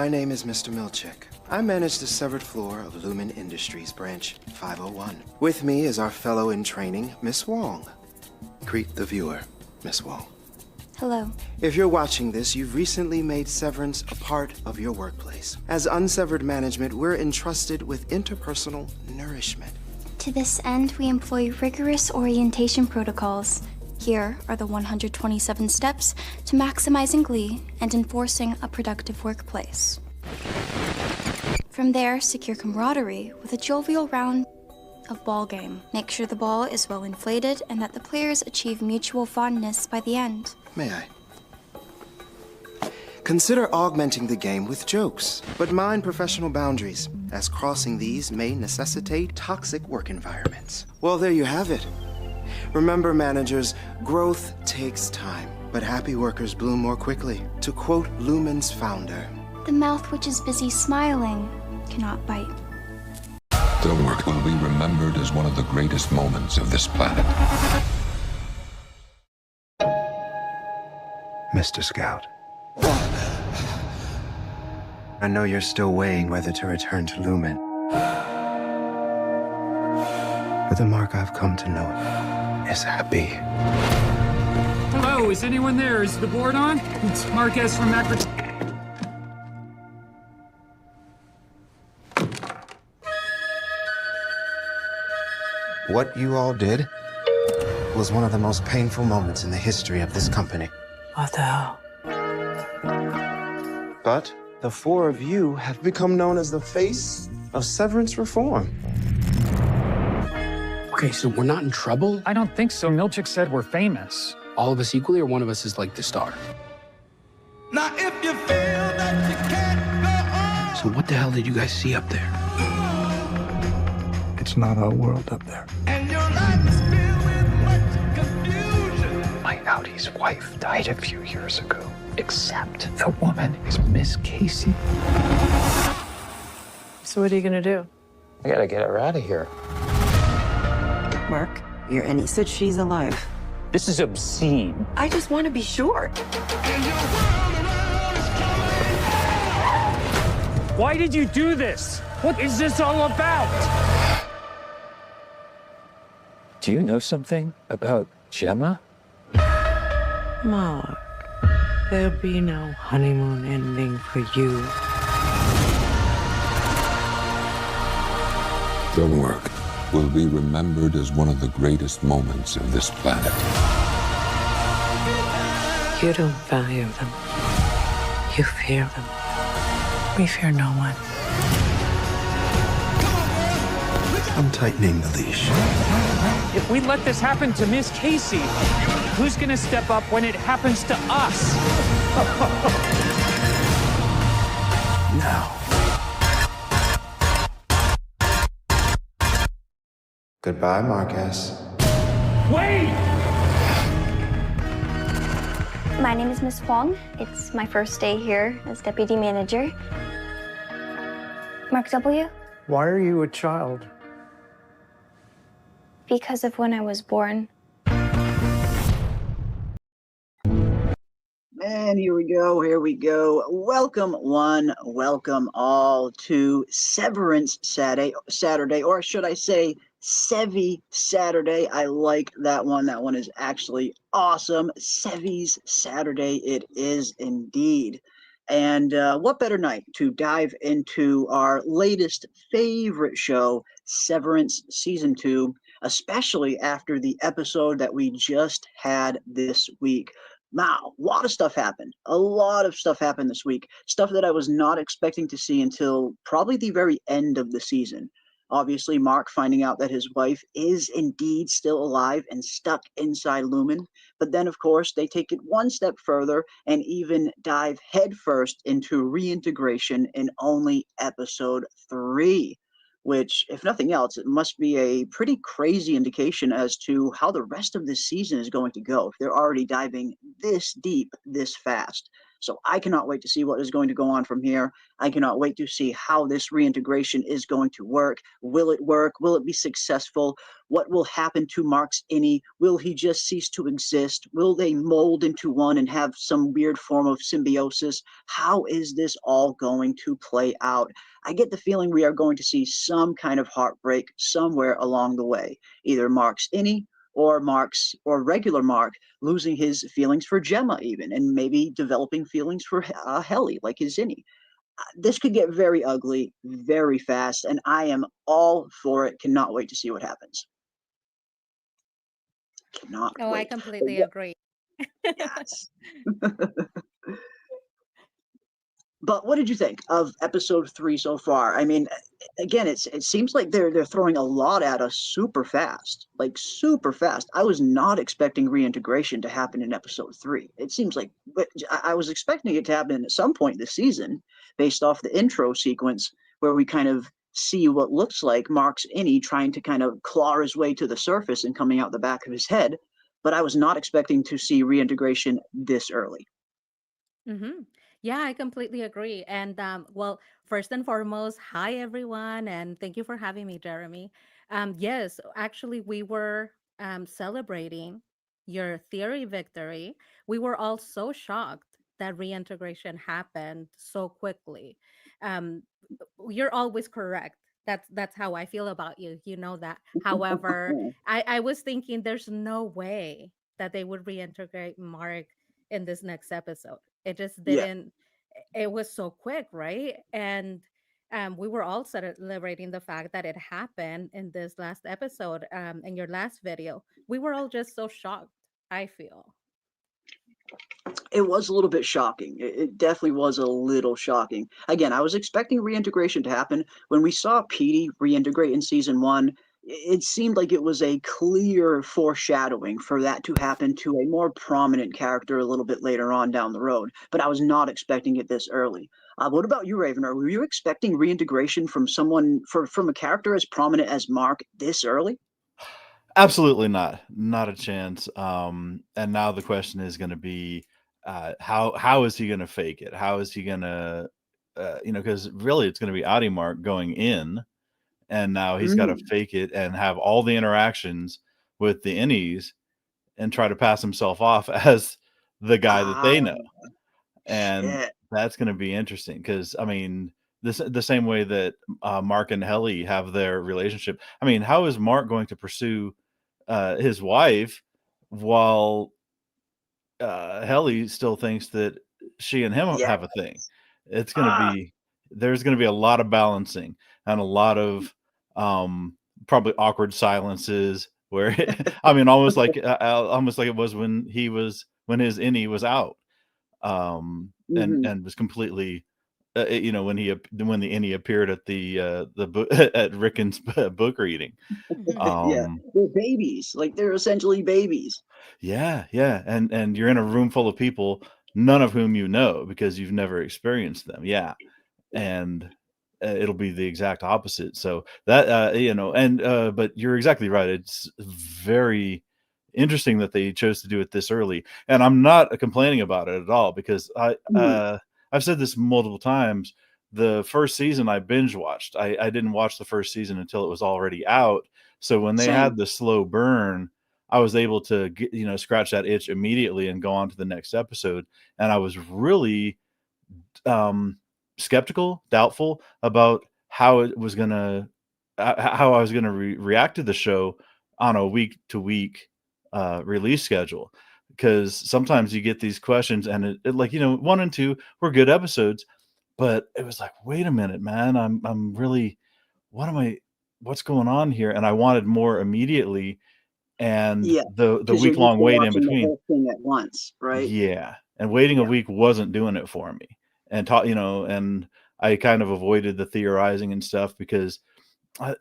My name is Mr. Milchick. I manage the severed floor of Lumen Industries, branch 501. With me is our fellow in training, Miss Wong. Greet the viewer, Miss Wong. Hello. If you're watching this, you've recently made Severance a part of your workplace. As unsevered management, we're entrusted with interpersonal nourishment. To this end, we employ rigorous orientation protocols. Here are the 127 steps to maximizing glee and enforcing a productive workplace. From there, secure camaraderie with a jovial round of ball game. Make sure the ball is well inflated and that the players achieve mutual fondness by the end. May I? Consider augmenting the game with jokes, but mind professional boundaries, as crossing these may necessitate toxic work environments. Well, there you have it. Remember, managers, growth takes time, but happy workers bloom more quickly. To quote Lumen's founder, The mouth which is busy smiling cannot bite. The work will be remembered as one of the greatest moments of this planet. Mr. Scout. I know you're still weighing whether to return to Lumen. But the mark I've come to know is happy. Hello, is anyone there? Is the board on? It's Marquez from Macro... What you all did was one of the most painful moments in the history of this company. What the hell? But the four of you have become known as the face of Severance reform. Okay, so we're not in trouble? I don't think so. Milchick said we're famous. All of us equally, or one of us is like the star? Now if you feel that you can't go on. So what the hell did you guys see up there? It's not our world up there. And your life is filled with much confusion. My Audi's wife died a few years ago, except the woman is Miss Casey. So what are you gonna do? I gotta get her out of here. Mark, your Annie said she's alive. This is obscene. I just want to be sure. And your world around is coming down. Why did you do this? What is this all about? Do you know something about Gemma? Mark, there'll be no honeymoon ending for you. The work will be remembered as one of the greatest moments of this planet. You don't value them. You fear them. We fear no one. I'm tightening the leash. If we let this happen to Miss Casey, who's gonna step up when it happens to us? Now. Goodbye, Marquez. Wait! My name is Miss Huang. It's my first day here as deputy manager. Mark W. Why are you a child? Because of when I was born. And here we go. Welcome one, welcome all to Severance Saturday, or should I say Sevy Saturday. I like that one. That one is actually awesome. Sevy's Saturday it is indeed. And what better night to dive into our latest favorite show, Severance Season 2, especially after the episode that we just had this week. Wow, a lot of stuff happened. A lot of stuff happened this week. Stuff that I was not expecting to see until probably the very end of the season. Obviously, Mark finding out that his wife is indeed still alive and stuck inside Lumen. But then, of course, they take it one step further and even dive headfirst into reintegration in only episode 3. Which, if nothing else, it must be a pretty crazy indication as to how the rest of this season is going to go if they're already diving this deep, this fast. So I cannot wait to see what is going to go on from here. I cannot wait to see how this reintegration is going to work. Will it work? Will it be successful? What will happen to Mark's innie? Will he just cease to exist? Will they mold into one and have some weird form of symbiosis? How is this all going to play out? I get the feeling we are going to see some kind of heartbreak somewhere along the way. Either Mark's innie or regular Mark losing his feelings for Gemma even, and maybe developing feelings for Helly, like his innie. This could get very ugly very fast, and I am all for it. Cannot wait to see what happens. Cannot Oh, I wait. completely agree. Yes. But what did you think of episode 3 so far? I mean, again, it seems like they're throwing a lot at us super fast, like super fast. I was not expecting reintegration to happen in episode 3. It seems like, but I was expecting it to happen at some point this season, based off the intro sequence where we kind of see what looks like Mark's innie trying to kind of claw his way to the surface and coming out the back of his head. But I was not expecting to see reintegration this early. Mm-hmm. Yeah, I completely agree. And well, first and foremost, hi everyone, and thank you for having me, Jeremy. Yes, actually, we were celebrating your theory victory. We were all so shocked that reintegration happened so quickly. Um, you're always correct. That's how I feel about you. You know that. However, I was thinking there's no way that they would reintegrate Mark in this next episode. It just Yeah. didn't. It was so quick, right? And we were all celebrating the fact that it happened in this last episode, in your last video. We were all just so shocked, I feel. It was a little bit shocking. It definitely was a little shocking. Again, I was expecting reintegration to happen. When we saw Petey reintegrate in season 1, it seemed like it was a clear foreshadowing for that to happen to a more prominent character a little bit later on down the road. But I was not expecting it this early. What about you, Ravener? Were you expecting reintegration from someone from a character as prominent as Mark this early? Absolutely not a chance. And now the question is going to be, how is he going to fake it? How is he going to, because really it's going to be Audie Mark going in, and now he's got to fake it and have all the interactions with the innies and try to pass himself off as the guy that they know. And Shit. that's going to be interesting because, I mean, the same way that Mark and Helly have their relationship. I mean, how is Mark going to pursue his wife while Helly still thinks that she and him have a thing? It's going to be, there's going to be a lot of balancing and a lot of probably awkward silences where I mean, almost like it was when his innie was out, and was completely when the innie appeared at the book at Rickon's book reading. Yeah, they're babies. Like, they're essentially babies. Yeah, and you're in a room full of people, none of whom you know because you've never experienced them. Yeah, and it'll be the exact opposite. So that but you're exactly right. It's very interesting that they chose to do it this early, and I'm not complaining about it at all because I've said this multiple times. The first season I binge watched. I didn't watch the first season until it was already out. So when they had the slow burn, I was able to get, scratch that itch immediately and go on to the next episode. And I was really skeptical, doubtful about how I was gonna react to the show on a week to week release schedule, because sometimes you get these questions and it 1 and 2 were good episodes, but it was like, wait a minute, man, I'm really, what's going on here? And I wanted more immediately, and the week long wait in between, the whole thing at once, right? yeah, and waiting a week wasn't doing it for me. And and I kind of avoided the theorizing and stuff because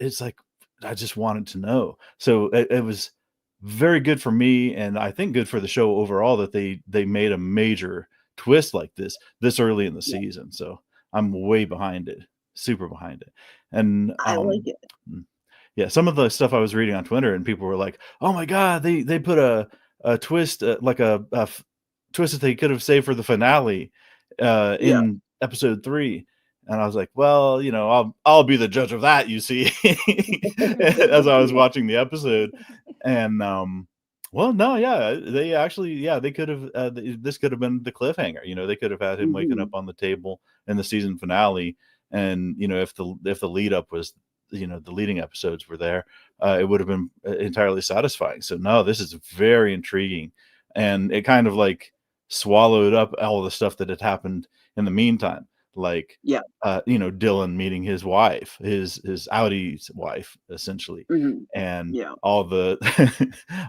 it's like I just wanted to know. So it was very good for me, and I think good for the show overall that they made a major twist like this early in the season. So I'm way behind it, super behind it. And I like it. Yeah, some of the stuff I was reading on Twitter, and people were like, "Oh my god, they put a twist, like a twist that they could have saved for the finale." Yeah. in episode 3. And I was like, well, I'll be the judge of that, you see, as I was watching the episode. And well, no, yeah, they actually, yeah, they could have this could have been the cliffhanger. They could have had him waking up Mhm. on the table in the season finale. And if the lead up was, the leading episodes were there, it would have been entirely satisfying. So no, this is very intriguing, and it kind of like swallowed up all the stuff that had happened in the meantime, like Yeah. Dylan meeting his wife, his Audi's wife, essentially, Mhm. and Yeah. all the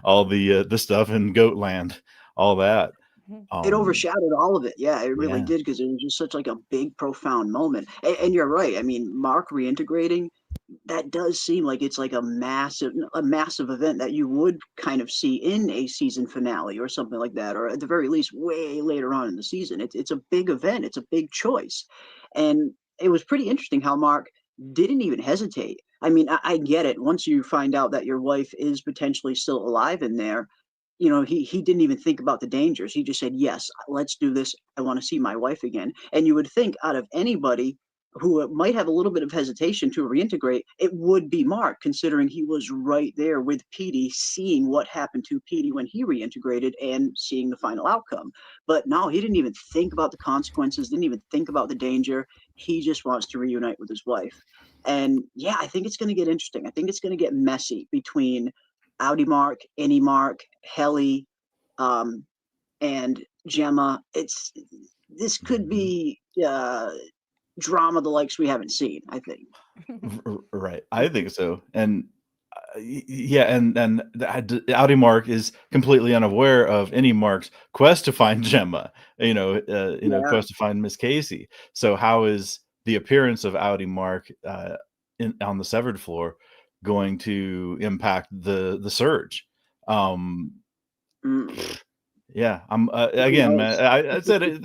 all the stuff in Goatland, all that. Mhm. It Um, overshadowed all of it. Yeah, it really yeah. did because it was just such like a big, profound moment. And you're right. I mean, Mark reintegrating, that does seem like it's like a massive event that you would kind of see in a season finale or something like that, or at the very least way later on in the season. It's a big event. It's a big choice, and it was pretty interesting how Mark didn't even hesitate. I mean, I get it. Once you find out that your wife is potentially still alive in there, he didn't even think about the dangers. He just said, "Yes, let's do this. I want to see my wife again." And you would think out of anybody who might have a little bit of hesitation to reintegrate, it would be Mark, considering he was right there with Petey, seeing what happened to Petey when he reintegrated and seeing the final outcome. But no, he didn't even think about the consequences, didn't even think about the danger. He just wants to reunite with his wife. And yeah, I think it's going to get interesting. I think it's going to get messy between Audi Mark, Any Mark, Helly, um, and Gemma. This could Mhm. be drama the likes we haven't seen, I think. Right, I think so. And yeah, and Audi Mark is completely unaware of any Mark's quest to find Gemma, Yeah. quest to find Miss Casey. So how is the appearance of Audi Mark on the severed floor going to impact the surge? Um, Mm. yeah, I'm Who again, man. knows? I said it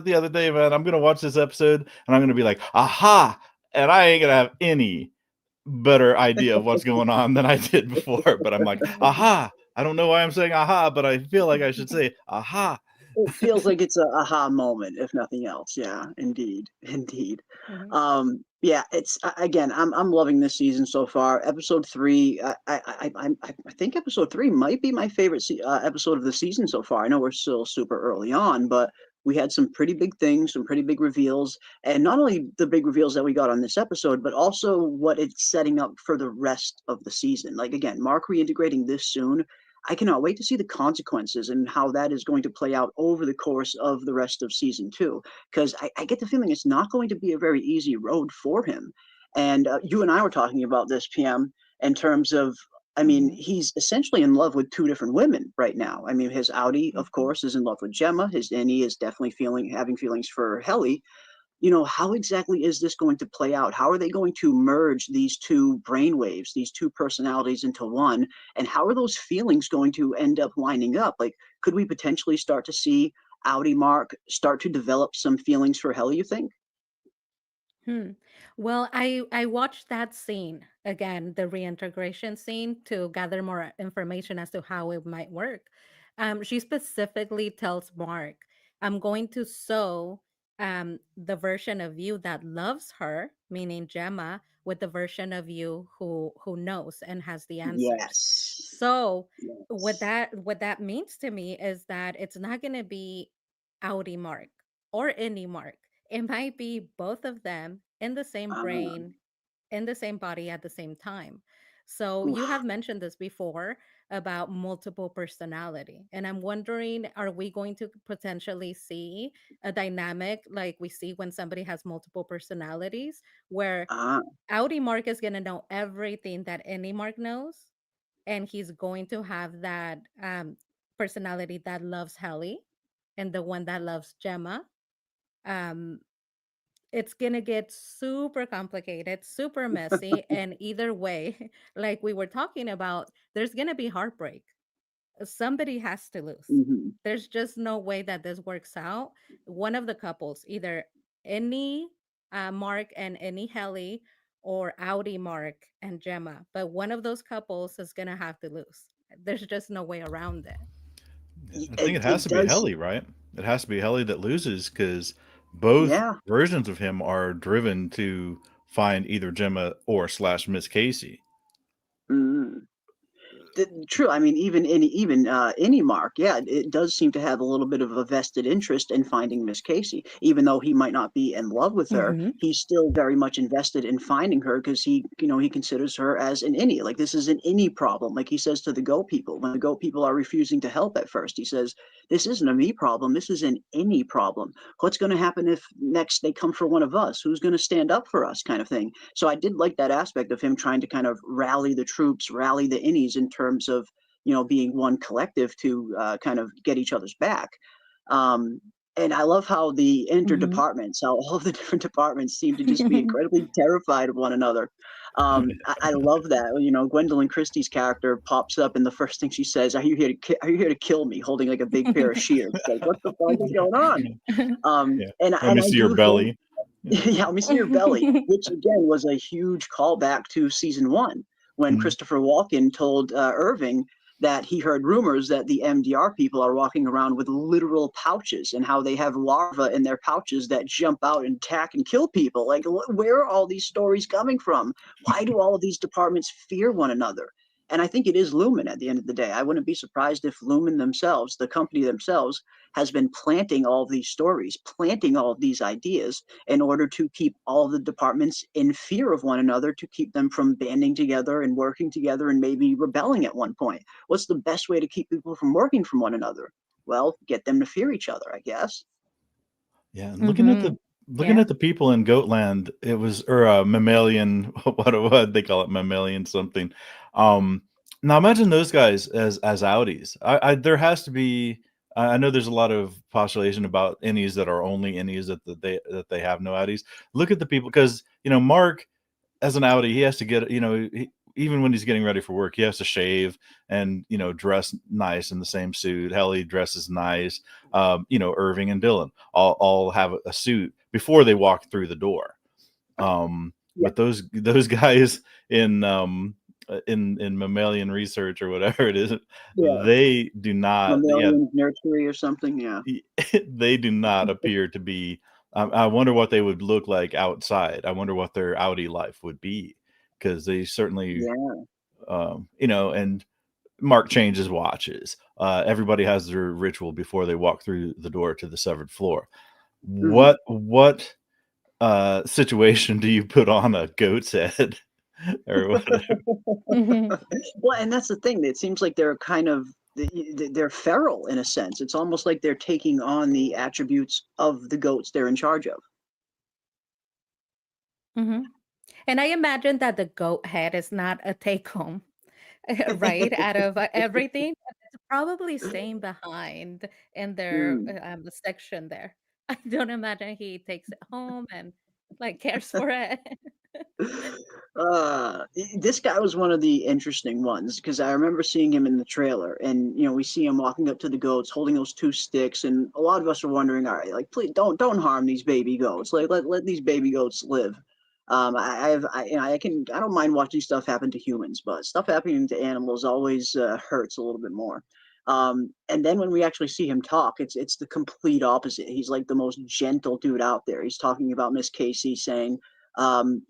the other day, man. I'm gonna watch this episode and I'm gonna be like, aha, and I ain't gonna have any better idea of what's going on than I did before. But I'm like, aha. I don't know why I'm saying aha, but I feel like I should say aha. It feels like it's a aha moment, if nothing else. Yeah, indeed, indeed. Mhm. Yeah, it's again. I'm loving this season so far. Episode 3, I think episode 3 might be my favorite episode of the season so far. I know we're still super early on, but we had some pretty big things, some pretty big reveals, and not only the big reveals that we got on this episode, but also what it's setting up for the rest of the season. Like again, Mark reintegrating this soon, I cannot wait to see the consequences and how that is going to play out over the course of the rest of season 2. Because I get the feeling it's not going to be a very easy road for him. And you and I were talking about this, PM, in terms of, I mean, Mhm. he's essentially in love with two different women right now. I mean, his Audi, of Mhm. course, is in love with Gemma. His Innie is definitely having feelings for Helly. How exactly is this going to play out? How are they going to merge these two brainwaves, these two personalities into one? And how are those feelings going to end up lining up? Like, could we potentially start to see Audi Mark start to develop some feelings for Hell, you think? Hmm. Well, I watched that scene again, the reintegration scene, to gather more information as to how it might work. She specifically tells Mark, "I'm going to sew the version of you that loves her, meaning Gemma, with the version of you who knows and has the answers." Yes. So Yes. what that means to me is that it's not going to be Audi Mark or any Mark. It might be both of them in the same Uh, brain, in the same body at the same time. So you oof. have mentioned this before about multiple personality. And I'm wondering, are we going to potentially see a dynamic like we see when somebody has multiple personalities, where Uh, Audi Mark is going to know everything that any Mark knows, and he's going to have that personality that loves Helly and the one that loves Gemma. Um, it's gonna get super complicated, super messy, and either way, like we were talking about, there's gonna be heartbreak. Somebody has to lose. mhm. There's just no way that this works out. One of the couples, either any Mark and any Helly, or Audi Mark and Gemma, but one of those couples is gonna have to lose. There's just no way around it. I think It, it has it to be does. Helly, right? It has to be Helly that loses because Both Yeah. versions of him are driven to find either Gemma or slash Miss Casey. Mm. True. I mean, even any Mark, yeah, it does seem to have a little bit of a vested interest in finding Miss Casey, even though he might not be in love with her. Mm-hmm. He's still very much invested in finding her because he considers her as an innie. Like this is an innie problem. Like he says to the goat people when the goat people are refusing to help at first, he says, "This isn't a me problem. This is an innie problem. What's going to happen if next they come for one of us? Who's going to stand up for us?" Kind of thing. So I did like that aspect of him trying to kind of rally the troops, rally the innies in terms of being one collective to kind of get each other's back. Um, and I love how the Mm-hmm. interdepartments, how all of the different departments seem to just be incredibly terrified of one another. I love that. Gwendolyn Christie's character pops up, and the first thing she says, Are you here to kill me?" Holding like a big pair of shears. Like, what the fuck is going on? Yeah. And Let me I see your do think, belly. yeah, let me see your belly, which again was a huge callback to season one when Mhm. Christopher Walken told Irving that he heard rumors that the MDR people are walking around with literal pouches and how they have larvae in their pouches that jump out and attack and kill people. Like, where are all these stories coming from? Why do all of these departments fear one another? And I think it is Lumen at the end of the day. I wouldn't be surprised if Lumen themselves, the company themselves, has been planting all of these stories, planting all of these ideas in order to keep all of the departments in fear of one another, to keep them from banding together and working together and maybe rebelling at one point. What's the best way to keep people from working from one another? Well, get them to fear each other, I guess. Yeah, and Mm-hmm. looking Yeah. at the people in Goatland, it was or mammalian what they call it, mammalian something. Um, Now imagine those guys as outies. There has to be. I know there's a lot of postulation about innies that are only innies that they have no outies. Look at the people because Mark as an outie, he has to get even when he's getting ready for work, he has to shave and dress nice in the same suit. Helly dresses nice. Irving and Dylan all have a suit before they walk through the door. Yeah. But those guys in mammalian research or whatever it is, Yeah. they do not. Yeah, Mammalian nursery or something. Yeah. they do not appear to be. I wonder what they would look like outside. I wonder what their outie life would be because they certainly, Yeah. and Mark changes watches. Everybody has their ritual before they walk through the door to the severed floor. Hmm. What situation do you put on a goat's head or whatever? Mm-hmm. Well, and that's the thing. It seems like they're kind of they're feral in a sense. It's almost like they're taking on the attributes of the goats they're in charge of. Mm-hmm. And I imagine that the goat head is not a take home, right? Out of everything, it's probably staying behind in their Hmm. section there. I don't imagine he takes it home and like cares for it. This guy was one of the interesting ones because I remember seeing him in the trailer, and we see him walking up to the goats, holding those two sticks, and a lot of us are wondering, all right, like, please don't harm these baby goats, like let these baby goats live. I don't mind watching stuff happen to humans, but stuff happening to animals always hurts a little bit more. And then when we actually see him talk, it's the complete opposite. He's like the most gentle dude out there. He's talking about Miss Casey, saying,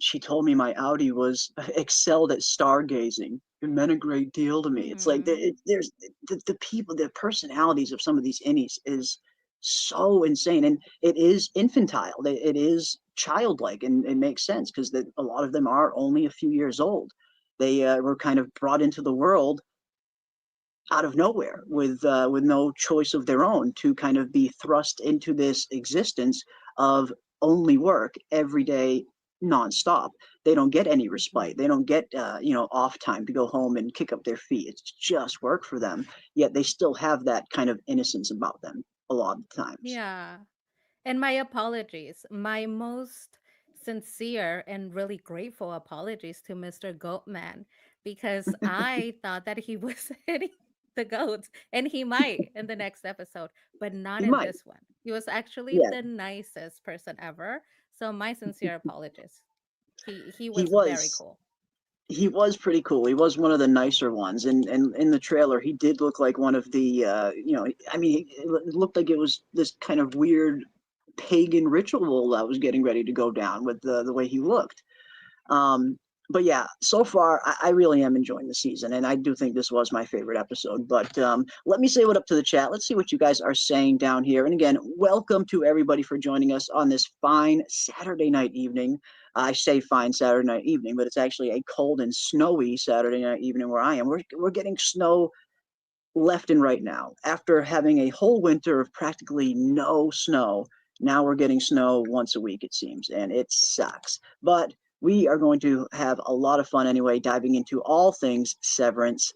"She told me my Audi was excelled at stargazing. It meant a great deal to me." It's like Mm-hmm. there's the people, the personalities of some of these innies is so insane, and it is infantile. It is childlike, and it makes sense because a lot of them are only a few years old. They were kind of brought into the world out of nowhere with no choice of their own to kind of be thrust into this existence of only work every day nonstop. They don't get any respite. They don't get off time to go home and kick up their feet. It's just work for them. Yet they still have that kind of innocence about them a lot of the times. Yeah. And my apologies, my most sincere and really grateful apologies to Mr. Goatman because I thought that he was hitting the goats, and he might in the next episode, but not He in might, this one. He was actually yeah. the nicest person ever. So my sincere apologies. He He was very was cool. he was pretty cool. He was one of the nicer ones, and in the trailer, he did look like one of the I mean, it looked like it was this kind of weird pagan ritual that was getting ready to go down with the way he looked. But yeah, so far I really am enjoying the season, and I do think this was my favorite episode. But let me say what up to the chat. Let's see what you guys are saying down here. And again, welcome to everybody for joining us on this fine Saturday night evening. I say fine Saturday night evening, but it's actually a cold and snowy Saturday night evening where I am. We're getting snow left and right now. After having a whole winter of practically no snow, now we're getting snow once a week, it seems, and it sucks. But we are going to have a lot of fun anyway, diving into all things Severance.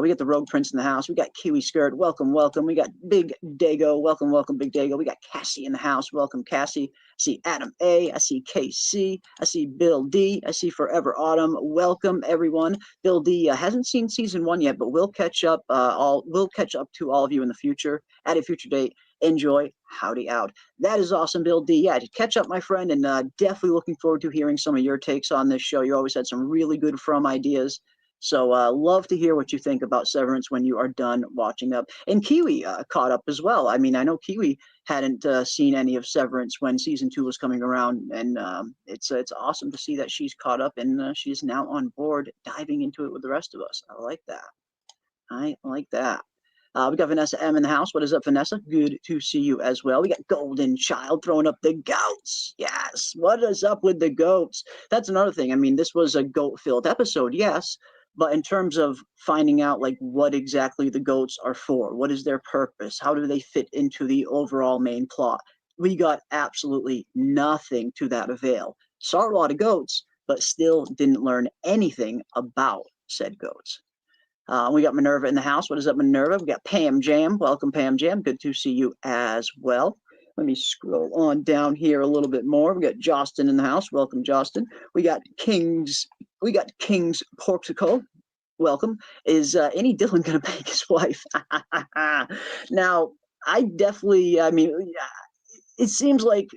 We got the Rogue Prince in the house. We got Kiwi Skirt. Welcome, welcome. We got Big Dago. Welcome, welcome, Big Dago. We got Cassie in the house. Welcome, Cassie. I see Adam A. I see KC. I see Bill D. I see Forever Autumn. Welcome, everyone. Bill D. Hasn't seen season 1 yet, but we'll catch up. We'll catch up to all of you in the future at a future date. Enjoy. Howdy out. That is awesome, Bill D. Yeah, to catch up, my friend, and definitely looking forward to hearing some of your takes on this show. You always had some really good ideas. So love to hear what you think about Severance when you are done watching up. And Kiwi caught up as well. I mean, I know Kiwi hadn't seen any of Severance when season 2 was coming around, and it's awesome to see that she's caught up and she's now on board, diving into it with the rest of us. I like that. I like that. We got Vanessa M in the house. What is up, Vanessa? Good to see you as well. We got Golden Child throwing up the goats. Yes. What is up with the goats? That's another thing. I mean, this was a goat-filled episode, yes. But in terms of finding out like what exactly the goats are for, what is their purpose, how do they fit into the overall main plot, we got absolutely nothing to that avail. Saw a lot of goats, but still didn't learn anything about said goats. We got Minerva in the house. What is up, Minerva? We got Pam Jam. Welcome, Pam Jam. Good to see you as well. Let me scroll on down here a little bit more. We got Justin in the house. Welcome, Justin. We got King's Porxico. Welcome. Is any Dylan going to bang his wife? Now, I mean, it seems like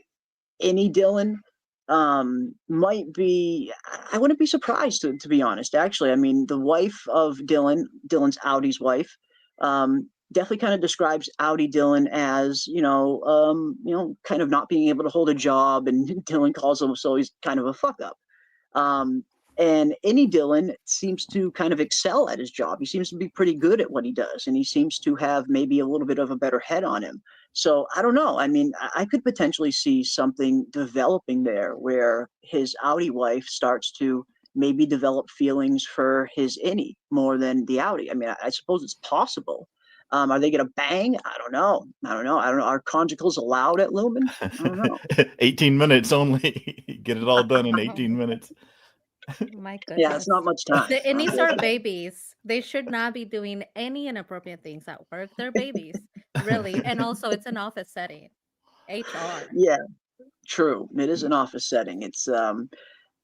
any Dylan might be, I wouldn't be surprised to be honest, actually. I mean, the wife of Dylan's Audi's wife, definitely kind of describes Audi Dylan as, kind of not being able to hold a job, and Dylan calls him, so he's kind of a fuck up. And any Dylan seems to kind of excel at his job. He seems to be pretty good at what he does, and he seems to have maybe a little bit of a better head on him. So I don't know. I mean, I could potentially see something developing there where his Audi wife starts to maybe develop feelings for his innie more than the Audi. I mean, I suppose it's possible. Are they going to bang? I don't know. Are conjugals allowed at Lumen? I don't know. 18 minutes only. Get it all done in 18 minutes. My goodness. Yeah, it's not much time. The innies are babies. They should not be doing any inappropriate things at work. They're babies, really. And also, it's an office setting. HR. Yeah, true. It is an office setting. It's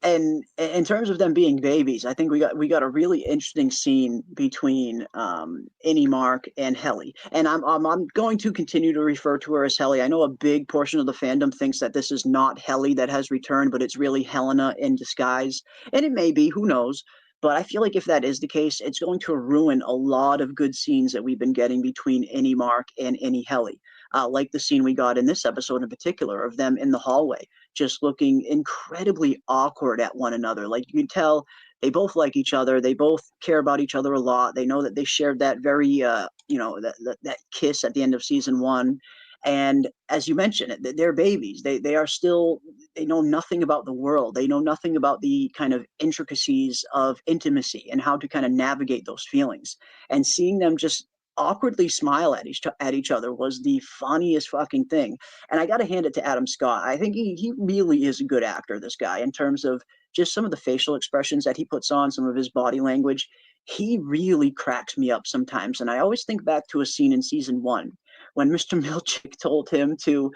and in terms of them being babies, I think we got a really interesting scene between Innie Mark and Helly, and I'm going to continue to refer to her as Helly. I know a big portion of the fandom thinks that this is not Helly that has returned, but it's really Helena in disguise, and it may be. Who knows? But I feel like if that is the case, it's going to ruin a lot of good scenes that we've been getting between Innie Mark and Innie Helly. Like the scene we got in this episode in particular of them in the hallway, just looking incredibly awkward at one another. Like you can tell they both like each other. They both care about each other a lot. They know that they shared that very, that kiss at the end of season 1. And as you mentioned, they're babies. They are still, they know nothing about the world. They know nothing about the kind of intricacies of intimacy and how to kind of navigate those feelings. And seeing them just awkwardly smile at each other was the funniest fucking thing. And I got to hand it to Adam Scott. I think he really is a good actor, this guy, in terms of just some of the facial expressions that he puts on, some of his body language. He really cracks me up sometimes. And I always think back to a scene in season 1 when Mr. Milchick told him to,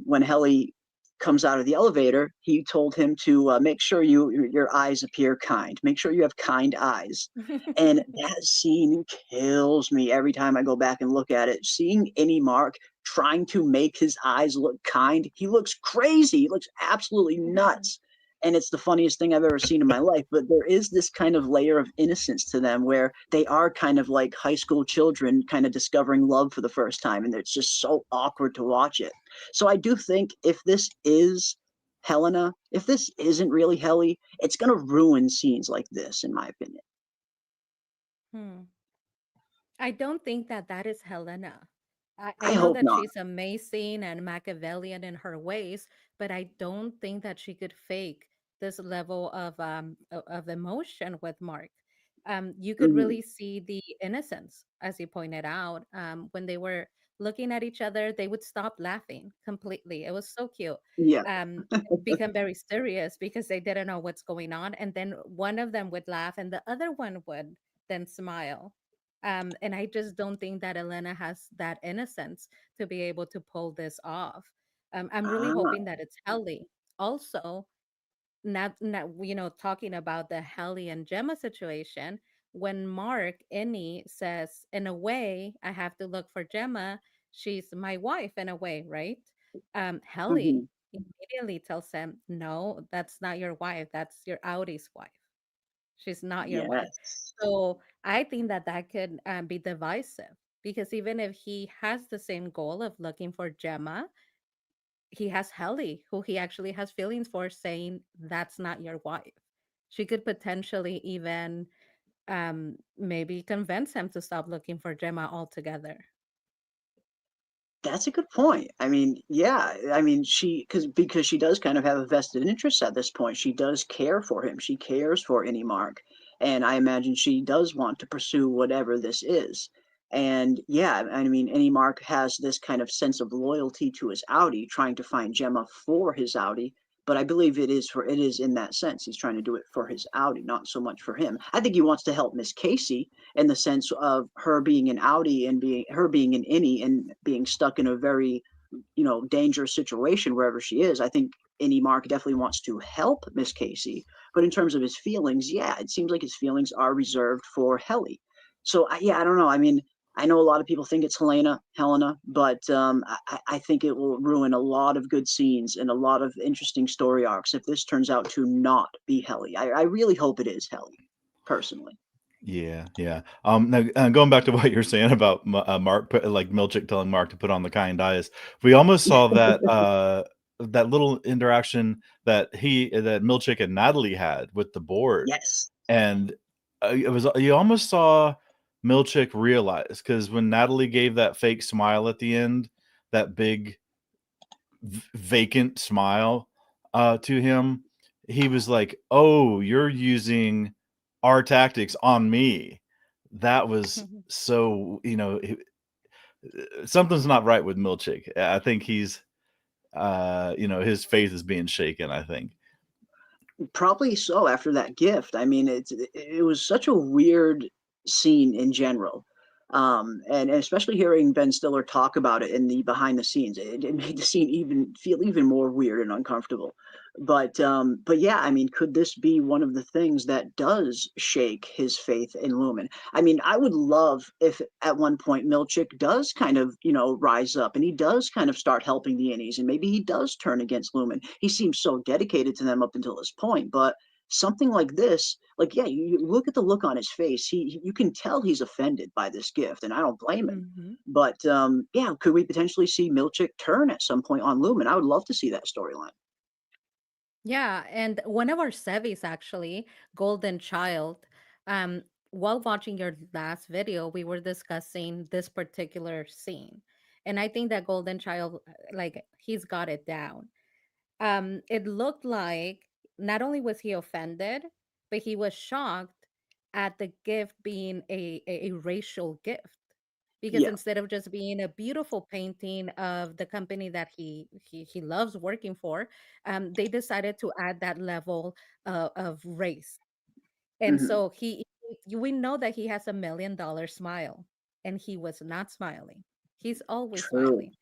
when Helly comes out of the elevator, he told him to make sure your eyes appear kind. Make sure you have kind eyes. And that scene kills me every time I go back and look at it. Seeing Innie Mark trying to make his eyes look kind, he looks crazy. He looks absolutely nuts. and it's the funniest thing I've ever seen in my life. But there is this kind of layer of innocence to them where they are kind of like high school children kind of discovering love for the first time, and it's just so awkward to watch it. So I do think if this is Helena, if this isn't really Helly, it's going to ruin scenes like this, in my opinion. Hmm. I don't think that that is Helena. I I know hope that not. she's amazing and Machiavellian in her ways, but I don't think that she could fake this level of emotion with Mark. You could Mhm. really see the innocence, as you pointed out. When they were looking at each other, they would stop laughing completely. It was so cute. Yeah. Become very serious because they didn't know what's going on, and then one of them would laugh, and the other one would then smile. And I just don't think that Elena has that innocence to be able to pull this off. I'm really Ah, hoping that it's Helly. Also, not talking about the Helly and Gemma situation, when Mark Innie says, in a way, I have to look for Gemma, she's my wife in a way, right? Helly mhm. immediately tells him, no, that's not your wife, that's your Audi's wife. She's not your wife. Yes. So I think that that could be divisive, because even if he has the same goal of looking for Gemma, he has Helly, who he actually has feelings for, saying that's not your wife. She could potentially even maybe convince him to stop looking for Gemma altogether. That's a good point. I mean, yeah, I mean, because she does kind of have a vested interest at this point. She does care for him. She cares for any Mark, and I imagine she does want to pursue whatever this is. And yeah, I mean, any Mark has this kind of sense of loyalty to his Audi, trying to find Gemma for his Audi. But I believe it is in that sense. He's trying to do it for his Audi, not so much for him. I think he wants to help Miss Casey in the sense of her being an Audi and being her being an innie and being stuck in a very dangerous situation wherever she is. I think Innie Mark definitely wants to help Miss Casey, but in terms of his feelings, yeah, it seems like his feelings are reserved for Helly. So yeah, I don't know. I mean, I know a lot of people think it's Helena, but I think it will ruin a lot of good scenes and a lot of interesting story arcs if this turns out to not be Helly. I really hope it is Helly, personally. Yeah, yeah. Now, going back to what you're saying about Mark, like Milchick telling Mark to put on the kind eyes, we almost saw that that little interaction that Milchick and Natalie had with the board, Yes. and it was you almost saw Milchick realize, because when Natalie gave that fake smile at the end, that big vacant smile to him, he was like, "Oh, you're using our tactics on me." That was so, something's not right with Milchick. I think he's, his faith is being shaken, I think. Probably so after that gift. I mean, it was such a weird scene in general. And especially hearing Ben Stiller talk about it in the behind the scenes, it made the scene even feel even more weird and uncomfortable. But yeah, I mean, could this be one of the things that does shake his faith in Lumen? I mean, I would love if at one point Milchick does kind of, rise up and he does kind of start helping the innies and maybe he does turn against Lumen. He seems so dedicated to them up until this point, but something like this, like, yeah, you look at the look on his face. You can tell he's offended by this gift, and I don't blame him. Hmm. But yeah, could we potentially see Milchick turn at some point on Lumen? I would love to see that storyline. Yeah, and one of our sevis actually, Golden Child, um, while watching your last video, we were discussing this particular scene. And I think that Golden Child, like, he's got it down. It looked like not only was he offended, but he was shocked at the gift being a racial gift. Because Yeah. instead of just being a beautiful painting of the company that he loves working for, they decided to add that level of race. And Hmm. so we know that he has $1 million smile, and he was not smiling. He's always True. smiling.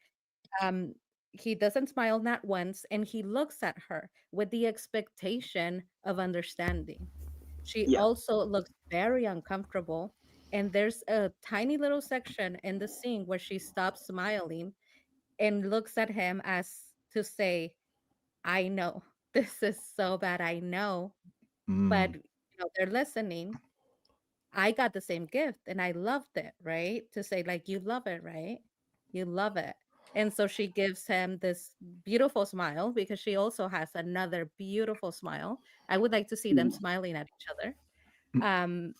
Um, he doesn't smile not once, and he looks at her with the expectation of understanding. She Yeah. also looks very uncomfortable, and there's a tiny little section in the scene where she stops smiling and looks at him as to say, I know. this is so bad, I know, but Mm, they're listening. I got the same gift and I loved it, right? To say, like, you love it, right? You love it. And so she gives him this beautiful smile because she also has another beautiful smile. I would like to see them Mm. smiling at each other. Um,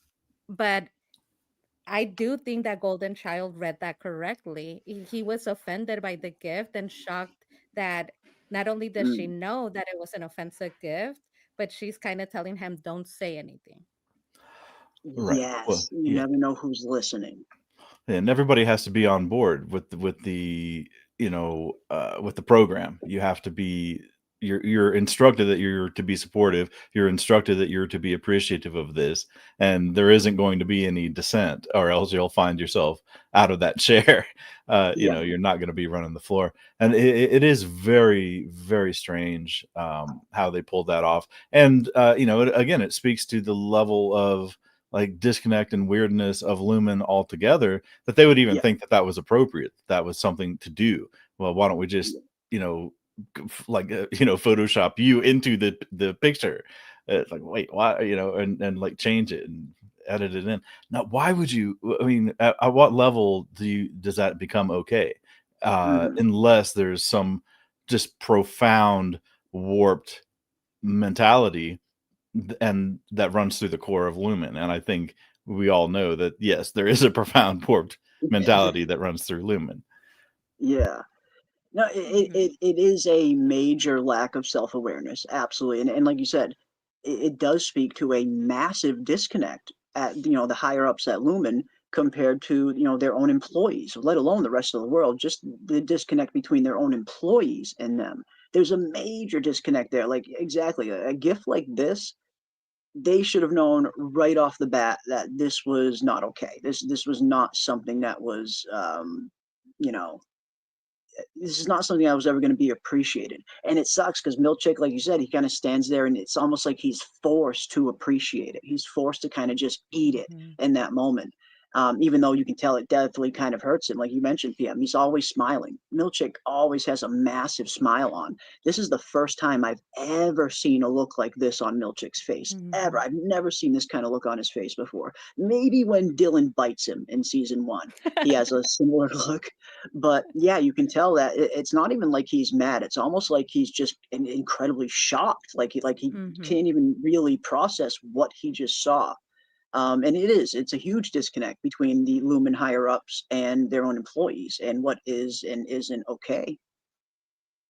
but I do think that Golden Child read that correctly. He was offended by the gift and shocked that not only does she Mm. know that it was an offensive gift, but she's kind of telling him, don't say anything. right. Well, Yes, you yeah. never know who's listening. And everybody has to be on board with the with the program. You have to be you're instructed that you're to be supportive. You're instructed that you're to be appreciative of this, and there isn't going to be any dissent, or else you'll find yourself out of that chair. Yeah. You're not going to be running the floor, and it is very, very strange how they pulled that off. And again, it speaks to the level of like disconnect and weirdness of Lumen altogether, that they would even Yeah. think that that was appropriate, that was something to do. Well, why don't we just Photoshop you into the picture? It's like, wait, why? And like change it and edit it in. Now, why would you? I mean, at what level does that become okay? Mhm. Unless there's some just profound warped mentality and that runs through the core of Lumen. And I think we all know that yes, there is a profound warped mentality that runs through Lumen. Yeah. No, it is a major lack of self-awareness, absolutely, and like you said, it does speak to a massive disconnect at, the higher ups at Lumen compared to, their own employees, let alone the rest of the world, just the disconnect between their own employees and them. There's a major disconnect there, like, exactly, a gift like this, they should have known right off the bat that this was not okay. This was not something that was, you know this is not something that was ever going to be appreciated. And it sucks because Milchick, like you said, he kind of stands there and it's almost like he's forced to appreciate it. He's forced to kind of just eat it Mhm. in that moment. Even though you can tell it definitely kind of hurts him. Like you mentioned, PM, he's always smiling. Milchick always has a massive smile on. This is the first time I've ever seen a look like this on Milchick's face. Ever. Mhm. I've never seen this kind of look on his face before. Maybe when Dylan bites him in season one, he has a similar look. But yeah, you can tell that it's not even like he's mad. It's almost like he's just incredibly shocked. Like he Mhm. can't even really process what he just saw. And it's a huge disconnect between the Lumen higher ups and their own employees and what is and isn't okay.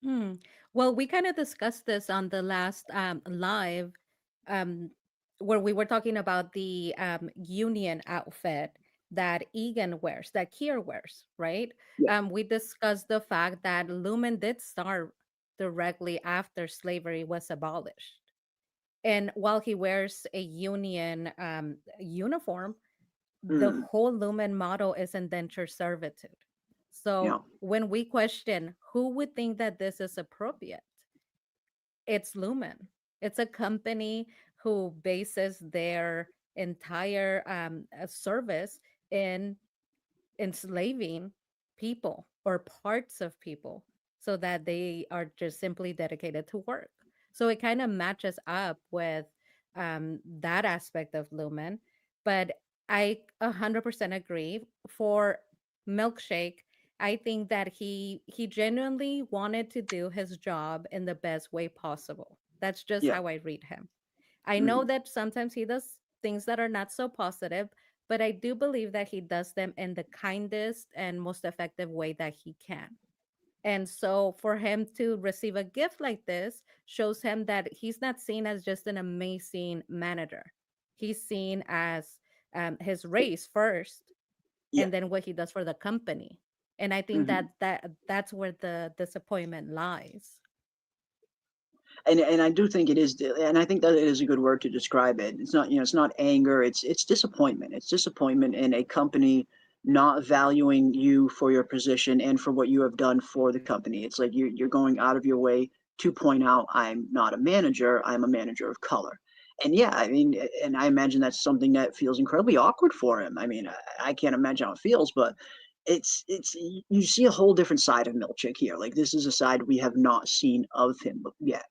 Hmm. Well, we kind of discussed this on the last live, um, where we were talking about the union outfit that Egan wears, that Kier wears, right? Yeah. We discussed the fact that Lumen did start directly after slavery was abolished. And while he wears a union uniform, the Mm, whole Lumen motto is indentured servitude. yeah. So when we question who would think that this is appropriate, it's Lumen. It's a company who bases their entire service in enslaving people or parts of people so that they are just simply dedicated to work. So it kind of matches up with that aspect of Lumen. But I 100% agree. For Milkshake, I think that he genuinely wanted to do his job in the best way possible. That's just Yeah. how I read him. I know Mhm. that sometimes he does things that are not so positive, but I do believe that he does them in the kindest and most effective way that he can. And so for him to receive a gift like this shows him that he's not seen as just an amazing manager. He's seen as his race first, Yeah. and then what he does for the company. And I think Mhm. that's where the disappointment lies. And I do think it is, and I think that it is a good word to describe it. It's not, it's not anger. It's disappointment. It's disappointment in a company not valuing you for your position and for what you have done for the company. It's like you're going out of your way to point out I'm not a manager. I'm a manager of color. And yeah, I mean, and I imagine that's something that feels incredibly awkward for him. I mean, I can't imagine how it feels, but it's you see a whole different side of Milchick here. Like this is a side we have not seen of him yet,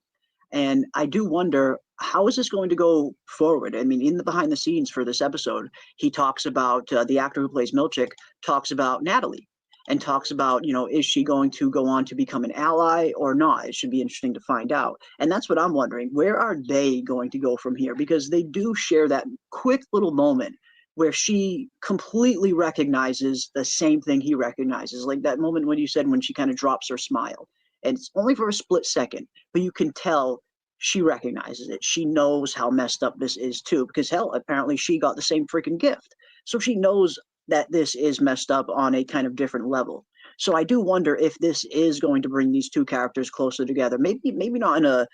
And I do wonder, how is this going to go forward? I mean, in the behind the scenes for this episode, he talks about the actor who plays Milchick talks about Natalie and talks about, is she going to go on to become an ally or not? It should be interesting to find out. And that's what I'm wondering. Where are they going to go from here? Because they do share that quick little moment where she completely recognizes the same thing he recognizes. Like that moment when you said when she kind of drops her smile. And it's only for a split second, but you can tell she recognizes it. She knows how messed up this is too, because hell, apparently she got the same freaking gift. So she knows that this is messed up on a kind of different level. So I do wonder if this is going to bring these two characters closer together. Maybe not in a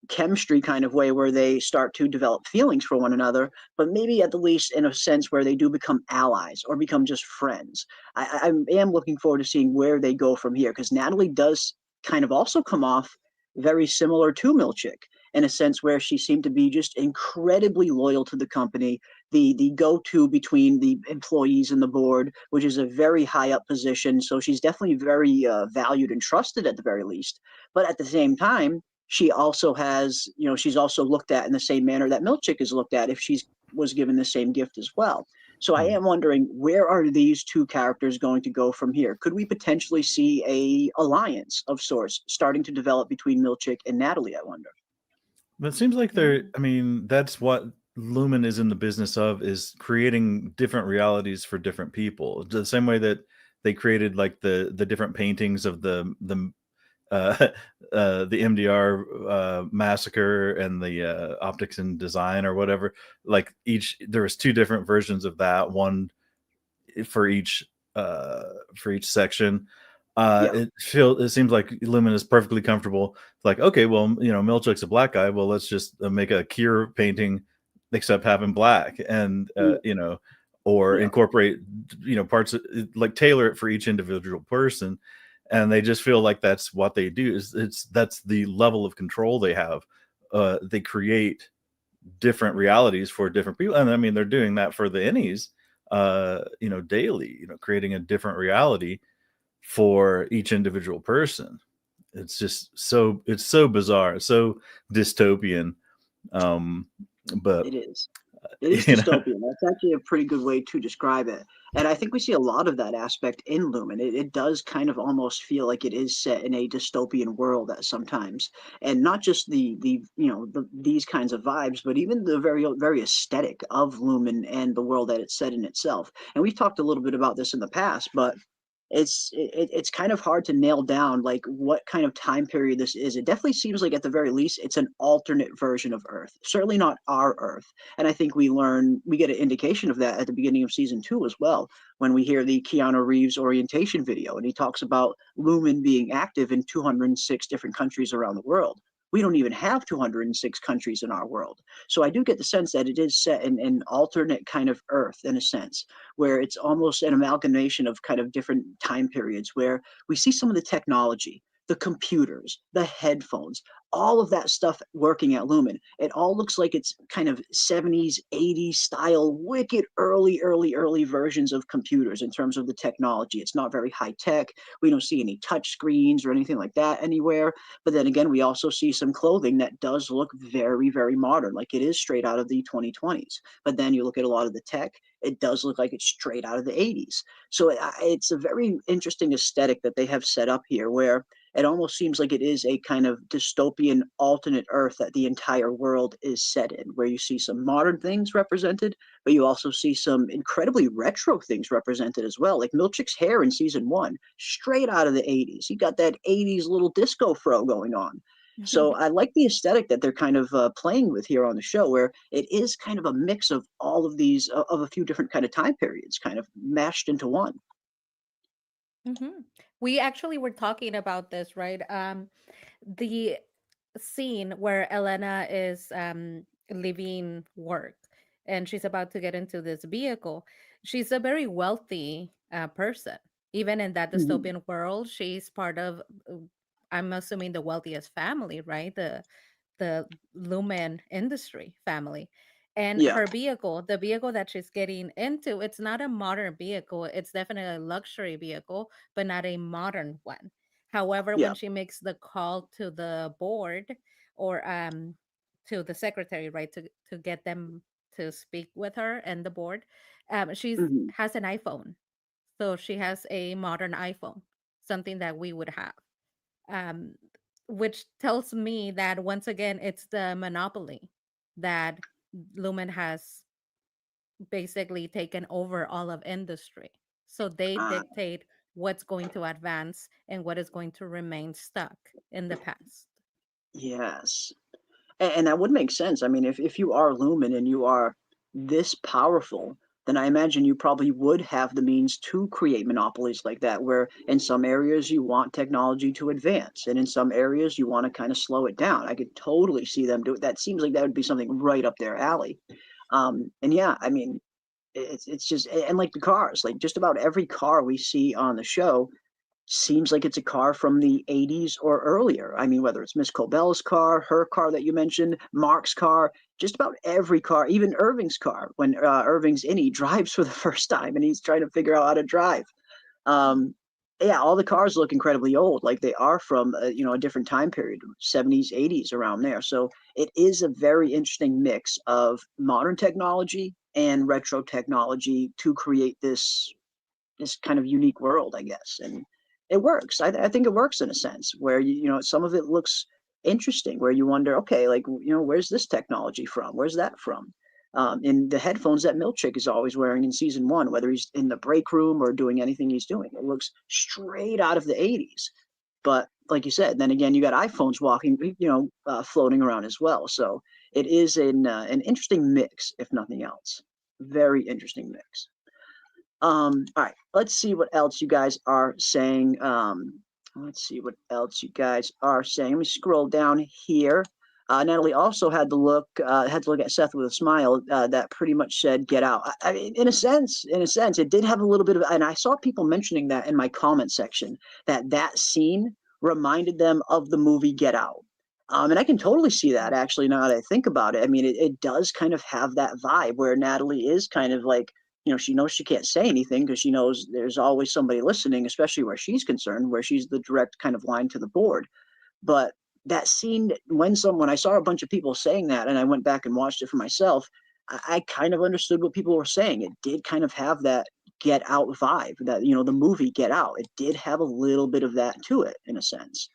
chemistry kind of way where they start to develop feelings for one another, but maybe at the least in a sense where they do become allies or become just friends. I am looking forward to seeing where they go from here, because Natalie does kind of also come off very similar to Milchick in a sense where she seemed to be just incredibly loyal to the company, the go-to between the employees and the board, which is a very high up position. So she's definitely very valued and trusted at the very least. But at the same time, she also has, she's also looked at in the same manner that Milchick is looked at if she's was given the same gift as well. So I am wondering, where are these two characters going to go from here? Could we potentially see a alliance of sorts starting to develop between Milchick and Natalie, I wonder? But it seems like I mean, that's what Lumen is in the business of, is creating different realities for different people. The same way that they created like the different paintings of uh, the MDR massacre and the optics and design or whatever. Like there was two different versions of that, one for each section. Yeah. It seems like Lumen is perfectly comfortable. Like, okay, well, Milchick's a black guy. Well, let's just make a Kier painting, except have him black, and or incorporate parts like tailor it for each individual person. And they just feel like that's what they do. That's the level of control they have. They create different realities for different people, and I mean they're doing that for the innies daily, creating a different reality for each individual person. It's just it's so bizarre, it's so dystopian. But It is. It is dystopian. That's actually a pretty good way to describe it. And I think we see a lot of that aspect in Lumen. It does kind of almost feel like it is set in a dystopian world at sometimes, and not just these kinds of vibes, but even the very aesthetic of Lumen and the world that it's set in itself. And we've talked a little bit about this in the past, but it's kind of hard to nail down like what kind of time period this is. It definitely seems like at the very least it's an alternate version of Earth. Certainly not our Earth. And I think we get an indication of that at the beginning of season 2 as well, when we hear the Keanu Reeves orientation video and he talks about Lumen being active in 206 different countries around the world. We don't even have 206 countries in our world. So I do get the sense that it is set in an alternate kind of Earth in a sense, where it's almost an amalgamation of kind of different time periods where we see some of the technology, the computers, the headphones, all of that stuff working at Lumen. It all looks like it's kind of 70s, 80s style, wicked early versions of computers in terms of the technology. It's not very high tech. We don't see any touch screens or anything like that anywhere. But then again, we also see some clothing that does look very modern, like it is straight out of the 2020s. But then you look at a lot of the tech, it does look like it's straight out of the 80s. So it's a very interesting aesthetic that they have set up here, where it almost seems like it is a kind of dystopian alternate Earth that the entire world is set in, where you see some modern things represented, but you also see some incredibly retro things represented as well. Like Milchick's hair in season 1, straight out of the 80s. He got that 80s little disco fro going on. So I like the aesthetic that they're kind of playing with here on the show, where it is kind of a mix of all of these, of a few different kind of time periods, kind of mashed into one. We actually were talking about this, right? The scene where Elena is leaving work and she's about to get into this vehicle. She's a very wealthy person. Even in that Mhm. dystopian world, she's part of, I'm assuming, the wealthiest family, right? The Lumen industry family. And Yeah. her vehicle, the vehicle that she's getting into, it's not a modern vehicle. It's definitely a luxury vehicle, but not a modern one. However, when Yeah. she makes the call to the board, or to the secretary, right, to get them to speak with her and the board. She's Mhm. has an iPhone, so she has a modern iPhone, something that we would have, um, which tells me that once again it's the monopoly that Lumen has basically taken over all of industry. So they Ah, dictate what's going to advance and what is going to remain stuck in the past. yes. And that would make sense. I mean, if you are Lumen and you are this powerful, then I imagine you probably would have the means to create monopolies like that, where in some areas you want technology to advance, and in some areas you want to kind of slow it down. I could totally see them do it. That seems like that would be something right up their alley. And yeah, I mean, it's just and like the cars, like just about every car we see on the show seems like it's a car from the 80s or earlier. I mean, whether it's Miss Cobell's car, her car that you mentioned, Mark's car, just about every car, even Irving's car, when Irving's in, he drives for the first time and he's trying to figure out how to drive. Um, yeah, all the cars look incredibly old, like they are from a different time period, 70s, 80s, around there. So it is a very interesting mix of modern technology and retro technology to create this kind of unique world, I guess. And it works. I think it works in a sense where some of it looks interesting, where you wonder, okay, like where's this technology from? Where's that from? In the headphones that Milchick is always wearing in season one, whether he's in the break room or doing anything he's doing, it looks straight out of the 80s. But like you said, then again, you got iPhones walking, floating around as well. So it is an interesting mix, if nothing else. Very interesting mix. All right, let's see what else you guys are saying. Let's see what else you guys are saying. Let me scroll down here. Natalie also had to look at Seth with a smile that pretty much said "Get out." I mean, in a sense, it did have a little bit of, and I saw people mentioning that in my comment section that scene reminded them of the movie Get Out. And I can totally see that actually now that I think about it. I mean, it does kind of have that vibe where Natalie is kind of like, she knows she can't say anything because she knows there's always somebody listening, especially where she's concerned, where she's the direct kind of line to the board. But that scene, when I saw a bunch of people saying that, and I went back and watched it for myself, I kind of understood what people were saying. It did kind of have that Get Out vibe, that the movie Get Out. It did have a little bit of that to it, in a sense.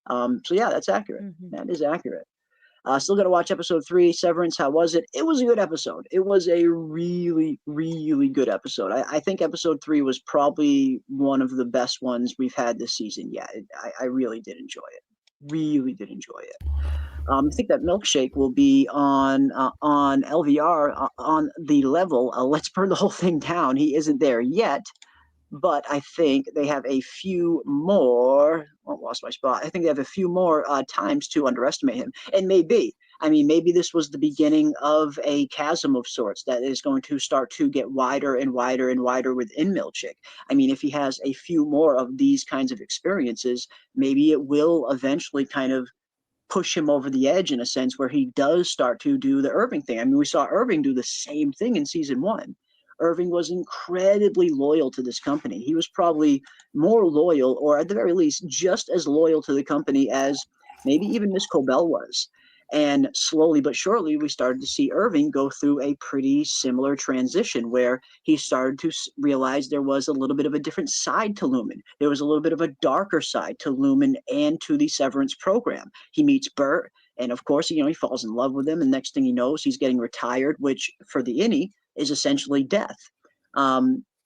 So yeah, that's accurate. Mm-hmm. That is accurate. Still got to watch episode 3, Severance. How was it? It was a good episode. It was a really, really good episode. I think episode 3 was probably one of the best ones we've had this season. Yeah, I really did enjoy it. Really did enjoy it. I think that Milkshake will be on LVR on the level. Let's burn the whole thing down. He isn't there yet, but I think they have a few more. Oh, lost my spot. I think they have a few more times to underestimate him, and maybe this was the beginning of a chasm of sorts that is going to start to get wider and wider and wider within Milchick. I mean, if he has a few more of these kinds of experiences, maybe it will eventually kind of push him over the edge in a sense where he does start to do the Irving thing. I mean, we saw Irving do the same thing in season 1. Irving was incredibly loyal to this company. He was probably more loyal, or at the very least, just as loyal to the company as maybe even Miss Cobell was. And slowly but surely, we started to see Irving go through a pretty similar transition where he started to realize there was a little bit of a different side to Lumen. There was a little bit of a darker side to Lumen and to the Severance program. He meets Bert, and of course, he falls in love with him. And next thing he knows, he's getting retired, which for the innie is essentially death.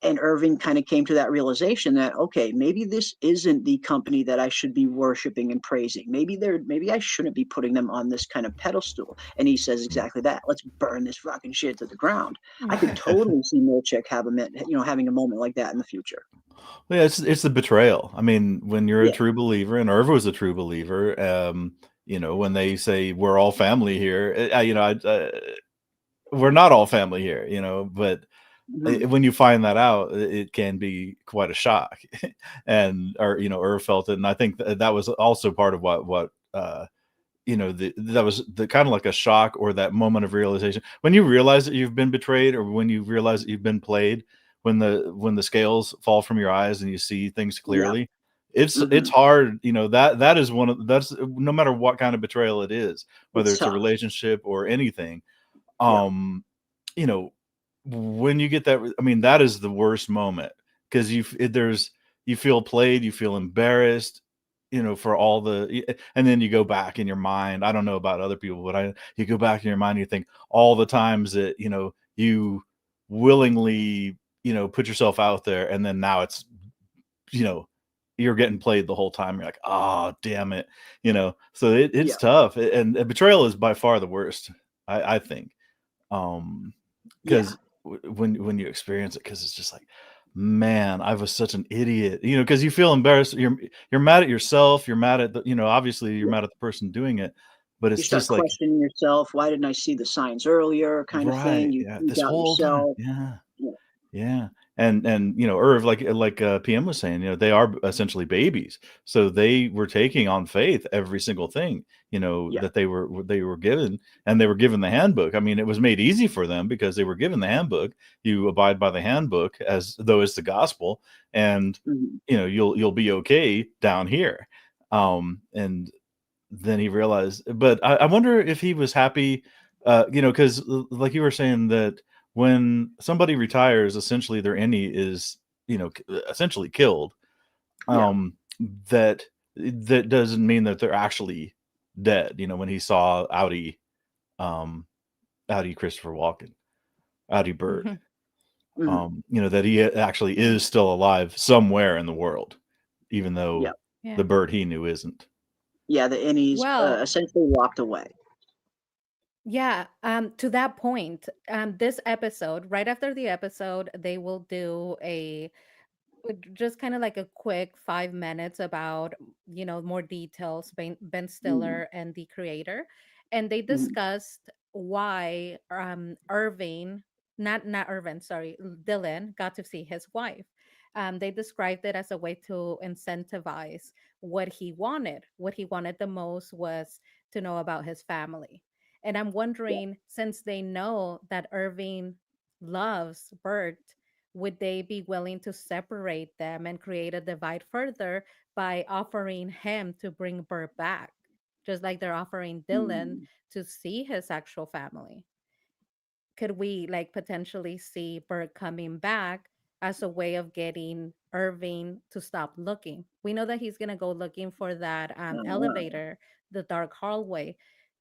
And Irving kind of came to that realization that, okay, maybe this isn't the company that I should be worshiping and praising. Maybe I shouldn't be putting them on this kind of pedestal. And he says exactly that. Let's burn this fucking shit to the ground. I could totally see Milchick having a moment like that in the future. Yeah, it's the betrayal. I mean, when you're a Yeah. true believer, and Irv was a true believer, when they say we're all family here, we're not all family here, but Mhm. when you find that out, it can be quite a shock. And Irv felt it, and I think that was also part of what that was the kind of like a shock, or that moment of realization when you realize that you've been betrayed, or when you realize that you've been played, when the scales fall from your eyes and you see things Yeah. clearly. it's hard, that is that's no matter what kind of betrayal it is, whether it's a tough. relationship or anything. Yeah. You know, when you get that, I mean, that is the worst moment, because you feel played, you feel embarrassed, for all and then you go back in your mind. I don't know about other people, but you go back in your mind, and you think all the times that, you willingly, put yourself out there, and then now it's, you're getting played the whole time. You're like, oh, damn it. So it's tough. And betrayal is by far the worst, I think. Because when you experience it, because it's just like, man, I was such an idiot, because you feel embarrassed. You're mad at yourself. You're mad at obviously you're mad at the person doing it, but You it's start just like, questioning yourself. Why didn't I see the signs earlier? Kind of thing. right. You Yeah. you This doubt whole time. yourself. Yeah. Yeah. Yeah. And Irv, like PM was saying, they are essentially babies. So they were taking on faith every single thing, that they were given, and they were given the handbook. I mean, it was made easy for them because they were given the handbook. You abide by the handbook as though it's the gospel, and you'll be okay down here. And then he realized, but I wonder if he was happy, because like you were saying, that when somebody retires, essentially their innie is, essentially killed. That doesn't mean that they're actually dead. When he saw Audi Christopher Walken, Audi Bird, that he actually is still alive somewhere in the world, even though the bird he knew isn't. Yeah, the innies essentially walked away. Yeah, to that point, this episode, right after the episode, they will do just kind of like a quick 5 minutes about, more details, Ben Stiller and the creator. And they discussed why Irving, not Irvin, sorry, Dylan got to see his wife. They described it as a way to incentivize what he wanted. What he wanted the most was to know about his family. And I'm wondering, since they know that Irving loves Bert, would they be willing to separate them and create a divide further by offering him to bring Bert back, just like they're offering Dylan to see his actual family? Could we like potentially see Bert coming back as a way of getting Irving to stop looking? We know that he's gonna go looking for that elevator, the dark hallway,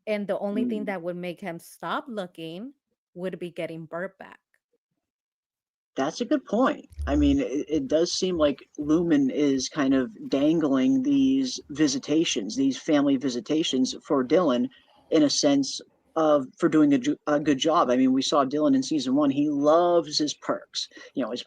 and the only thing that would make him stop looking would be getting Bert back. That's a good point. I mean, it does seem like Lumen is kind of dangling these visitations, these family visitations for Dylan, in a sense of for doing a good job. I mean, we saw Dylan in season 1. He loves his perks,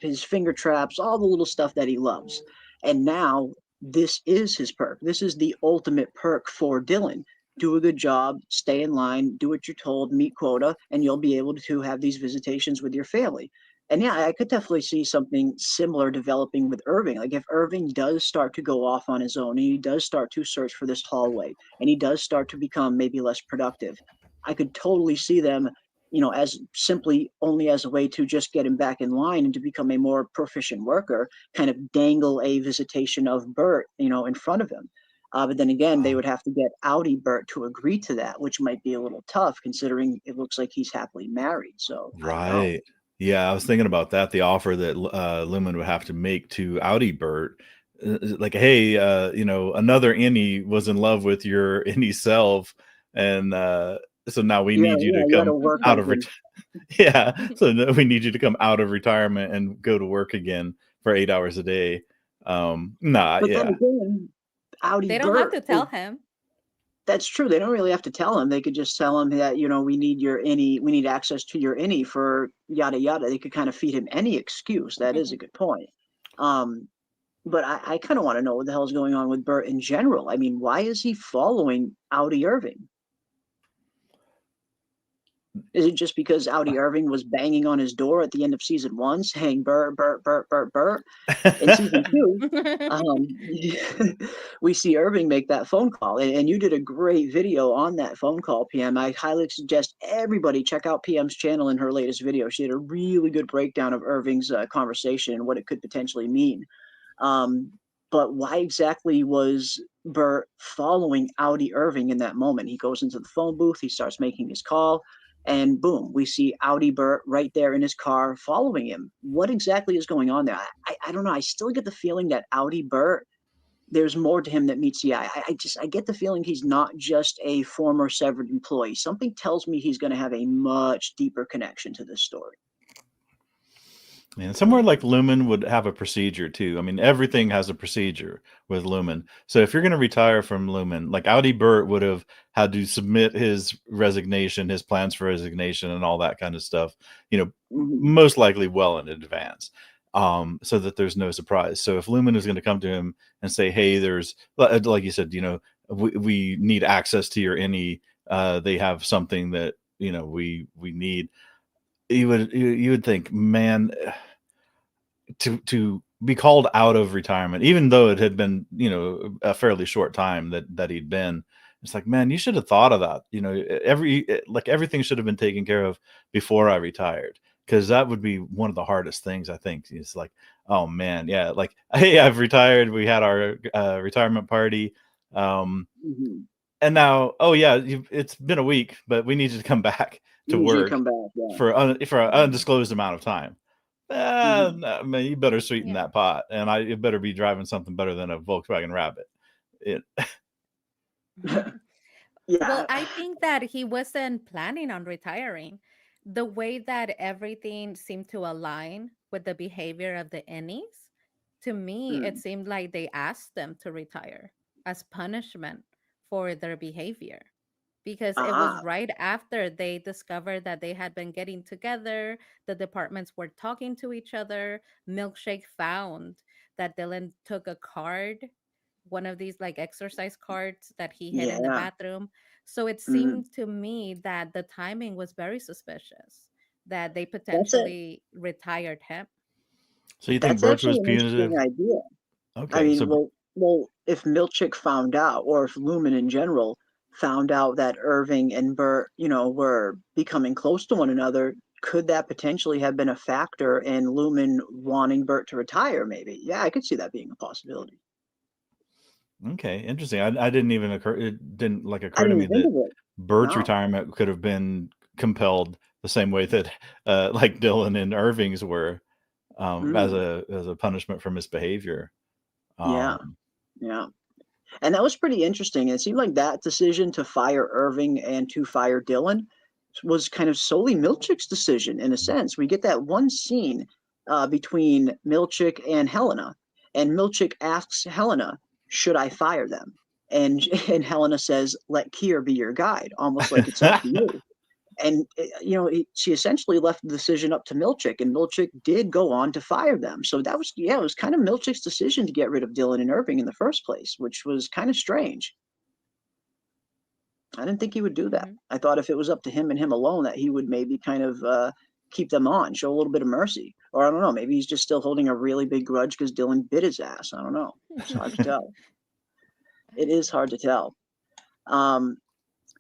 his finger traps, all the little stuff that he loves. And now this is his perk. This is the ultimate perk for Dylan. Do a good job, stay in line, do what you're told, meet quota, and you'll be able to have these visitations with your family. And yeah, I could definitely see something similar developing with Irving. Like if Irving does start to go off on his own, and he does start to search for this hallway, and he does start to become maybe less productive, I could totally see them, as simply only as a way to just get him back in line and to become a more proficient worker, kind of dangle a visitation of Bert, in front of him. But then again, they would have to get Audi Bert to agree to that, which might be a little tough considering it looks like he's happily married. So Right. Yeah, I was thinking about that. The offer that Lumen would have to make to Audi Bert, like, hey, another innie was in love with your innie self, and so now we need you to come out of so now we need you to come out of retirement and go to work again for 8 hours a day. But then again, Audi They don't have to tell him. That's true. They don't really have to tell him. They could just tell him that, we need your innie, we need access to your innie for yada yada. They could kind of feed him any excuse. That is a good point. But I kind of want to know what the hell is going on with Bert in general. I mean, why is he following Audi Irving? Is it just because Audi Irving was banging on his door at the end of season 1 saying Bert, Bert, Bert, Bert, Bert? In season 2, we see Irving make that phone call. And you did a great video on that phone call, PM. I highly suggest everybody check out PM's channel in her latest video. She did a really good breakdown of Irving's conversation and what it could potentially mean. But why exactly was Bert following Audi Irving in that moment? He goes into the phone booth, he starts making his call, and boom, we see Audi Bert right there in his car following him. What exactly is going on there? I don't know. I still get the feeling that Audi Bert, there's more to him that meets the eye. I get the feeling he's not just a former severed employee. Something tells me he's going to have a much deeper connection to this story. And somewhere like Lumen would have a procedure too. I mean, everything has a procedure with Lumen. So if you're going to retire from Lumen, like Audi Burt would have had to submit his resignation, his plans for resignation, and all that kind of stuff, most likely well in advance, so that there's no surprise. So if Lumen is going to come to him and say, "Hey, there's like you said, we need access to your INI. They have something that we need." You would think, man, to be called out of retirement, even though it had been a fairly short time that he'd been, it's like, man, you should have thought of that. Everything should have been taken care of before I retired, because that would be one of the hardest things, I think. It's like, oh man, yeah, like, hey, I've retired. We had our retirement party, and now, oh yeah, it's been a week, but we need you to come back to work for an undisclosed amount of time. No, man, you better sweeten that pot, and it better be driving something better than a Volkswagen Rabbit. Well, I think that he wasn't planning on retiring. The way that everything seemed to align with the behavior of the innies, to me, it seemed like they asked them to retire as punishment for their behavior, because it was right after they discovered that they had been getting together, the departments were talking to each other. Milkshake found that Dylan took a card, one of these like exercise cards that he hid in the bathroom. So it seemed to me that the timing was very suspicious, that they potentially retired him. So you think Birch was punitive? Idea. Okay, I mean, well, if Milchick found out, or if Lumen in general found out that Irving and Bert, were becoming close to one another, could that potentially have been a factor in Lumen wanting Bert to retire? Maybe. Yeah, I could see that being a possibility. Okay, interesting. I didn't even occur. It didn't occur to me that Bert's retirement could have been compelled the same way that like Dylan and Irving's were, as a punishment for misbehavior. Yeah. And that was pretty interesting. It seemed like that decision to fire Irving and to fire Dylan was kind of solely Milchick's decision in a sense. We get that one scene between Milchick and Helena, and Milchick asks Helena, "Should I fire them?" And Helena says, "Let Kier be your guide," almost like it's up to you. And she essentially left the decision up to Milchick, and Milchick did go on to fire them. So that was, it was kind of Milchick's decision to get rid of Dylan and Irving in the first place, which was kind of strange. I didn't think he would do that. I thought if it was up to him and him alone, that he would maybe kind of keep them on, show a little bit of mercy. Or I don't know, maybe he's just still holding a really big grudge because Dylan bit his ass. I don't know. It's hard to tell. It is hard to tell.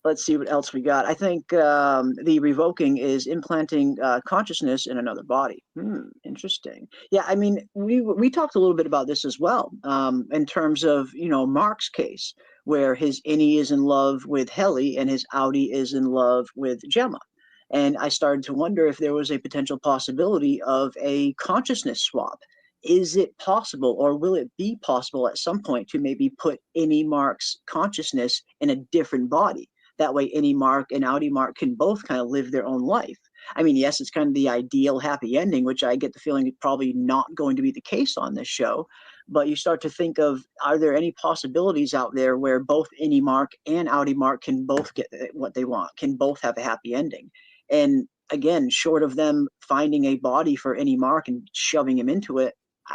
Let's see what else we got. I think the revoking is implanting consciousness in another body. Interesting. Yeah, I mean, we talked a little bit about this as well, in terms of, Mark's case, where his innie is in love with Helly and his outie is in love with Gemma. And I started to wonder if there was a potential possibility of a consciousness swap. Is it possible, or will it be possible at some point to maybe put innie Mark's consciousness in a different body? That way, innie Mark and outie Mark can both kind of live their own life. I mean, yes, it's kind of the ideal happy ending, which I get the feeling is probably not going to be the case on this show. But you start to think of, are there any possibilities out there where both innie Mark and outie Mark can both get what they want, can both have a happy ending? And again, short of them finding a body for innie Mark and shoving him into it,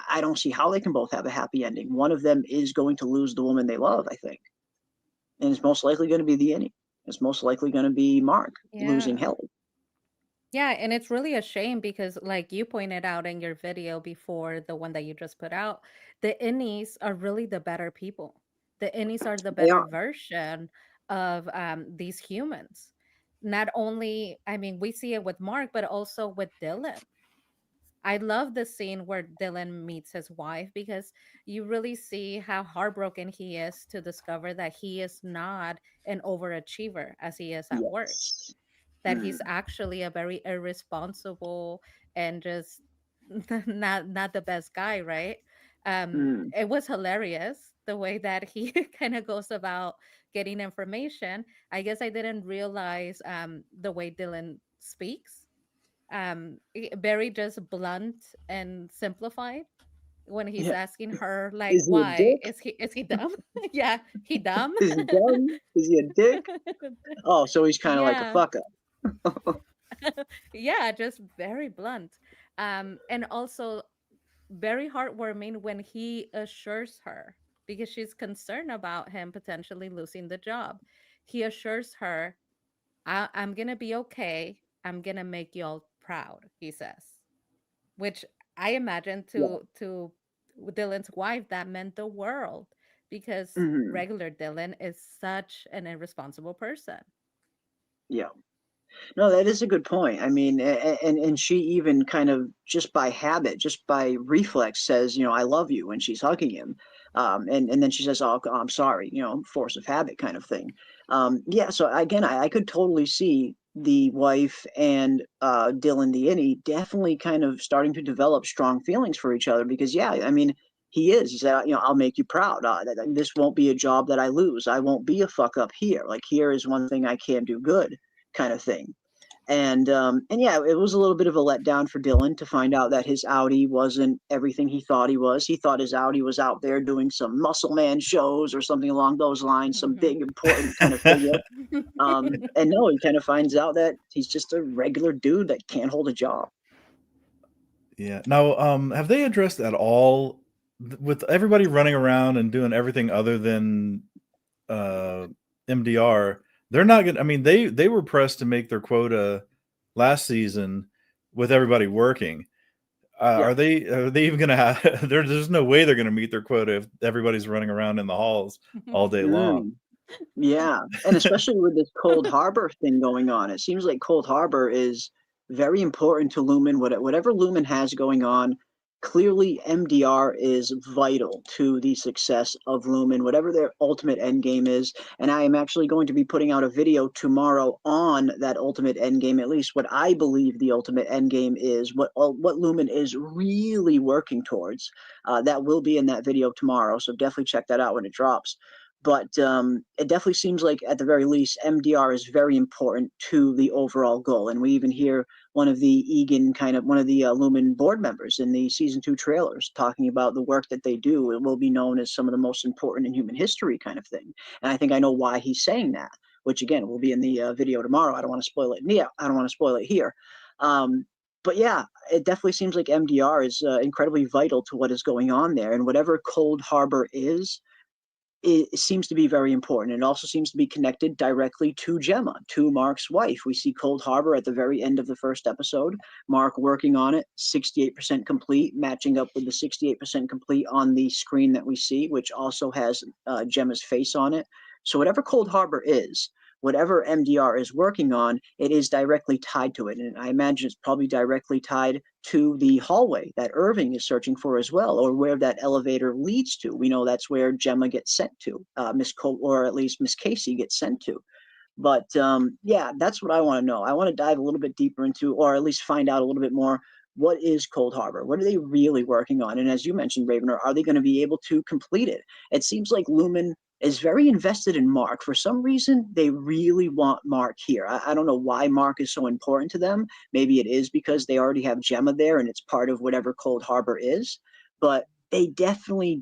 I don't see how they can both have a happy ending. One of them is going to lose the woman they love, I think. And it's most likely going to be the innie. It's most likely going to be Mark losing Helly. Yeah, and it's really a shame because, like you pointed out in your video before, the one that you just put out, the innies are really the better people. The innies are the better version of these humans. Not only, I mean, we see it with Mark, but also with Dylan. I love the scene where Dylan meets his wife because you really see how heartbroken he is to discover that he is not an overachiever as he is at work, Yes. that he's actually a very irresponsible and just not the best guy, right? Mm. It was hilarious the way that he kind of goes about getting information. I guess I didn't realize the way Dylan speaks. Very just blunt and simplified when he's Yeah. asking her like, Is he a why dick? is he dumb? Yeah, he dumb. Is he dumb? Is he a dick? Oh, so he's kind of like a Yeah. fuck up. Yeah, just very blunt. And also very heartwarming when he assures her because she's concerned about him potentially losing the job. He assures her, I'm gonna be okay. I'm gonna make y'all proud, he says. Which I imagine Yeah. to Dylan's wife that meant the world because Hmm. regular Dylan is such an irresponsible person. Yeah. No, that is a good point. I mean, and she even kind of just by habit, just by reflex says, "I love you" when she's hugging him, and then she says, "Oh, I'm sorry," force of habit kind of thing. Yeah. So again, I could totally see the wife and Dylan the innie definitely kind of starting to develop strong feelings for each other because yeah, I mean. He is. He said, "I'll make you proud. This won't be a job that I lose. I won't be a fuck up here. Like here is one thing I can do good, kind of thing." And yeah, it was a little bit of a letdown for Dylan to find out that his Audi wasn't everything he thought he was. He thought his Audi was out there doing some muscle man shows or something along those lines, some Mhm. big important kind of figure. And no, he kind of finds out that he's just a regular dude that can't hold a job. Yeah. Now, have they addressed at all with everybody running around and doing everything other than uh, MDR? They're not gonna. I mean, they were pressed to make their quota last season with everybody working. Yeah. Are they even gonna have? There's no way they're gonna meet their quota if everybody's running around in the halls all day long. Mm. Yeah, and especially with this Cold Harbor thing going on, it seems like Cold Harbor is very important to Lumen. Whatever Lumen has going on, clearly MDR is vital to the success of Lumen, whatever their ultimate end game is. And I am actually going to be putting out a video tomorrow on that ultimate end game, at least what I believe the ultimate end game is, what Lumen is really working towards. That will be in that video tomorrow, so definitely check that out when it drops. But it definitely seems like, at the very least, MDR is very important to the overall goal. And we even hear one of the one of the Lumen board members in the season 2 trailers talking about the work that they do. It will be known as some of the most important in human history, kind of thing. And I think I know why he's saying that, which again will be in the video tomorrow. I don't want to spoil it. Yeah, I don't want to spoil it here. But yeah, it definitely seems like MDR is incredibly vital to what is going on there. And whatever Cold Harbor is, it seems to be very important. It also seems to be connected directly to Gemma, to Mark's wife. We see Cold Harbor at the very end of the first episode. Mark working on it, 68% complete, matching up with the 68% complete on the screen that we see, which also has Gemma's face on it. So whatever Cold Harbor is, whatever MDR is working on, it is directly tied to it. And I imagine it's probably directly tied to the hallway that Irving is searching for as well, or where that elevator leads to. We know that's where Gemma gets sent to, or at least Miss Casey gets sent to. But yeah, that's what I want to know. I want to dive a little bit deeper into, or at least find out a little bit more. What is Cold Harbor? What are they really working on? And as you mentioned, Ravener, are they going to be able to complete it? It seems like Lumen is very invested in Mark. For some reason, they really want Mark here. I don't know why Mark is so important to them. Maybe it is because they already have Gemma there and it's part of whatever Cold Harbor is. But they definitely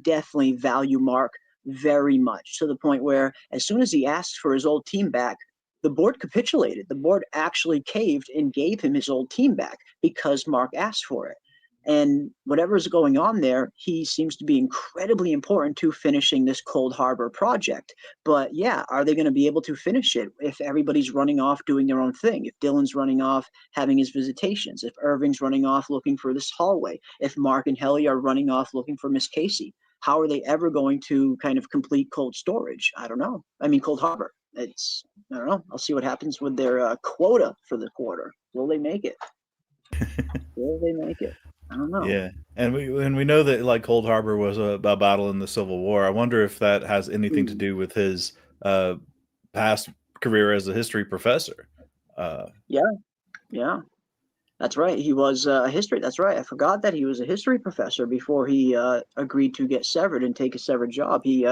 value Mark very much, to the point where as soon as he asked for his old team back, the board capitulated. The board actually caved and gave him his old team back because Mark asked for it. And whatever's going on there, he seems to be incredibly important to finishing this Cold Harbor project. But yeah, are they going to be able to finish it if everybody's running off doing their own thing? If Dylan's running off having his visitations, if Irving's running off looking for this hallway, if Mark and Helly are running off looking for Miss Casey, how are they ever going to kind of complete cold storage? I don't know. I mean, Cold Harbor. I don't know. I'll see what happens with their quota for the quarter. Will they make it? Will they make it? I don't know. Yeah, and we know that like Cold Harbor was a battle in the Civil War. I wonder if that has anything to Hmm. do with his uh, past career as a history professor. Uh, Yeah, yeah. That's right. He was a history. That's right. I forgot that he was a history professor before he agreed to get severed and take a severed job. He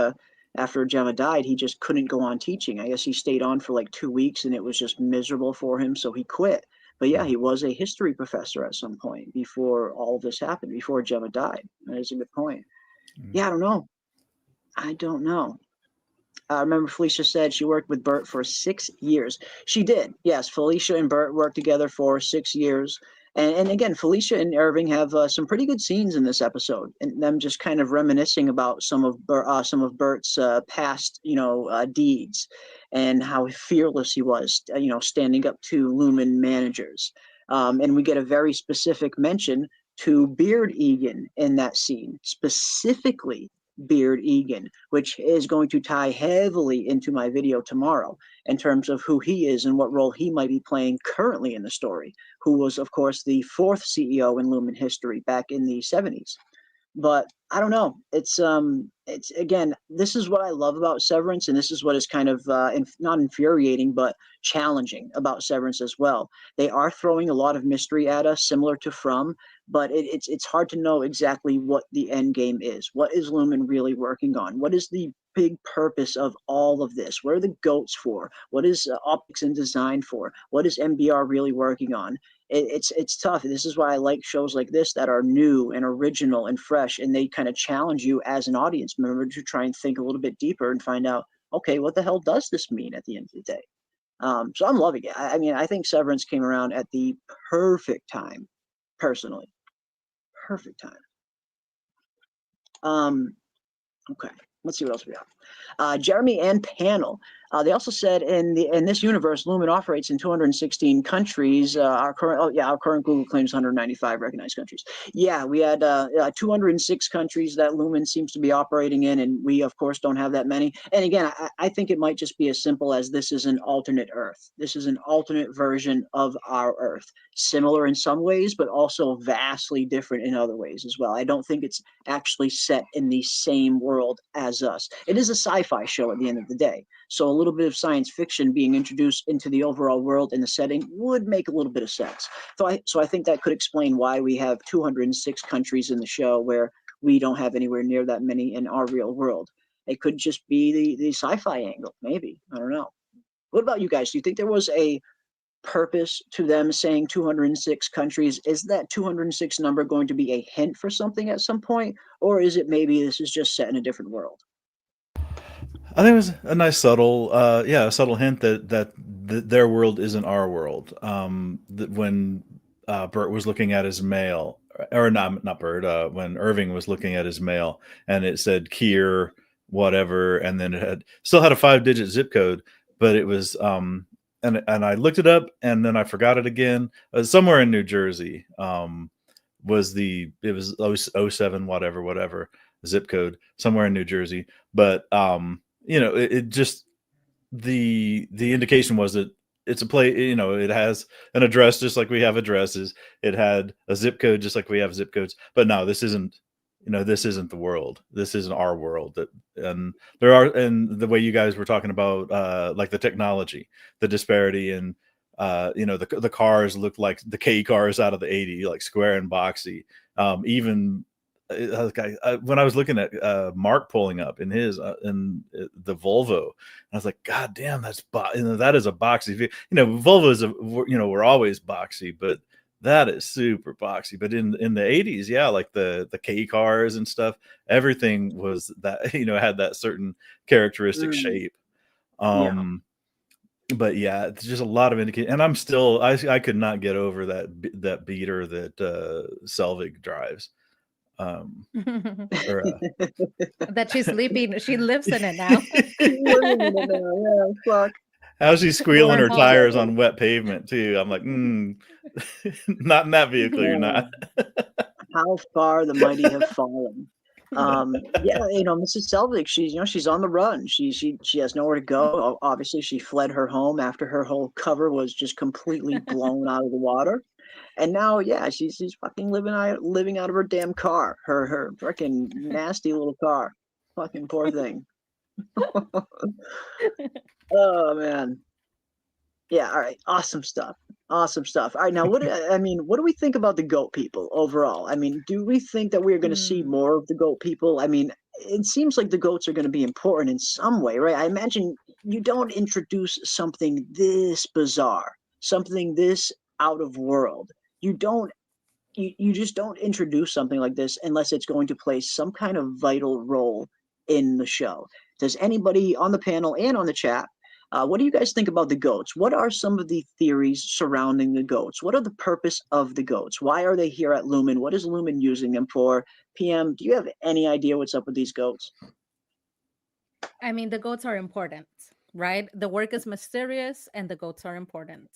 after Gemma died, he just couldn't go on teaching. I guess he stayed on for like 2 weeks, and it was just miserable for him, so he quit. But yeah, he was a history professor at some point before all this happened, before Gemma died. That is a good point. Yeah, I don't know. I don't know. I remember Felicia said she worked with Bert for 6 years. She did. Yes, Felicia and Bert worked together for 6 years. And again, Felicia and Irving have some pretty good scenes in this episode, and them just kind of reminiscing about some of Bert's past, deeds, and how fearless he was, standing up to Lumen managers. And we get a very specific mention to Beard Egan in that scene, specifically Beard Egan, which is going to tie heavily into my video tomorrow in terms of who he is and what role he might be playing currently in the story, who was, of course, the fourth CEO in Lumen history back in the 70s. But I don't know. It's again, this is what I love about Severance, and this is what is kind of not infuriating, but challenging about Severance as well. They are throwing a lot of mystery at us, similar to From, but it's hard to know exactly what the end game is. What is Lumen really working on? What is the big purpose of all of this? What are the goats for? What is optics and design for? What is MBR really working on? It's tough. This is why I like shows like this that are new and original and fresh, and they kind of challenge you as an audience member to try and think a little bit deeper and find out, okay, what the hell does this mean at the end of the day? So I'm loving it. I mean, I think Severance came around at the perfect time, personally, perfect time. Okay, let's see what else we got. Jeremy and Panel. They also said in this universe, Lumen operates in 216 countries. Our current Google claims 195 recognized countries. Yeah, we had 206 countries that Lumen seems to be operating in, and we of course don't have that many. And again, I think it might just be as simple as this is an alternate Earth. This is an alternate version of our Earth, similar in some ways, but also vastly different in other ways as well. I don't think it's actually set in the same world as us. It is a sci-fi show at the end of the day, so a little bit of science fiction being introduced into the overall world and the setting would make a little bit of sense. So I think that could explain why we have 206 countries in the show where we don't have anywhere near that many in our real world. It could just be the sci-fi angle, maybe. I don't know. What about you guys? Do you think there was a purpose to them saying 206 countries? Is that 206 number going to be a hint for something at some point, or is it maybe this is just set in a different world? I think it was a nice subtle, a subtle hint that their world isn't our world. That when Bert was looking at his mail, or not Bert, when Irving was looking at his mail, and it said Kier, whatever, and then it still had a 5-digit zip code, but it was and I looked it up, and then I forgot it again. Somewhere in New Jersey, it was 07 whatever zip code, somewhere in New Jersey, but it just the indication was that it's a place, it has an address just like we have addresses. It had a zip code just like we have zip codes. But no, this isn't the world. This isn't our world. And the way you guys were talking about like the technology, the disparity, and the cars look like the K cars out of the 80s, like square and boxy. Even when I was looking at Mark pulling up in his the Volvo, I was like, God damn, that is a boxy. Volvos we're always boxy, but that is super boxy. But in the 80s, yeah, like the K cars and stuff, everything was that had that certain characteristic shape. But yeah, it's just a lot of indication, and I could not get over that beater that Selvig drives. That she's sleeping. She lives in it now. Yeah, fuck. How's she squealing her tires on wet pavement too? I'm like, not in that vehicle. You're not. How far the mighty have fallen. Mrs. Selvig, she's on the run. She has nowhere to go. Obviously, she fled her home after her whole cover was just completely blown out of the water. And now, yeah, she's fucking living out of her damn car, her freaking nasty little car. Fucking poor thing. Oh man. Yeah, all right. Awesome stuff. Awesome stuff. All right, now what do we think about the goat people overall? I mean, do we think that we're going to see Mm. more of the goat people? I mean, it seems like the goats are going to be important in some way, right? I imagine you don't introduce something this bizarre, something this out of world. You don't you just don't introduce something like this unless it's going to play some kind of vital role in the show. Does anybody on the panel and on the chat, what do you guys think about the goats? What are some of the theories surrounding the goats? What are the purpose of the goats? Why are they here at Lumen? What is Lumen using them for? PM, do you have any idea what's up with these goats? I mean, the goats are important, right? The work is mysterious and the goats are important.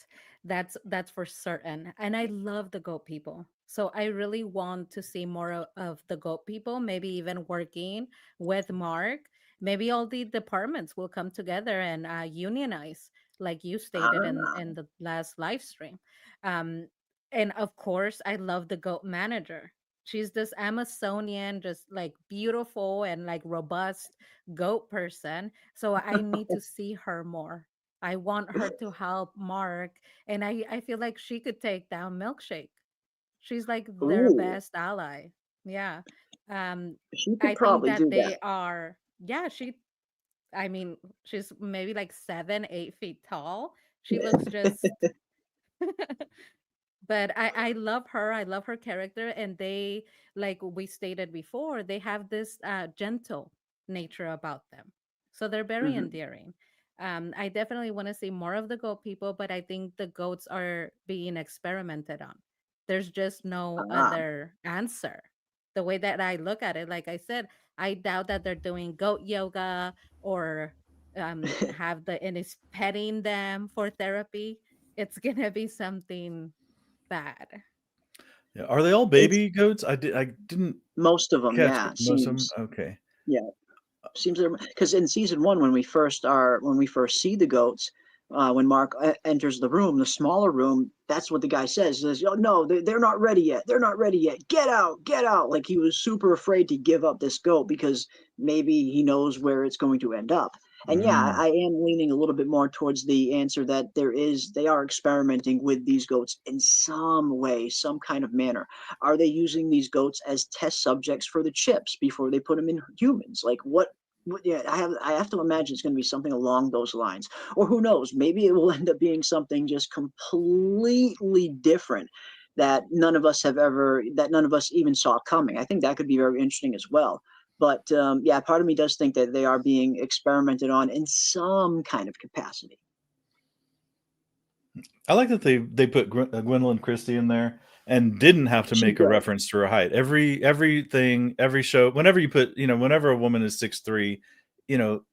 That's for certain. And I love the goat people. So I really want to see more of the goat people, maybe even working with Mark. Maybe all the departments will come together and unionize, like you stated Ah, in the last live stream. Um, and of course, I love the goat manager. She's this Amazonian, just like beautiful and like robust goat person. So I need to see her more. I want her to help Mark. And I feel like she could take down Milkshake. She's like their ooh, best ally. Yeah. Um, she could I think probably that do that. they are, yeah, I mean, she's maybe like 7, 8 feet tall. She looks just but I love her. I love her character, and they, like we stated before, they have this gentle nature about them, so they're very Mhm. endearing. I definitely want to see more of the goat people, but I think the goats are being experimented on. There's just no Ah, other answer. The way that I look at it, like I said, I doubt that they're doing goat yoga or have the and is petting them for therapy. It's gonna be something bad. Yeah. Are they all it's baby goats? I didn't most of them, catch yeah, most of them. seems. Okay. Yeah, seems because in season one, when we first see the goats, when Mark enters the room, the smaller room, that's what the guy says. He says, "Oh no, they're not ready yet. They're not ready yet. Get out, get out!" Like he was super afraid to give up this goat because maybe he knows where it's going to end up. And yeah, Mm. I am leaning a little bit more towards the answer that they are experimenting with these goats in some way, some kind of manner. Are they using these goats as test subjects for the chips before they put them in humans? Like yeah, I have to imagine it's going to be something along those lines, or who knows? Maybe it will end up being something just completely different that none of us even saw coming. I think that could be very interesting as well. But yeah, part of me does think that they are being experimented on in some kind of capacity. I like that they put Gwendolyn Christie in there and didn't have to She's make a great. reference to her height. Everything, every show, whenever you put, whenever a woman is 6'3",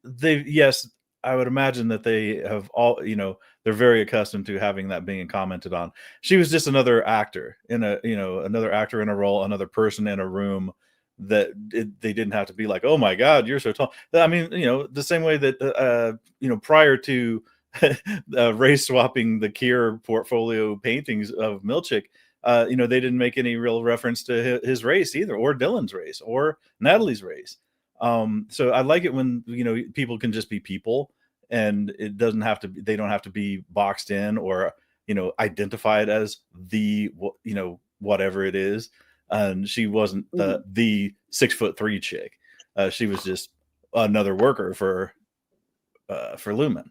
they yes, I would imagine that they have all, they're very accustomed to having that being commented on. She was just another actor in a, another actor in a role, another person in a room that they didn't have to be like, oh my God, you're so tall. I mean, the same way that, prior to race swapping the Kier portfolio paintings of Milchick, they didn't make any real reference to his race either, or Dylan's race, or Natalie's race. So I like it when people can just be people, and it doesn't have to. They don't have to be boxed in or identified as the whatever it is. And she wasn't Mhm. the 6'3" chick. She was just another worker for Lumen,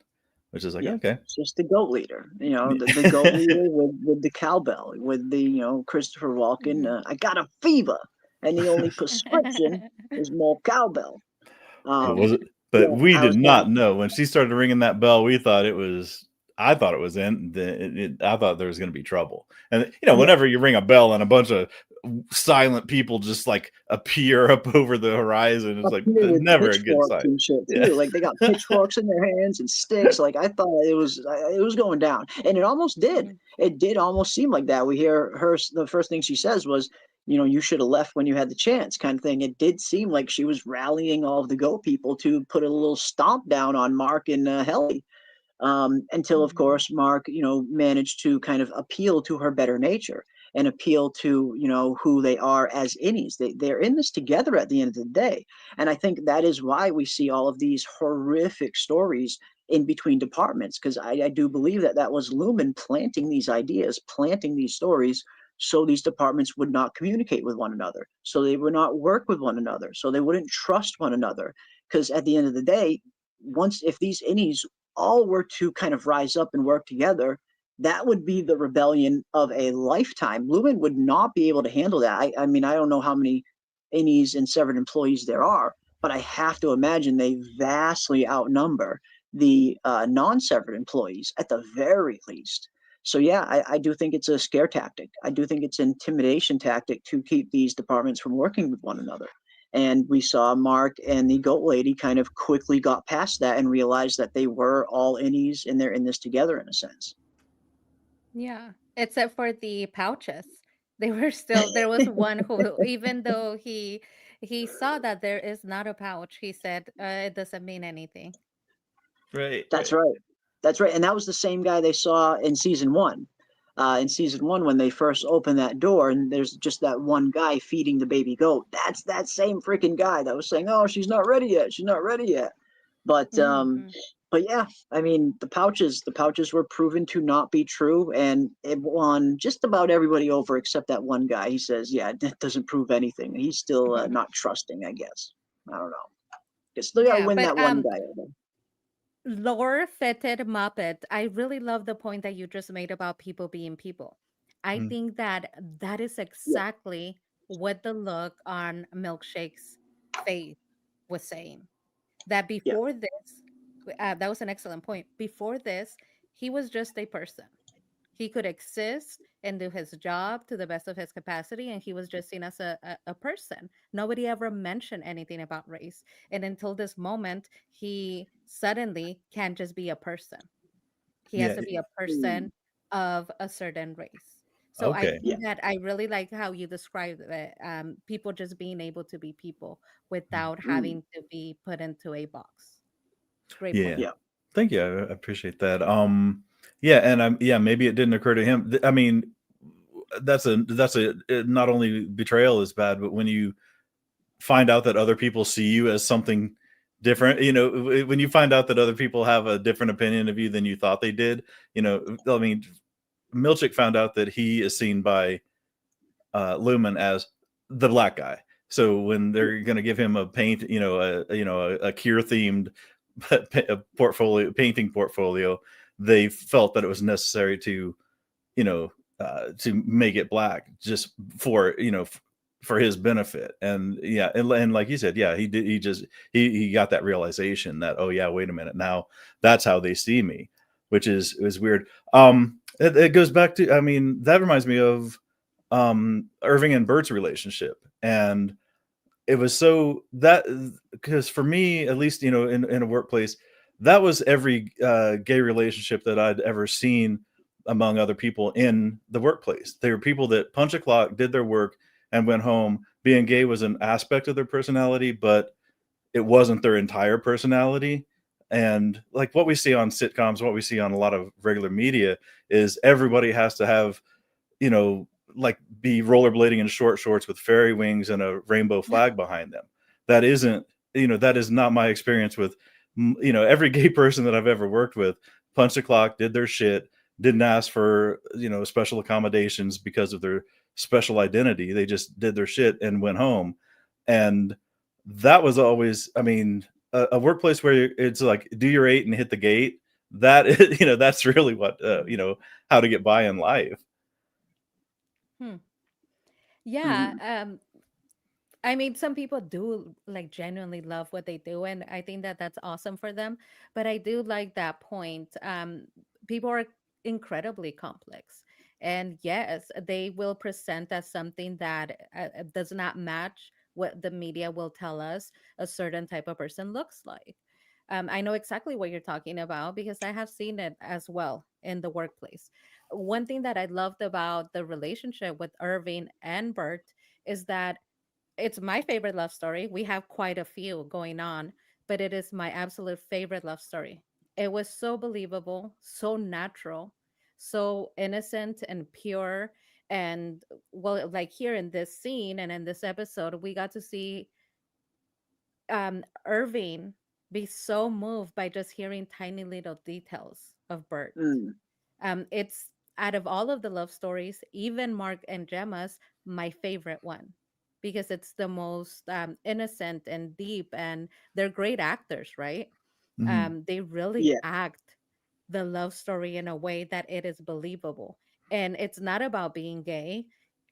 which is like, Yeah, okay. it's just the goat leader. The goat leader with the cowbell, with the Christopher Walken. Mhm. I got a fever, and the only prescription is more cowbell. But was it? But Yeah, we I did was going. not know when she started ringing that bell. We thought it was. I thought it was in. I thought there was going to be trouble. And Yeah, whenever you ring a bell and a bunch of silent people just like appear up over the horizon, it's up like here with never a good pitchforks sign. and shit Yeah. too. Like they got pitchforks in their hands and sticks. Like I thought it was going down, and it almost did. Mhm. It did almost seem like that. We hear her. The first thing she says was, you should have left when you had the chance," kind of thing. It did seem like she was rallying all of the Go people to put a little stomp down on Mark and Helly. Until of Mhm. course Mark, managed to kind of appeal to her better nature. and appeal to, who they are as innies. They're in this together at the end of the day. And I think that is why we see all of these horrific stories in between departments, because I do believe that that was Lumen planting these ideas, planting these stories, so these departments would not communicate with one another, so they would not work with one another, so they wouldn't trust one another. Because at the end of the day, once if these innies all were to kind of rise up and work together, that would be the rebellion of a lifetime. Lumen would not be able to handle that. I mean, I don't know how many innies and severed employees there are, but I have to imagine they vastly outnumber the non-severed employees at the very least. So yeah, I do think it's a scare tactic. I do think it's an intimidation tactic to keep these departments from working with one another. And we saw Mark and the goat lady kind of quickly got past that and realized that they were all innies and they're in this together in a sense. Yeah, except for the pouches. They were still there was one who even though he saw that there is not a pouch, he said it doesn't mean anything. Right, That's right. right. That's right. And that was the same guy they saw in season one. In season one, when they first open that door, and there's just that one guy feeding the baby goat. That's that same freaking guy that was saying, "Oh, she's not ready yet. She's not ready yet." But Hmm. but yeah, I mean, the pouches were proven to not be true, and it won just about everybody over except that one guy. He says, "Yeah, that doesn't prove anything." He's still not trusting, I guess. I don't know. You still got to Yeah, win but that one guy over. lore fetid Muppet, I really love the point that you just made about people being people. I Mm. think that that is Yeah, exactly what the look on Milkshake's face was saying. That yeah, before this, that was an excellent point. Before this, he was just a person. He could exist and do his job to the best of his capacity, and he was just seen as a person. Nobody ever mentioned anything about race. And until this moment, he suddenly can't just be a person. He has Yeah. to be a mm, person of a certain race. So I Okay. yeah, think that I really like how you describe it. People just being able to be people without mm, having to be put into a box. Great Yeah. point. yeah, Thank you. I appreciate that. Yeah, and yeah, maybe it didn't occur to him. I mean, that's a not only betrayal is bad, but when you find out that other people see you as something different, when you find out that other people have a different opinion of you than you thought they did, I mean, Milchick found out that he is seen by Lumen as the black guy. So when yeah, they're going to give him a paint, a cure themed portfolio, painting portfolio, they felt that it was necessary to, to make it black just for, for his benefit. And yeah, and like you said, yeah, he did. He just he got that realization that, oh yeah, wait a minute, now that's how they see me, which is weird. It goes back to, I mean, that reminds me of Irving and Bert's relationship. And it was so that, because for me, at least, in a workplace, that was every gay relationship that I'd ever seen among other people in the workplace. They were people that punch a clock, did their work, and went home. Being gay was an aspect of their personality, but it wasn't their entire personality. And like what we see on sitcoms, what we see on a lot of regular media is everybody has to have, you know, like be rollerblading in short shorts with fairy wings and a rainbow flag behind them. That isn't, that is not my experience with, every gay person that I've ever worked with punched the clock, did their shit, didn't ask for, special accommodations because of their special identity. They just did their shit and went home. And that was always, I mean, a workplace where it's like, do your 8 and hit the gate. That is, that's really what, how to get by in life. Hmm. Yeah. mm, I mean, some people do like genuinely love what they do, and I think that that's awesome for them. But I do like that point. People are incredibly complex, and yes, they will present as something that does not match what the media will tell us a certain type of person looks like. I know exactly what you're talking about because I have seen it as well in the workplace. One thing that I loved about the relationship with Irving and Bert is that it's my favorite love story. We have quite a few going on, but it is my absolute favorite love story. It was so believable, so natural, so innocent and pure. And well, like here in this scene and in this episode, we got to see Irving be so moved by just hearing tiny little details of Bert. Mm. It's out of all of the love stories, even Mark and Gemma's, my favorite one because it's the most innocent and deep, and they're great actors, right? Mhm. They really Yeah. act the love story in a way that it is believable. And it's not about being gay,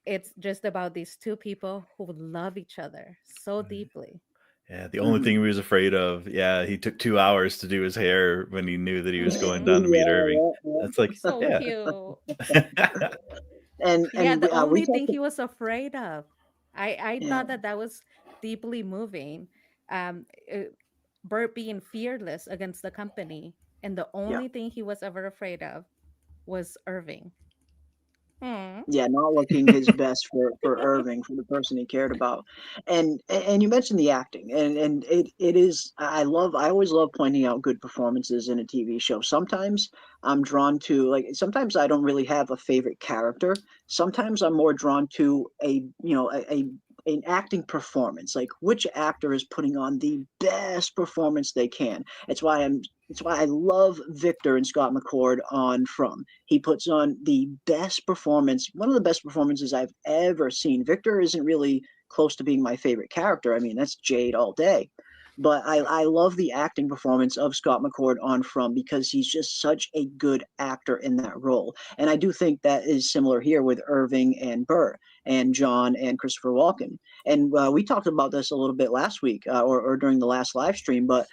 it's just about these two people who love each other so deeply. Yeah, the only Mhm. thing he was afraid of, yeah, he took 2 hours to do his hair when he knew that he was going Hmm. down to meet Yeah, Irving. yeah, That's like, So yeah. cute. yeah. Yeah, the We only talked. thing he was afraid of. I Yeah, thought that that was deeply moving. Um, uh, Bert being fearless against the company, and the yeah. only thing he was ever afraid of was Irving. Hmm. Yeah, not looking his best for Irving, for the person he cared about. And you mentioned the acting, and it is, I always love pointing out good performances in a TV show. Sometimes I'm drawn to, like, sometimes I don't really have a favorite character. Sometimes I'm more drawn to a an acting performance, like which actor is putting on the best performance they can. It's why I love Victor and Scott McCord on From. He puts on the best performance, one of the best performances I've ever seen. Victor isn't really close to being my favorite character. I mean, that's Jade all day. But I love the acting performance of Scott McCord on From because he's just such a good actor in that role. And I do think that is similar here with Irving and Burr and John and Christopher Walken. And we talked about this a little bit last week or during the last live stream, but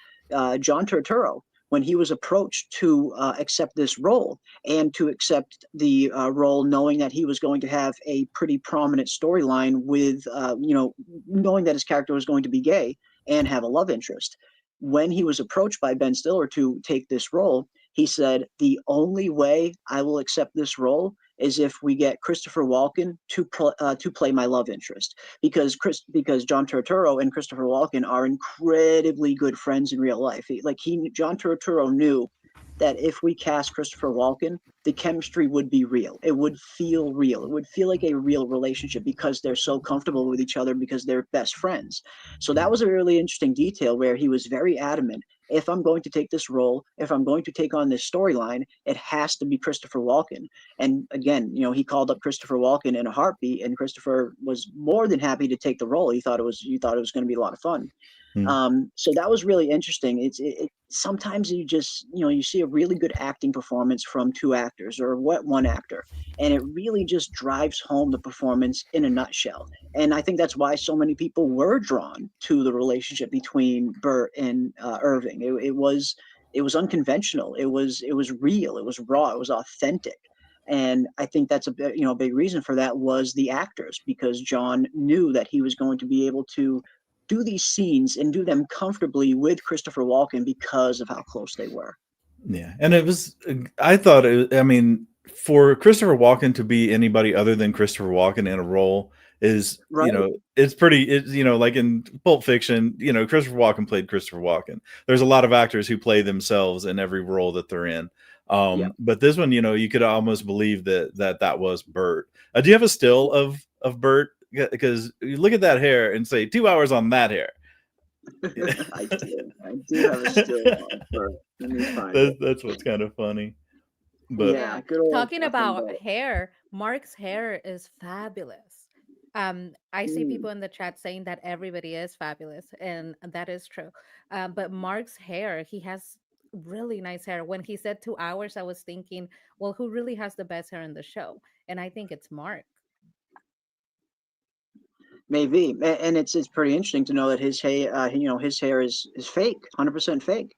John Turturro, when he was approached to accept this role and to accept the role, knowing that he was going to have a pretty prominent storyline with, knowing that his character was going to be gay and have a love interest. When he was approached by Ben Stiller to take this role, he said, "The only way I will accept this role is if we get Christopher Walken to play my love interest, because John Turturro and Christopher Walken are incredibly good friends in real life. John Turturro knew that if we cast Christopher Walken, the chemistry would be real. It would feel real. It would feel like a real relationship because they're so comfortable with each other because they're best friends. So that was a really interesting detail where he was very adamant. If I'm going to take this role, if I'm going to take on this storyline, it has to be Christopher Walken. And again, he called up Christopher Walken in a heartbeat, and Christopher was more than happy to take the role. He thought it was going to be a lot of fun. Hmm. So that was really interesting. Sometimes you just you see a really good acting performance from two actors or one actor, and it really just drives home the performance in a nutshell. And I think that's why so many people were drawn to the relationship between Bert and Irving. It was unconventional. It was real. It was raw. It was authentic. And I think that's a big reason for that was the actors, because John knew that he was going to be able to do these scenes and do them comfortably with Christopher Walken because of how close they were. Yeah, and it was. I thought I mean, for Christopher Walken to be anybody other than Christopher Walken in a role is, Right. it's pretty. It's like in Pulp Fiction, Christopher Walken played Christopher Walken. There's a lot of actors who play themselves in every role that they're in. Yeah. But this one, you could almost believe that was Bert. Do you have a still of Bert? Because you look at that hair and say 2 hours on that hair. I do have a still on Bert. Let me find it. That's what's kind of funny. But Yeah, Yeah. good old Talking fucking about Bert. hair, Mark's hair is fabulous. I see Mm. people in the chat saying that everybody is fabulous, and that is true. But Mark's hair, he has really nice hair. When he said 2 hours, I was thinking, well, who really has the best hair in the show? And I think it's Mark. Maybe, and it's pretty interesting to know that his hair is fake, 100% fake.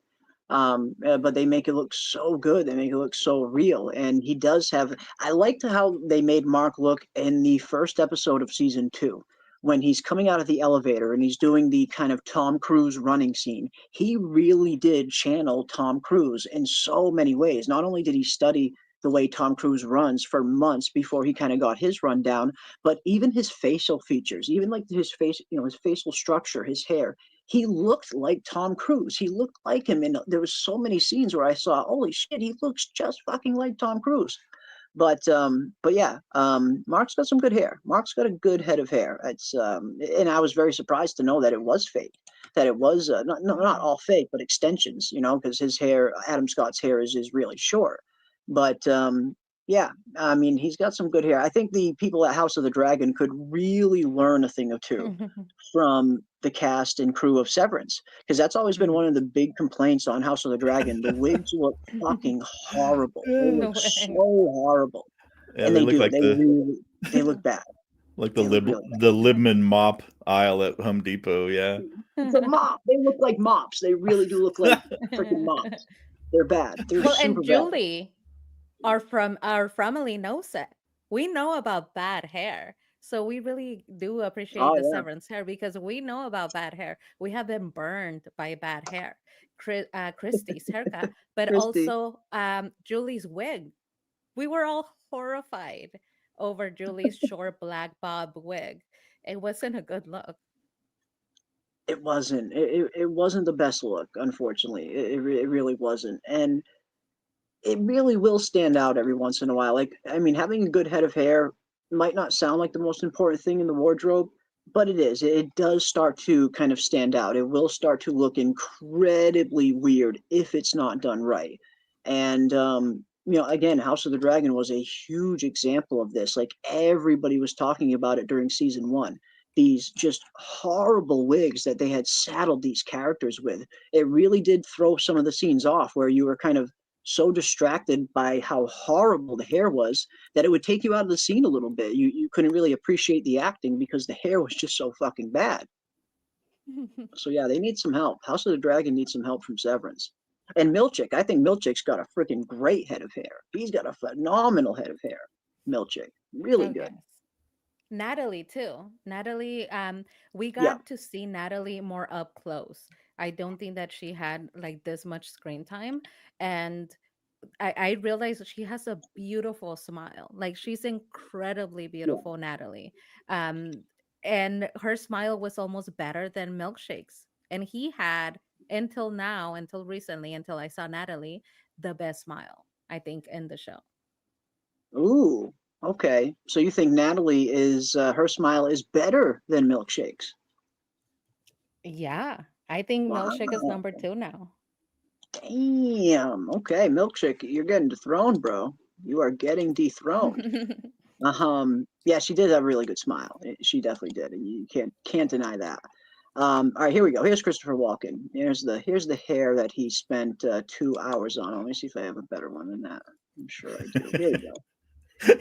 But they make it look so good. They make it look so real, and he does have. I liked how they made Mark look in the first episode of season 2 when he's coming out of the elevator and he's doing the kind of Tom Cruise running scene. He really did channel Tom Cruise in so many ways. Not only did he study the way Tom Cruise runs for months before he kind of got his run down, but even his facial features, even like his face, his facial structure, his hair, he looked like Tom Cruise. He looked like him, and there was so many scenes where I saw, holy shit, he looks just fucking like Tom Cruise. But yeah, Mark's got some good hair. Mark's got a good head of hair. It's and I was very surprised to know that it was fake, that it was not all fake, but extensions. You know, because his hair, Adam Scott's hair, is really short. But yeah, I mean, he's got some good hair. I think the people at House of the Dragon could really learn a thing or two from the cast and crew of Severance, because that's always been one of the big complaints on House of the Dragon. The wigs look fucking horrible. They look so horrible. Yeah, And they they look do. like They look bad. like They look really bad. the Libman mop aisle at Home Depot. Yeah, It's a mop. They look like mops. They really do look like freaking mops. They're bad. They're Well, super and bad. Julie, our family knows it. We know about bad hair. So we really do appreciate Oh the yeah. Severance hair because we know about bad hair. We have been burned by bad hair. Christie's haircut, but Christy. also Julie's wig. We were all horrified over Julie's short black bob wig. It wasn't a good look. It wasn't. It wasn't the best look, unfortunately. It really wasn't. And it really will stand out every once in a while. Like, I mean, having a good head of hair might not sound like the most important thing in the wardrobe, but it is. It does start to kind of stand out. It will start to look incredibly weird if it's not done right. And you know, again, House of the Dragon was a huge example of this. Like everybody was talking about it during season one. These just horrible wigs that they had saddled these characters with. It really did throw some of the scenes off where you were kind of so distracted by how horrible the hair was that it would take you out of the scene a little bit. You couldn't really appreciate the acting because the hair was just so fucking bad. So yeah, they need some help. House of the Dragon needs some help from Severance. And Milchick, I think Milchick's got a freaking great head of hair. He's got a phenomenal head of hair. Milchick, really Oh, good. yes. Natalie too. Natalie, we Yeah. got to see Natalie more up close. I don't think that she had like this much screen time. And I realized that she has a beautiful smile. Like she's incredibly Yeah. beautiful, Natalie. And her smile was almost better than Milkshake's. And he had until now, until recently, until I saw Natalie, the best smile, I think, in the show. Ooh, okay. So you think Natalie is her smile is better than Milkshake's? Yeah, I think Milkshake is Wow. number 2 now. Damn. Okay, Milkshake, you're getting dethroned, bro. You are getting dethroned. Yeah, she did have a really good smile. She definitely did, and you can't deny that. All right, here we go. Here's Christopher Walken. Here's the hair that he spent 2 hours on. Let me see if I have a better one than that. I'm sure I do. Here we go.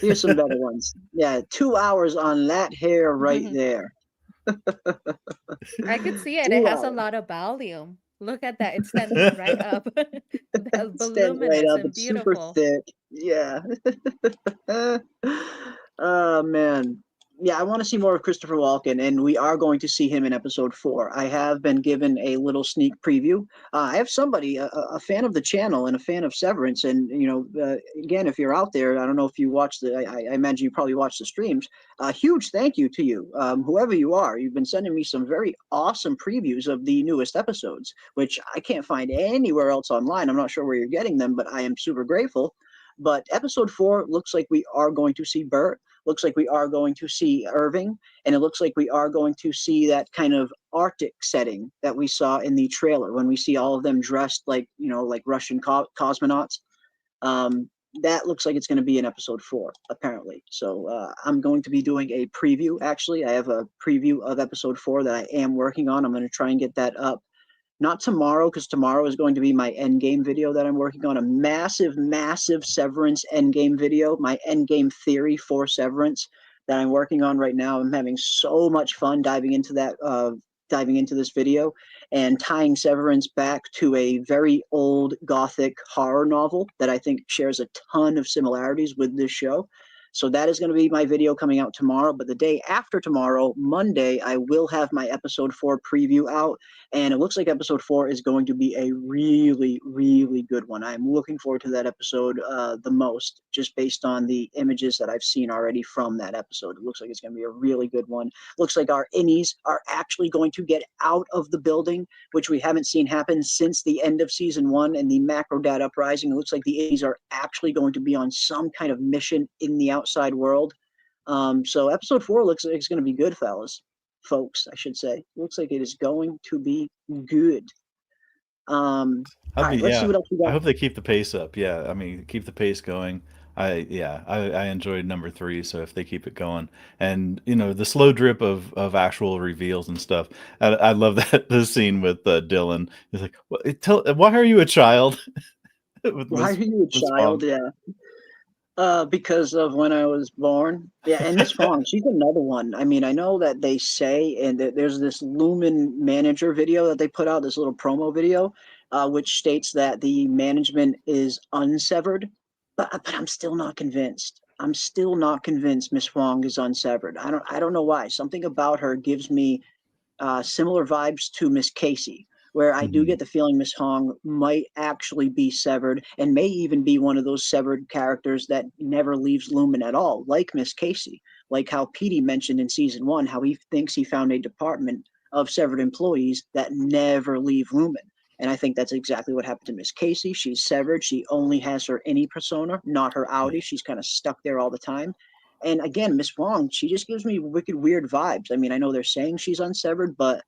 Here's some better ones. Yeah, 2 hours on that hair right there. I could see it. 2 It has a hours. lot of volume. Look at that. It stands right up. That's Stand right voluminous up. and It's super beautiful. thick. Yeah. Oh man. Yeah, I want to see more of Christopher Walken, and we are going to see him in episode 4. I have been given a little sneak preview. I have somebody, a fan of the channel and a fan of Severance, and you know, again, if you're out there, I don't know if you watch I imagine you probably watch the streams. A huge thank you to you, whoever you are. You've been sending me some very awesome previews of the newest episodes, which I can't find anywhere else online. I'm not sure where you're getting them, but I am super grateful. But episode 4 looks like we are going to see Bert. Looks like we are going to see Irving, and it looks like we are going to see that kind of Arctic setting that we saw in the trailer when we see all of them dressed like, you know, like Russian cosmonauts. That looks like it's going to be in episode 4, apparently. So I'm going to be doing a preview, actually. I have a preview of episode 4 that I am working on. I'm going to try and get that up. Not tomorrow, because tomorrow is going to be my endgame video that I'm working on. A massive, massive Severance endgame video, my endgame theory for Severance that I'm working on right now. I'm having so much fun diving into that, diving into this video and tying Severance back to a very old Gothic horror novel that I think shares a ton of similarities with this show. So that is going to be my video coming out tomorrow. But the day after tomorrow, Monday, I will have my episode 4 preview out. And it looks like episode 4 is going to be a really, really good one. I'm looking forward to that episode the most, just based on the images that I've seen already from that episode. It looks like it's going to be a really good one. Looks like our innies are actually going to get out of the building, which we haven't seen happen since the end of season 1 and the macro dad uprising. It looks like the innies are actually going to be on some kind of mission in the outside world. So episode 4 looks like it's going to be good, folks, I should say. Looks like it is going to be good. All right, let's see what else we got. I hope they keep the pace up. Yeah, I mean, keep the pace going. I enjoyed number 3, so if they keep it going, and the slow drip of actual reveals and stuff. I love that the scene with Dylan. He's like, why are you a child? Why are you a child? Yeah. Because of when I was born. Yeah, and Miss Fong, she's another one. I mean, I know that they say, and there's this Lumen manager video that they put out, this little promo video, which states that the management is unsevered, but I'm still not convinced. I'm still not convinced Miss Fong is unsevered. I don't know why. Something about her gives me similar vibes to Miss Casey, where I do get the feeling Miss Hong might actually be severed and may even be one of those severed characters that never leaves Lumen at all, like Miss Casey, like how Petey mentioned in season 1, how he thinks he found a department of severed employees that never leave Lumen. And I think that's exactly what happened to Miss Casey. She's severed. She only has her innie persona, not her outie. She's kind of stuck there all the time. And again, Miss Wong, she just gives me wicked weird vibes. I mean, I know they're saying she's unsevered, but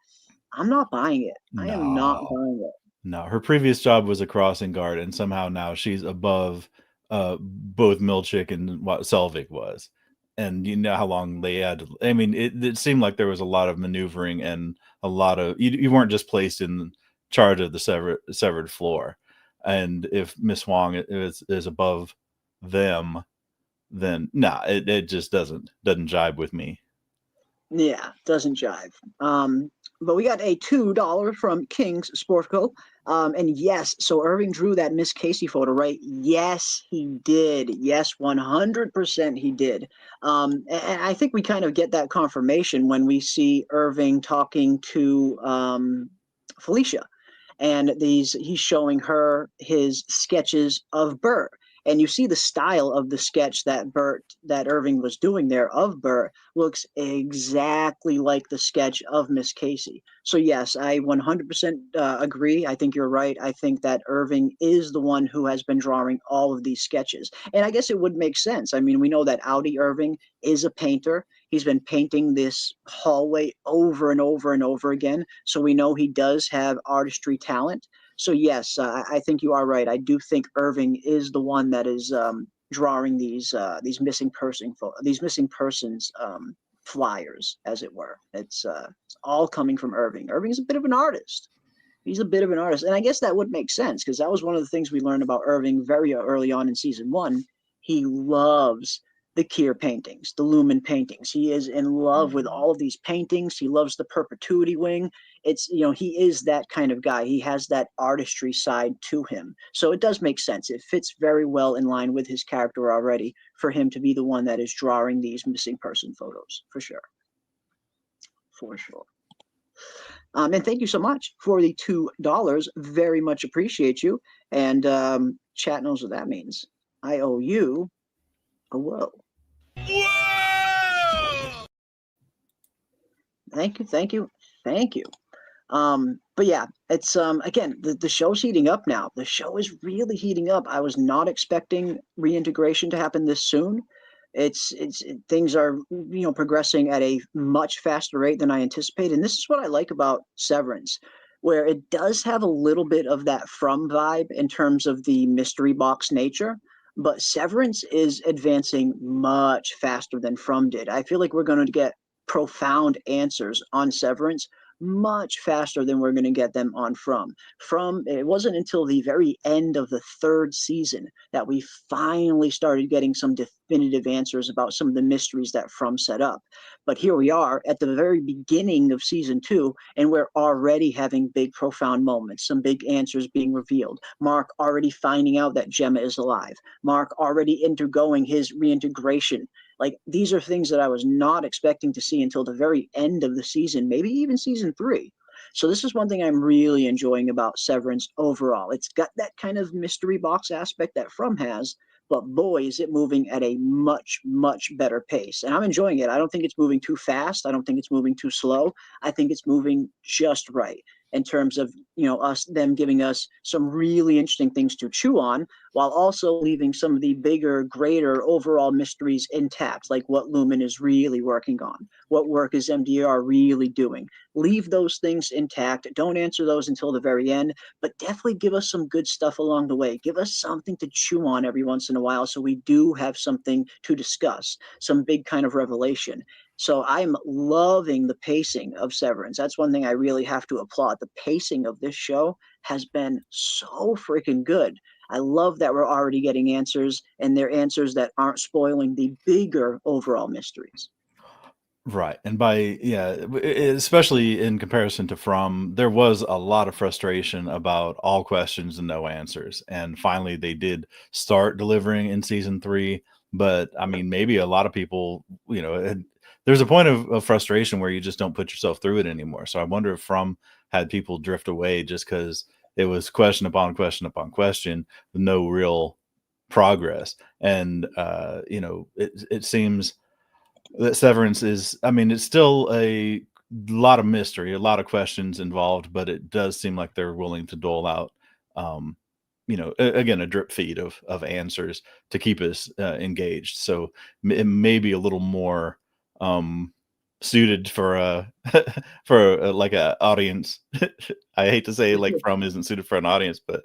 I'm not buying it. I am not buying it. No, her previous job was a crossing guard, and somehow now she's above both Milchick and what Selvig was. And you know how long they had. I mean, it seemed like there was a lot of maneuvering and a lot of you weren't just placed in charge of the severed floor. And if Miss Wong is above them, then it just doesn't jibe with me. Yeah, doesn't jive. But we got a $2 from King's Sport Co. And yes, so Irving drew that Miss Casey photo, right? Yes, he did. Yes, 100% he did. And I think we kind of get that confirmation when we see Irving talking to Felicia. And he's showing her his sketches of Bert. And you see the style of the sketch that Irving was doing there of Bert looks exactly like the sketch of Miss Casey. So yes, I 100% agree. I think you're right. I think that Irving is the one who has been drawing all of these sketches. And I guess it would make sense. I mean, we know that Audi Irving is a painter. He's been painting this hallway over and over and over again. So we know he does have artistry talent. So yes, I think you are right. I do think Irving is the one that is drawing these missing persons flyers, as it were. It's all coming from Irving. Irving's a bit of an artist. He's a bit of an artist, and I guess that would make sense because that was one of the things we learned about Irving very early on in season 1. He loves the Kier paintings, the Lumen paintings. He is in love with all of these paintings. He loves the perpetuity wing. It's, he is that kind of guy. He has that artistry side to him. So it does make sense. It fits very well in line with his character already for him to be the one that is drawing these missing person photos, for sure. For sure. And thank you so much for the $2. Very much appreciate you. And chat knows what that means. I owe you a whoa. Whoa! Thank you. But yeah, it's again, the show's heating up now. The show is really heating up. I was not expecting reintegration to happen this soon. Things are progressing at a much faster rate than I anticipated. And this is what I like about Severance, where it does have a little bit of that From vibe in terms of the mystery box nature. But Severance is advancing much faster than From did. I feel like we're going to get profound answers on Severance much faster than we're going to get them on From. From it wasn't until the very end of the third season that we finally started getting some definitive answers about some of the mysteries that From set up. But here we are at the very beginning of season 2, and we're already having big, profound moments, some big answers being revealed. Mark already finding out that Gemma is alive. Mark already undergoing his reintegration. Like, these are things that I was not expecting to see until the very end of the season, maybe even season 3. So this is one thing I'm really enjoying about Severance overall. It's got that kind of mystery box aspect that From has, but boy, is it moving at a much, much better pace. And I'm enjoying it. I don't think it's moving too fast. I don't think it's moving too slow. I think it's moving just right in terms of, them giving us some really interesting things to chew on, while also leaving some of the bigger, greater overall mysteries intact, like what Lumen is really working on, what work is MDR really doing. Leave those things intact. Don't answer those until the very end, but definitely give us some good stuff along the way. Give us something to chew on every once in a while, so we do have something to discuss, some big kind of revelation. So I'm loving the pacing of Severance. That's one thing I really have to applaud. The pacing of this show has been so freaking good. I love that we're already getting answers, and they're answers that aren't spoiling the bigger overall mysteries. Right. And especially in comparison to From, there was a lot of frustration about all questions and no answers. And finally, they did start delivering in season 3. But I mean, maybe a lot of people, there's a point of frustration where you just don't put yourself through it anymore. So I wonder if From had people drift away just because it was question upon question upon question with no real progress. And, it seems that Severance is, I mean, it's still a lot of mystery, a lot of questions involved, but it does seem like they're willing to dole out, um, again, a drip feed of answers to keep us engaged. So it may be a little more suited for a like a audience. I hate to say like From isn't suited for an audience, but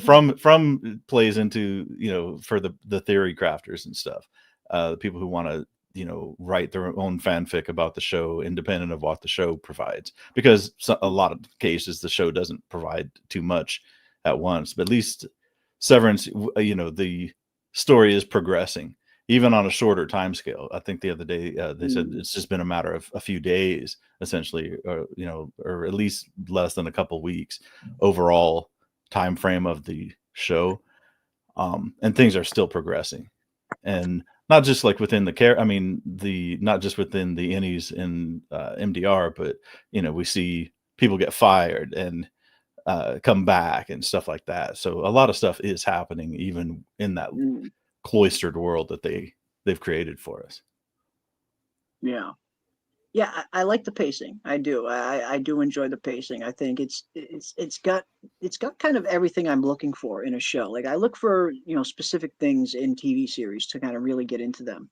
From plays into for the theory crafters and stuff, the people who want to write their own fanfic about the show independent of what the show provides, because a lot of cases the show doesn't provide too much at once. But at least Severance, the story is progressing even on a shorter time scale. I think the other day they said it's just been a matter of a few days essentially, or at least less than a couple weeks overall time frame of the show, and things are still progressing. And not just like within the I mean, not just within the innies in MDR, but we see people get fired and come back and stuff like that. So a lot of stuff is happening even in that cloistered world that they've created for us. Yeah. Yeah, I like the pacing. I do. I do enjoy the pacing. I think it's got kind of everything I'm looking for in a show. Like, I look for, specific things in TV series to kind of really get into them.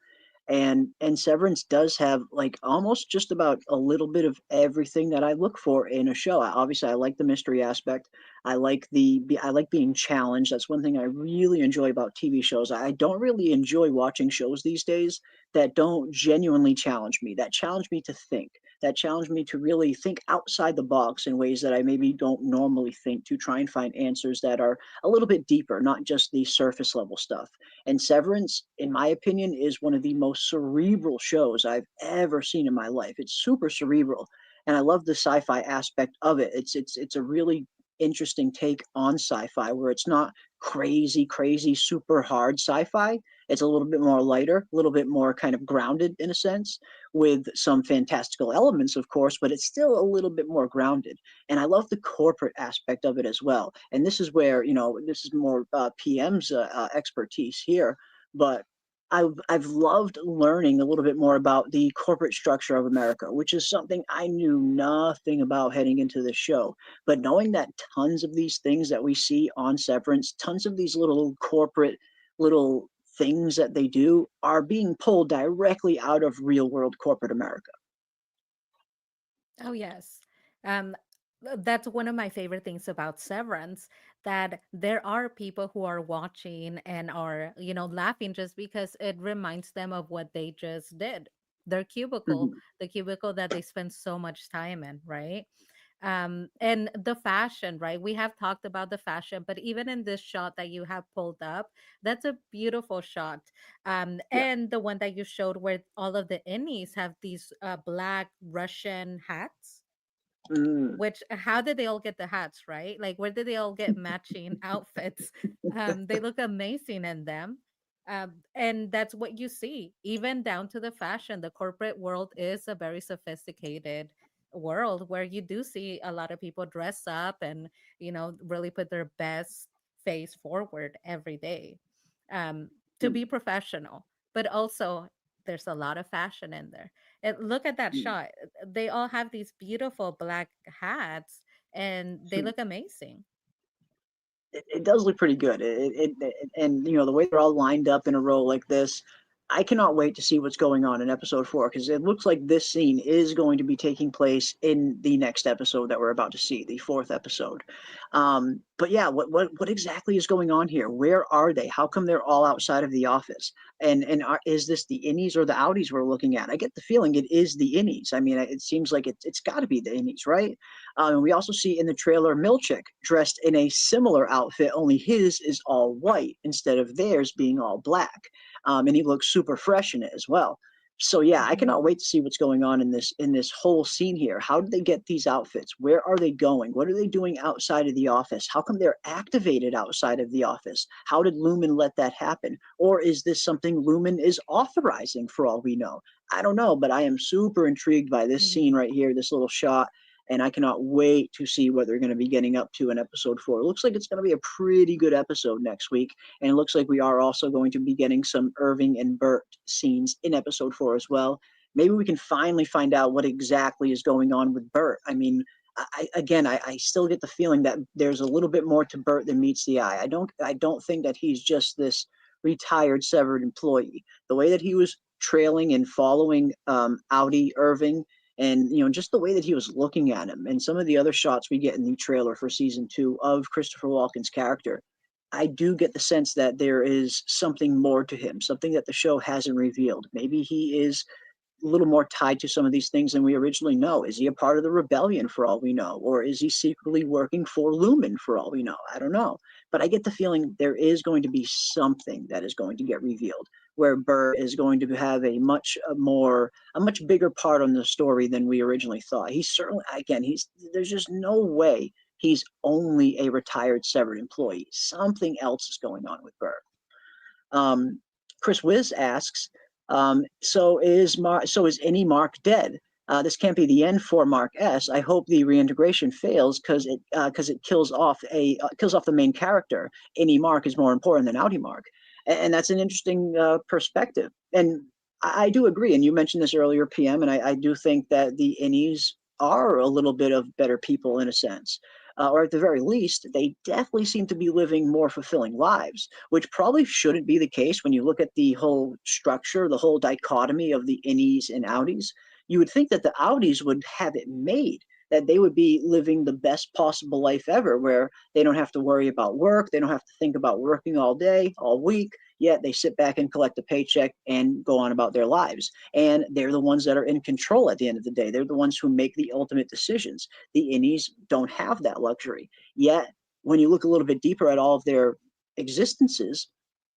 And Severance does have like almost just about a little bit of everything that I look for in a show. Obviously, I like the mystery aspect. I like being challenged. That's one thing I really enjoy about TV shows. I don't really enjoy watching shows these days that don't genuinely challenge me, that challenge me to think, that challenge me to really think outside the box in ways that I maybe don't normally think, to try and find answers that are a little bit deeper, not just the surface level stuff. And Severance, in my opinion, is one of the most cerebral shows I've ever seen in my life. It's super cerebral, and I love the sci-fi aspect of it. It's a really interesting take on sci-fi, where it's not crazy, crazy, super hard sci-fi. It's a little bit more lighter, a little bit more kind of grounded in a sense, with some fantastical elements, of course, but it's still a little bit more grounded. And I love the corporate aspect of it as well. And this is where, this is more PM's expertise here, but I've loved learning a little bit more about the corporate structure of America, which is something I knew nothing about heading into this show. But knowing that tons of these things that we see on Severance, tons of these little corporate little things that they do, are being pulled directly out of real world corporate America. Oh, yes. Um, that's one of my favorite things about Severance, that there are people who are watching and are, laughing just because it reminds them of what they just did. their cubicle, Mhm. the cubicle that they spend so much time in, right? And the fashion, right? We have talked about the fashion, but even in this shot that you have pulled up, that's a beautiful shot. Yeah. And the one that you showed where all of the innies have these black Russian hats, Mm. which how did they all get the hats, right? Like where did they all get matching outfits? They look amazing in them. And that's what you see, even down to the fashion. The corporate world is a very sophisticated world where you do see a lot of people dress up and, really put their best face forward every day, to Mm. be professional. But also, there's a lot of fashion in there. And look at that Mm. shot. They all have these beautiful black hats and they Mm. look amazing. It does look pretty good. And the way they're all lined up in a row like this, I cannot wait to see what's going on in episode 4, because it looks like this scene is going to be taking place in the next episode that we're about to see, the 4th episode. But yeah, what exactly is going on here? Where are they? How come they're all outside of the office? And is this the innies or the outies we're looking at? I get the feeling it is the innies. I mean, it seems like it's got to be the innies, right? We also see in the trailer Milchick dressed in a similar outfit, only his is all white instead of theirs being all black. And he looks super fresh in it as well. So yeah, I cannot Mhm. wait to see what's going on in this whole scene here. How did they get these outfits? Where are they going? What are they doing outside of the office? How come they're activated outside of the office? How did Lumen let that happen? Or is this something Lumen is authorizing for all we know? I don't know, but I am super intrigued by this scene Mhm. right here, this little shot, and I cannot wait to see what they're going to be getting up to in episode 4. It looks like it's going to be a pretty good episode next week, and it looks like we are also going to be getting some Irving and Bert scenes in episode 4 as well. Maybe we can finally find out what exactly is going on with Bert. I mean, I still get the feeling that there's a little bit more to Bert than meets the eye. I don't think that he's just this retired severed employee. The way that he was trailing and following Audi Irving, and just the way that he was looking at him, and some of the other shots we get in the trailer for season 2 of Christopher Walken's character, I do get the sense that there is something more to him, something that the show hasn't revealed. Maybe he is a little more tied to some of these things than we originally know. Is he a part of the rebellion for all we know? Or is he secretly working for Lumen for all we know? I don't know. But I get the feeling there is going to be something that is going to get revealed, where Burr is going to have a much bigger part on the story than we originally thought. He's certainly, again, there's just no way he's only a retired severed employee. Something else is going on with Burr. Um, Chris Wiz asks, so is any Mark dead? This can't be the end for Mark S. I hope the reintegration fails because it kills off the main character. Any Mark is more important than Outie Mark, and that's an interesting perspective. And I do agree. And you mentioned this earlier, PM, and I do think that the innies are a little bit of better people in a sense. Or at the very least, they definitely seem to be living more fulfilling lives, which probably shouldn't be the case when you look at the whole structure, the whole dichotomy of the innies and outies. You would think that the outies would have it made, that they would be living the best possible life ever, where they don't have to worry about work, they don't have to think about working all day, all week, yet they sit back and collect a paycheck and go on about their lives. And they're the ones that are in control at the end of the day. They're the ones who make the ultimate decisions. The innies don't have that luxury. Yet, when you look a little bit deeper at all of their existences,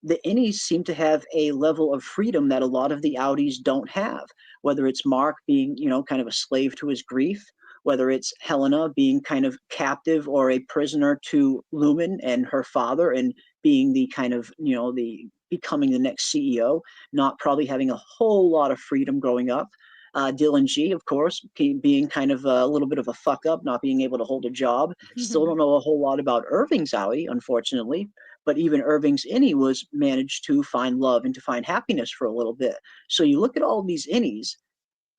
the innies seem to have a level of freedom that a lot of the outies don't have. Whether it's Mark being, kind of a slave to his grief, whether it's Helena being kind of captive or a prisoner to Lumen and her father, and being the kind of, the becoming the next CEO, not probably having a whole lot of freedom growing up. Dylan G, of course, being kind of a little bit of a fuck up, not being able to hold a job. Still don't know a whole lot about Irving's Owie, unfortunately. But even Irving's innie was managed to find love and to find happiness for a little bit. So you look at all these innies,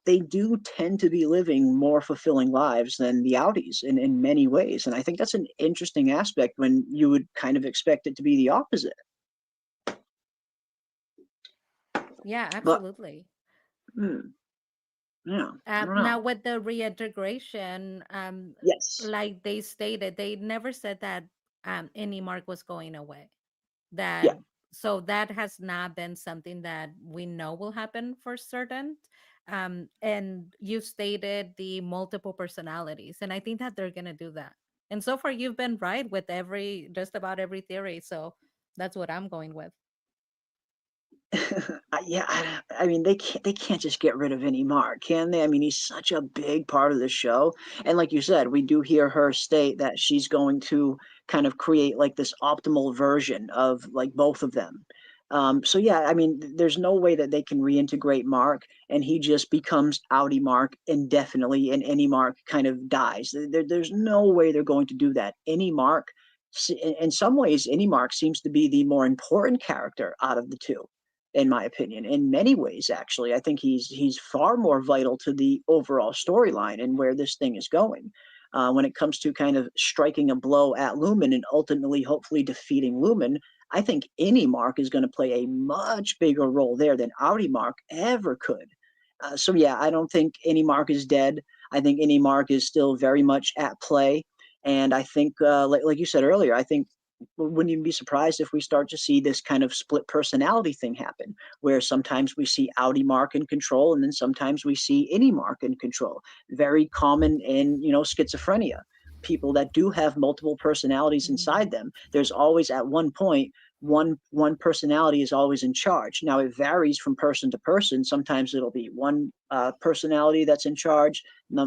they do tend to be living more fulfilling lives than the outies in many ways. And I think that's an interesting aspect when you would kind of expect it to be the opposite. Yeah, But absolutely. hmm, yeah, I don't Now know. with the reintegration, Yes. like they stated, they never said that any mark was going away. Yeah. That so that has not been something that we know will happen for certain. And you stated the multiple personalities, and I think that they're gonna do that. And so far, you've been right with just about every theory. So that's what I'm going with. Yeah, I mean, they can't just get rid of any Mark, can they? I mean, he's such a big part of the show, and like you said, we do hear her state that she's going to kind of create like this optimal version of like both of them. So yeah, I mean, there's no way that they can reintegrate Mark and he just becomes Audi Mark indefinitely, and any Mark kind of dies. There's no way they're going to do that. Any Mark, in some ways, any Mark seems to be the more important character out of the two, in my opinion. In many ways, actually, I think he's far more vital to the overall storyline and where this thing is going. When it comes to kind of striking a blow at Lumen and ultimately, hopefully, defeating Lumen, I think any Mark is going to play a much bigger role there than Audi Mark ever could. So yeah, I don't think any Mark is dead. I think any Mark is still very much at play, and I think, like you said earlier, I think wouldn't even be surprised if we start to see this kind of split personality thing happen, where sometimes we see Audi Mark in control, and then sometimes we see any Mark in control. Very common in schizophrenia. People that do have multiple personalities inside them, there's always at one point one personality is always in charge. Now it varies from person to person. Sometimes it'll be one personality that's in charge.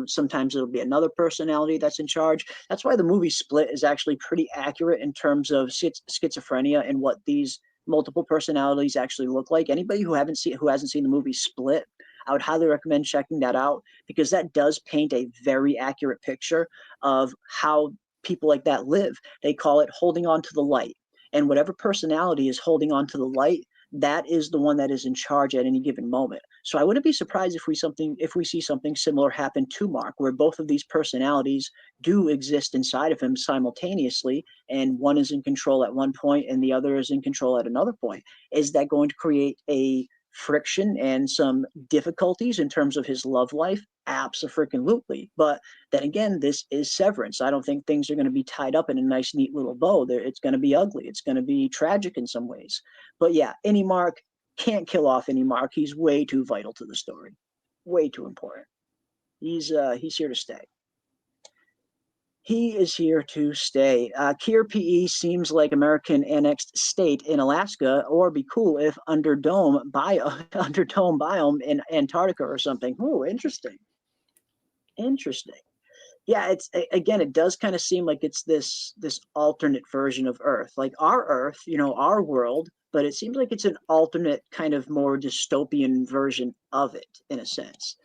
Sometimes it'll be another personality that's in charge. That's why the movie Split is actually pretty accurate in terms of schizophrenia and what these multiple personalities actually look like. Anybody who hasn't seen the movie Split, I would highly recommend checking that out, because that does paint a very accurate picture of how people like that live. They call it holding on to the light. And whatever personality is holding on to the light, that is the one that is in charge at any given moment. So I wouldn't be surprised if we see something similar happen to Mark, where both of these personalities do exist inside of him simultaneously, and one is in control at one point and the other is in control at another point. Is that going to create a friction and some difficulties in terms of his love life? Absolutely. But then again, this is Severance. I don't think things are going to be tied up in a nice, neat little bow. It's going to be ugly. It's going to be tragic in some ways. But yeah, any Mark can't kill off any Mark. He's way too vital to the story. Way too important. He's here to stay. He is here to stay. Kier PE seems like American annexed state in Alaska, or be cool if underdome biome in Antarctica or something. Oh, interesting. Interesting. Yeah, again, it does kind of seem like it's this alternate version of Earth, like our Earth, our world, but it seems like it's an alternate kind of more dystopian version of it in a sense.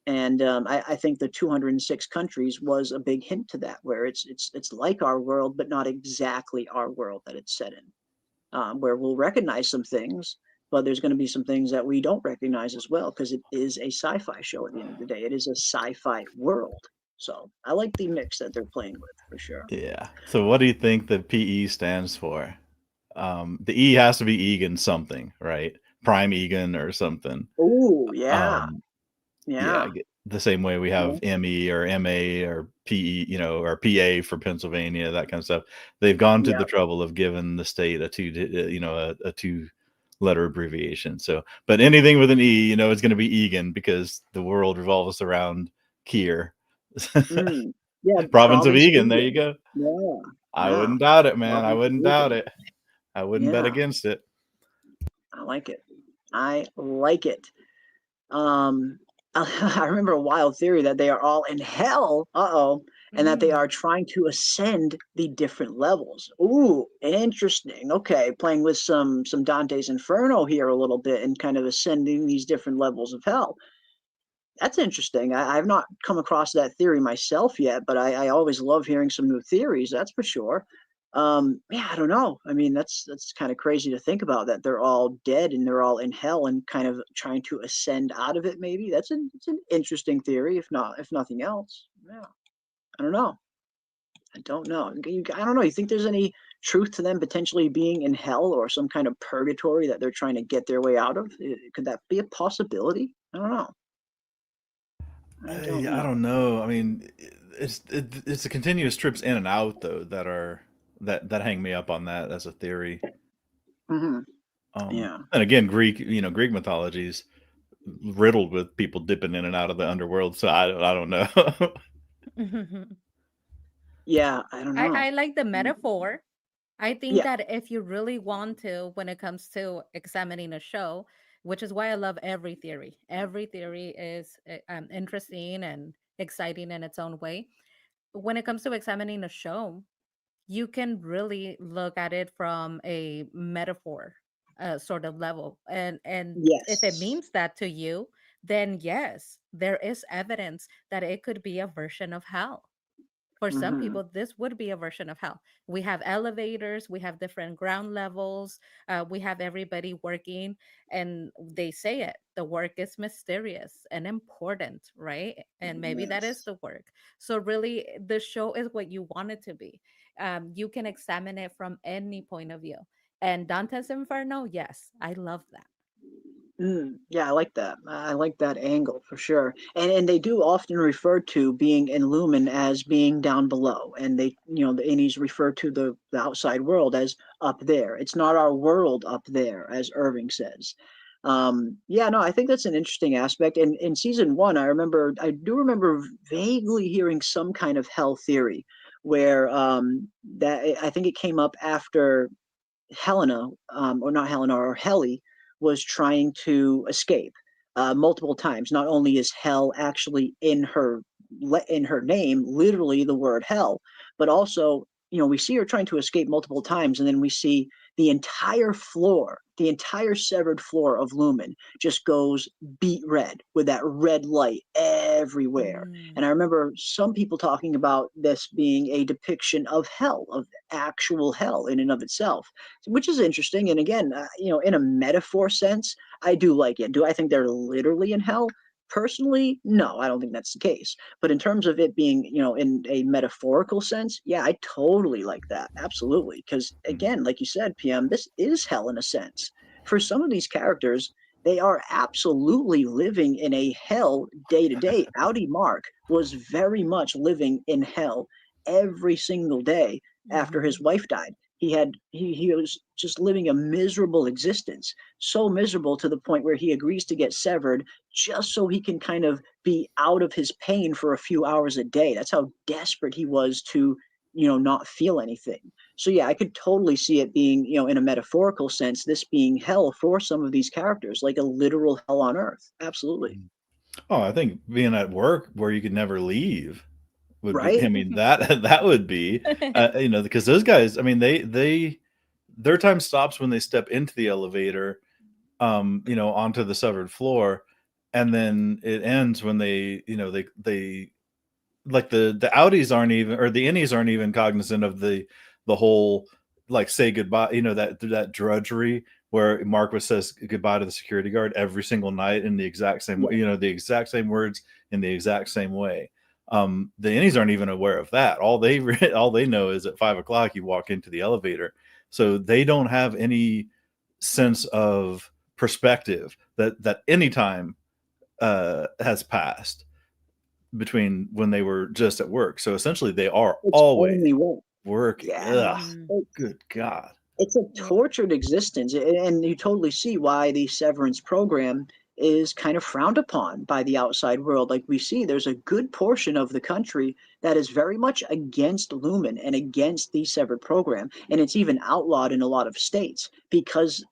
And I think the 206 countries was a big hint to that, where it's like our world, but not exactly our world that it's set in, where we'll recognize some things, but there's going to be some things that we don't recognize as well, because it is a sci-fi show at the end of the day. It is a sci-fi world. So I like the mix that they're playing with, for sure. Yeah. So what do you think the PE stands for? The E has to be Egan something, right? Prime Egan or something. Oh, yeah. Yeah. The same way we have ME or MA or PE, or PA for Pennsylvania, that kind of stuff. They've gone to the trouble of giving the state a two-letter abbreviation. So, but anything with an E, it's going to be Egan, because the world revolves around Kier. Yeah, Province of Egan. There you go. Yeah. I wouldn't doubt it, man. I wouldn't doubt it. I wouldn't bet against it. I like it. I like it. I remember a wild theory that they are all in hell. And that they are trying to ascend the different levels. Ooh, interesting. Okay, playing with some Dante's Inferno here a little bit, and kind of ascending these different levels of hell. That's interesting. I've not come across that theory myself yet, but I always love hearing some new theories, that's for sure. Yeah, I don't know. I mean, that's kind of crazy to think about, that they're all dead and they're all in hell and kind of trying to ascend out of it. Maybe it's an interesting theory, if nothing else. Yeah, I don't know. I don't know. I don't know. You think there's any truth to them potentially being in hell or some kind of purgatory that they're trying to get their way out of? Could that be a possibility? I don't know. I don't know. I mean, it's the continuous trips in and out, though, that hang me up on that as a theory. Yeah. And again, Greek mythologies, riddled with people dipping in and out of the underworld. So I don't know. Yeah, I don't know. I like the metaphor. I think Yeah. that if you really want to, when it comes to examining a show, which is why I love every theory is interesting and exciting in its own way. When it comes to examining a show, you can really look at it from a metaphor sort of level, and if it Yes. means that to you, then yes, there is evidence that it could be a version of hell. For some Hmm. people, this would be a version of hell. We have elevators, we have different ground levels, we have everybody working, and they say it, the work is mysterious and important, right? And maybe that is Yes. the work. So really, the show is what you want it to be. You can examine it from any point of view. And Dante's Inferno, yes, I love that. Yeah, I like that. I like that angle for sure. And they do often refer to being in Lumen as being down below, and they, the innies refer to the outside world as up there. It's not our world up there, as Irving says. Yeah, no, I think that's an interesting aspect. And in season one, I do remember vaguely hearing some kind of hell theory, where that I think it came up after Helena, or not Helena, or Helly was trying to escape multiple times. Not only is hell actually in her name, literally the word hell, but also, we see her trying to escape multiple times, and then we see the entire severed floor of Lumen just goes beet red with that red light everywhere. And Mm. I remember some people talking about this being a depiction of hell, of actual hell in and of itself, which is interesting. And again, in a metaphor sense, I do like it. Do I think they're literally in hell? Personally, no, I don't think that's the case. But in terms of it being, in a metaphorical sense, yeah, I totally like that. Absolutely. Because again, like you said, PM, this is hell in a sense. For some of these characters, they are absolutely living in a hell day to day. Audi Mark was very much living in hell every single day after his Mhm. wife died. He was just living a miserable existence, so miserable to the point where he agrees to get severed just so he can kind of be out of his pain for a few hours a day. That's how desperate he was to, not feel anything. So yeah, I could totally see it being, in a metaphorical sense, this being hell for some of these characters, like a literal hell on earth. Absolutely. Oh, I think being at work where you could never leave would be, I Right? mean, that that would be, because those guys, I mean, their time stops when they step into the elevator, onto the severed floor, and then it ends when they like the Audis aren't even, or the innies aren't even cognizant of the whole, like, say goodbye, that drudgery where Marquis says goodbye to the security guard every single night in the exact same way, Yeah. the exact same words in the exact same way. The innies aren't even aware of that. All they know is at 5 o'clock you walk into the elevator, so they don't have any sense of perspective that any time has passed between when they were just at work. So essentially, they are It's always only one. working. Yeah. Ugh, Mhm. good God. It's a Yeah. tortured existence, and you totally see why the severance program is kind of frowned upon by the outside world. Like we see, there's a good portion of the country that is very much against Lumen and against the severed program, and it's even outlawed in a lot of states because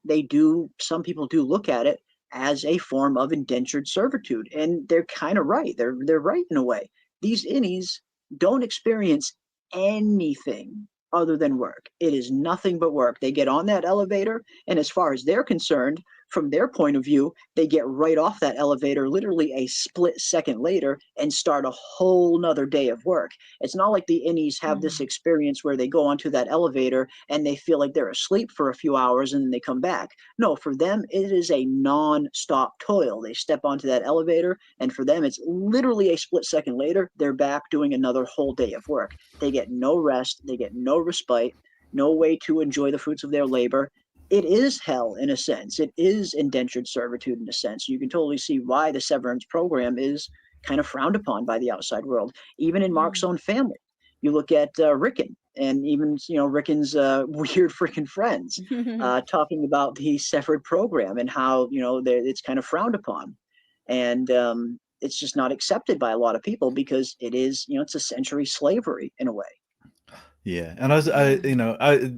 some people do look at it as a form of indentured servitude, and they're kind of right. They're right in a way. These innies don't experience anything other than work. It is nothing but work. They get on that elevator, and as far as they're concerned, from their point of view, they get right off that elevator literally a split second later and start a whole nother day of work. It's not like the innies have this Mhm. experience where they go onto that elevator and they feel like they're asleep for a few hours and then they come back. No, for them, it is a non-stop toil. They step onto that elevator, and for them, it's literally a split second later, they're back doing another whole day of work. They get no rest, they get no respite, no way to enjoy the fruits of their labor. It is hell in a sense. It is indentured servitude in a sense. You can totally see why the severance program is kind of frowned upon by the outside world, even in Mark's Mm. own family. You look at Rickon, and even Rickon's weird freaking friends talking about the severed program and how it's kind of frowned upon. and it's just not accepted by a lot of people because it is, it's a century slavery in a way. Yeah, and I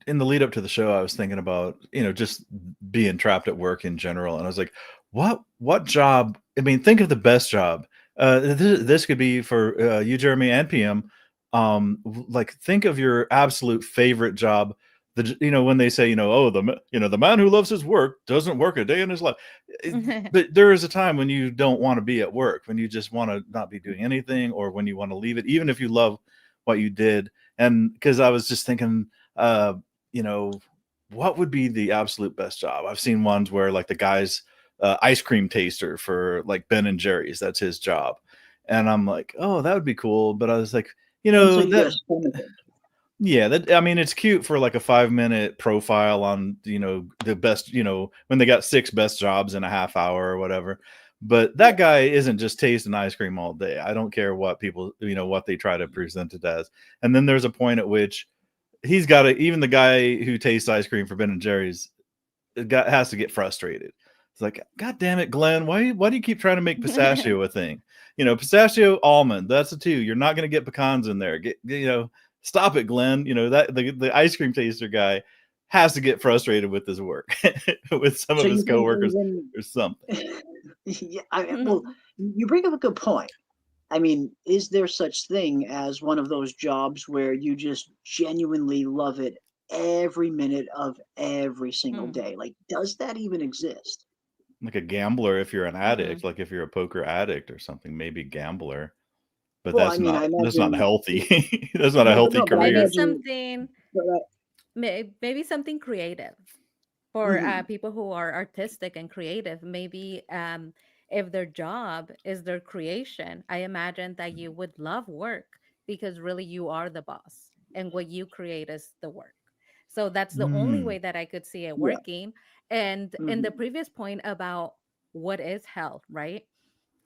in the lead up to the show, I was thinking about, just being trapped at work in general, and I was like, what job? I mean, think of the best job. This could be for you, Jeremy, and PM. Like, think of your absolute favorite job. When they say, oh, the man who loves his work doesn't work a day in his life. But there is a time when you don't want to be at work, when you just want to not be doing anything, or when you want to leave it, even if you love what you did. And because I was just thinking, you know, what would be the absolute best job? I've seen ones where like the guy's ice cream taster for like Ben and Jerry's, that's his job. And I'm like, oh, that would be cool. But I was like, Until you get that a spoon of it. yeah, I mean, it's cute for like a 5-minute profile on, the best, when they got 6 best jobs in a half hour or whatever. But that guy isn't just tasting ice cream all day. I don't care what people, what they try to present it as. And then there's a point at which he's got to, even the guy who tastes ice cream for Ben and Jerry's has to get frustrated. It's like, God damn it, Glenn, why do you keep trying to make pistachio a thing? Pistachio, almond, that's a 2. You're not going to get pecans in there. Stop it, Glenn. That the ice cream taster guy has to get frustrated with his work with some of his coworkers or something. Yeah, well, you bring up a good point. I mean, is there such thing as one of those jobs where you just genuinely love it every minute of every single day? Like, does that even exist? Like a gambler, if you're an addict, like if you're a poker addict or something, maybe gambler. But Well, that's I mean, I that's not imagine healthy. That's not a no, but healthy no, but I Maybe career. imagine, maybe something creative for people who are artistic and creative. Maybe if their job is their creation, I imagine that you would love work because really you are the boss and what you create is the work. So that's the only way that I could see it yeah. working. And in the previous point about what is health, right?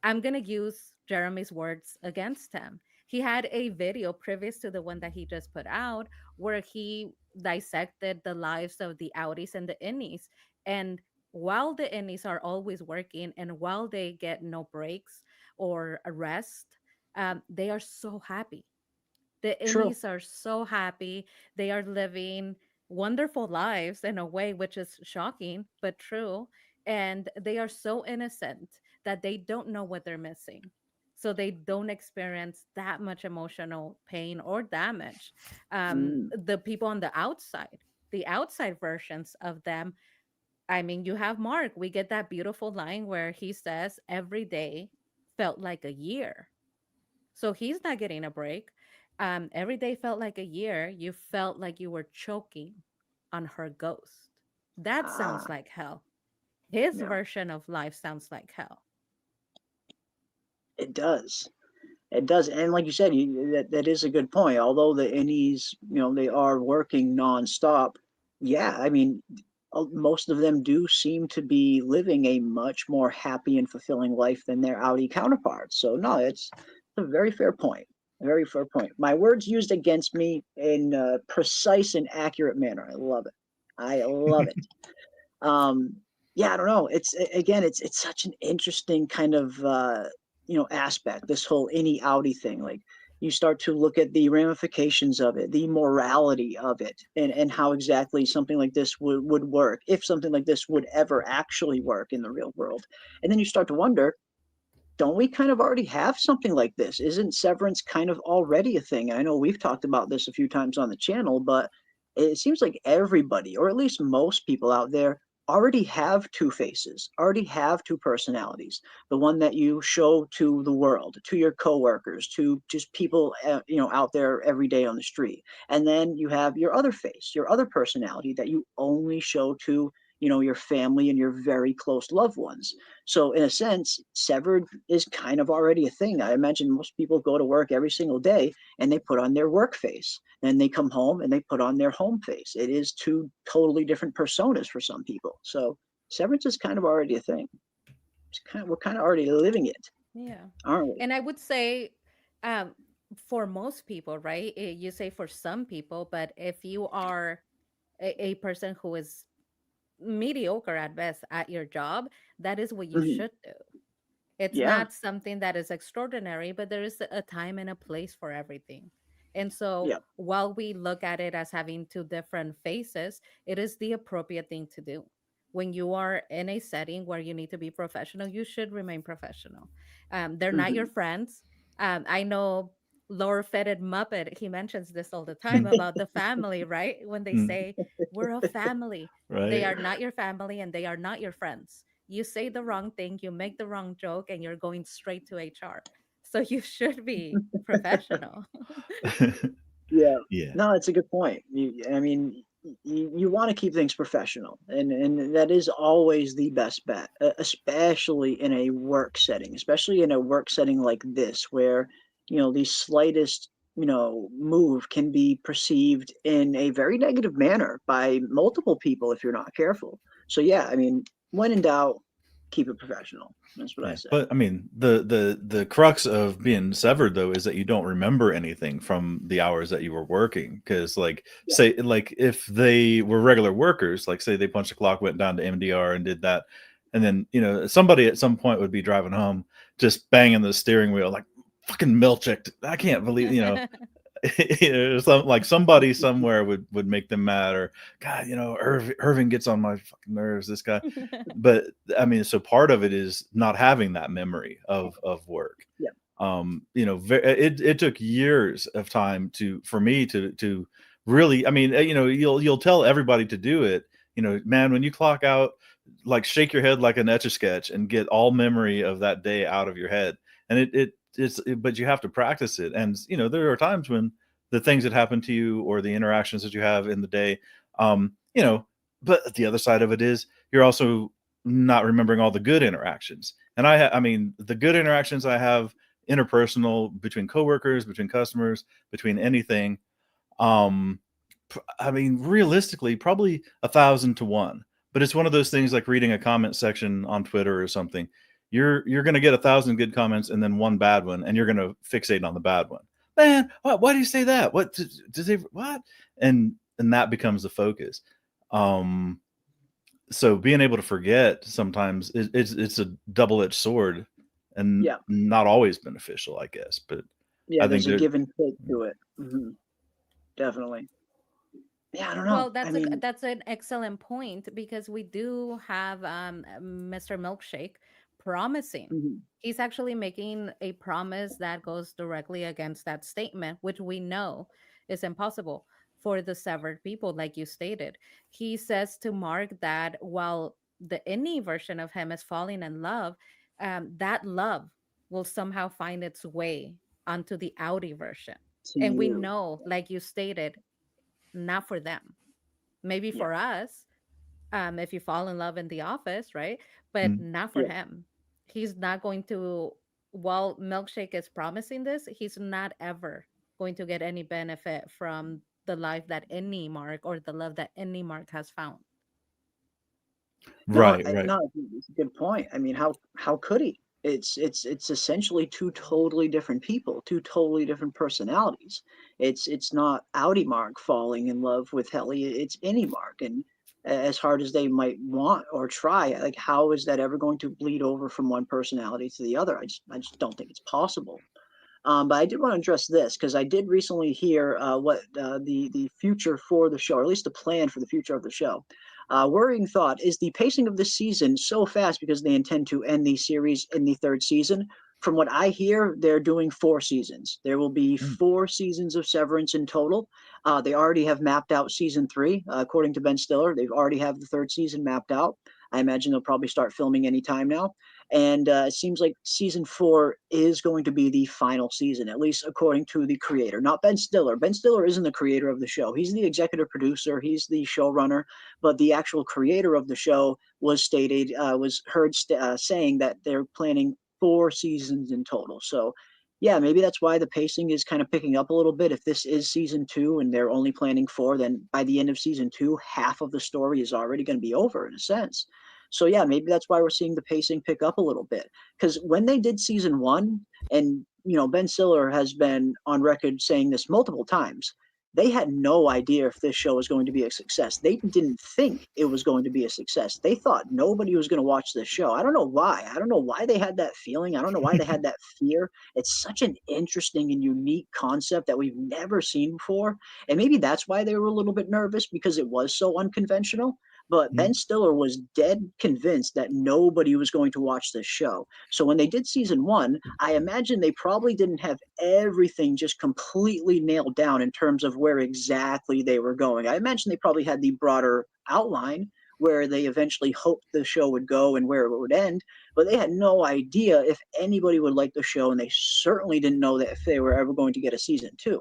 I'm going to use Jeremy's words against him. He had a video previous to the one that he just put out where he dissected the lives of the outies and the innies. And while the innies are always working and while they get no breaks or a rest, they are so happy. The True. innies are so happy. They are living wonderful lives in a way which is shocking but true. And they are so innocent that they don't know what they're missing. So they don't experience that much emotional pain or damage. The people on the outside versions of them, I mean, you have Mark. We get that beautiful line where he says, every day felt like a year. So he's not getting a break. Every day felt like a year. You felt like you were choking on her ghost. That sounds like hell. His Yeah, version of life sounds like hell. it does. It does, and like you said, that is a good point. Although the innies, they are working nonstop. Yeah, I mean, most of them do seem to be living a much more happy and fulfilling life than their outie counterparts. So no, it's a very fair point. A very fair point. My words used against me in a precise and accurate manner. I love it. I love it. Um, yeah, I don't know. Again, it's such an interesting kind of aspect. This whole innie outie thing. Like you start to look at the ramifications of it, the morality of it, and how exactly something like this would work if something like this would ever actually work in the real world. And then you start to wonder, don't we kind of already have something like this? Isn't severance kind of already a thing? I know we've talked about this a few times on the channel, but it seems like everybody, or at least most people out there, already have two faces, already have two personalities. The one that you show to the world, to your coworkers, to just people, out there every day on the street. And then you have your other face, your other personality that you only show to your family and your very close loved ones. So in a sense, severed is kind of already a thing. I imagine most people go to work every single day and they put on their work face. Then they come home and they put on their home face. It is two totally different personas for some people. So severance is kind of already a thing. We're kind of already living it, Yeah. aren't we? And I would say, um, for most people, right? You say for some people, but if you are a person who is mediocre at best at your job, that is what you Mhm. should do. It's Yeah. not something that is extraordinary, but there is a time and a place for everything. And so Yeah. while we look at it as having two different faces, it is the appropriate thing to do. When you are in a setting where you need to be professional, you should remain professional. They're not your Hmm. friends. I know Lord Fetid Muppet, he mentions this all the time about the family, right? When they Mm, say, we're a family, they right. are not your family and they are not your friends. You say the wrong thing, you make the wrong joke, and you're going straight to HR. So you should be professional. Yeah. Yeah. No, it's a good point. I mean, you want to keep things professional, and that is always the best bet, especially in a work setting, especially in a work setting like this, where the slightest move can be perceived in a very negative manner by multiple people if you're not careful. So yeah, I mean, when in doubt, keep it professional. That's what I Yeah, say. but I mean, the crux of being severed though is that you don't remember anything from the hours that you were working. Because, like, Yeah. say, like if they were regular workers, like say they punched the clock, went down to MDR, and did that, and then somebody at some point would be driving home, just banging the steering wheel, like fucking Milchick. I can't believe somebody somewhere would make them mad, or God, Irving gets on my fucking nerves. This guy, but I mean, so part of it is not having that memory of work. Yeah. It took years of time for me to really. I mean, you'll tell everybody to do it. Man, when you clock out, like shake your head like an etch a sketch and get all memory of that day out of your head. And but you have to practice it. And there are times when the things that happen to you or the interactions that you have in the day, um, you know, but the other side of it is you're also not remembering all the good interactions. And I mean, the good interactions I have interpersonal between coworkers, between customers, between anything. Um, I mean, realistically, probably 1,000 to 1. But it's one of those things like reading a comment section on Twitter or something. You're going to get 1,000 good comments and then one bad one, and you're going to fixate on the bad one. Man, why do you say that? What does they what? And that becomes the focus. Um, so being able to forget sometimes it's a double-edged sword, and Yeah. not always beneficial, I guess. But Yeah. I think There's a that give and take to it. Definitely. Yeah, I don't know. Well, I mean, that's an excellent point because we do have Mr. Milkshake promising. mhm, He's actually making a promise that goes directly against that statement, which we know is impossible for the severed people, like you stated. He says to Mark that while the innie version of him is falling in love, that love will somehow find its way onto the outie version. to And we you. know, like you stated, not for them, maybe Yeah. for us, if you fall in love in the office, right? But mm, not for Yeah. him. He's not going to, while Milkshake is promising this, he's not ever going to get any benefit from the life that any Mark or the love that any Mark has found. No, right, right. no, it's a good point. I mean, how could he? It's essentially two totally different people, two totally different personalities. It's not Audi Mark falling in love with Helly. It's any Mark, and as hard as they might want or try, like how is that ever going to bleed over from one personality to the other? I just don't think it's possible. But I did want to address this because I did recently hear what the future for the show, or at least the plan for the future of the show. Worrying thought is the pacing of this season so fast because they intend to end the series in the third season. From what I hear, they're doing 4 seasons. There will be Mm. 4 seasons of Severance in total. They already have mapped out season 3, according to Ben Stiller. They've already have the third season mapped out. I imagine they'll probably start filming anytime now. And it seems like season 4 is going to be the final season, at least according to the creator, not Ben Stiller. Ben Stiller isn't the creator of the show. He's the executive producer, he's the showrunner, but the actual creator of the show was heard saying that they're planning 4 seasons in total. So, yeah, maybe that's why the pacing is kind of picking up a little bit. If this is season 2 and they're only planning 4, then by the end of season 2, half of the story is already going to be over in a sense. So yeah, maybe that's why we're seeing the pacing pick up a little bit. Because when they did season 1, and Ben Stiller has been on record saying this multiple times, they had no idea if this show was going to be a success. They didn't think it was going to be a success. They thought nobody was going to watch this show. I don't know why. I don't know why they had that feeling. I don't know why they had that fear. It's such an interesting and unique concept that we've never seen before. And maybe that's why they were a little bit nervous, because it was so unconventional. But Ben Stiller was dead convinced that nobody was going to watch this show. So when they did season 1, I imagine they probably didn't have everything just completely nailed down in terms of where exactly they were going. I imagine they probably had the broader outline where they eventually hoped the show would go and where it would end, but they had no idea if anybody would like the show, and they certainly didn't know that if they were ever going to get a season 2.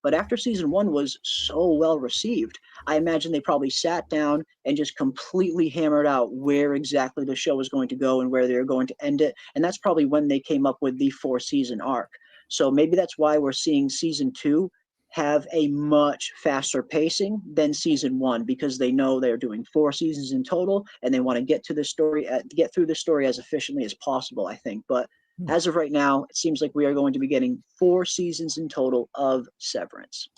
But after season 1 was so well received, I imagine they probably sat down and just completely hammered out where exactly the show was going to go and where they were going to end it. And that's probably when they came up with the 4-season arc. So maybe that's why we're seeing season 2 have a much faster pacing than season 1, because they know they're doing 4 seasons in total, and they want to get to the story, get through the story as efficiently as possible, I think. But as of right now, it seems like we are going to be getting 4 seasons in total of Severance.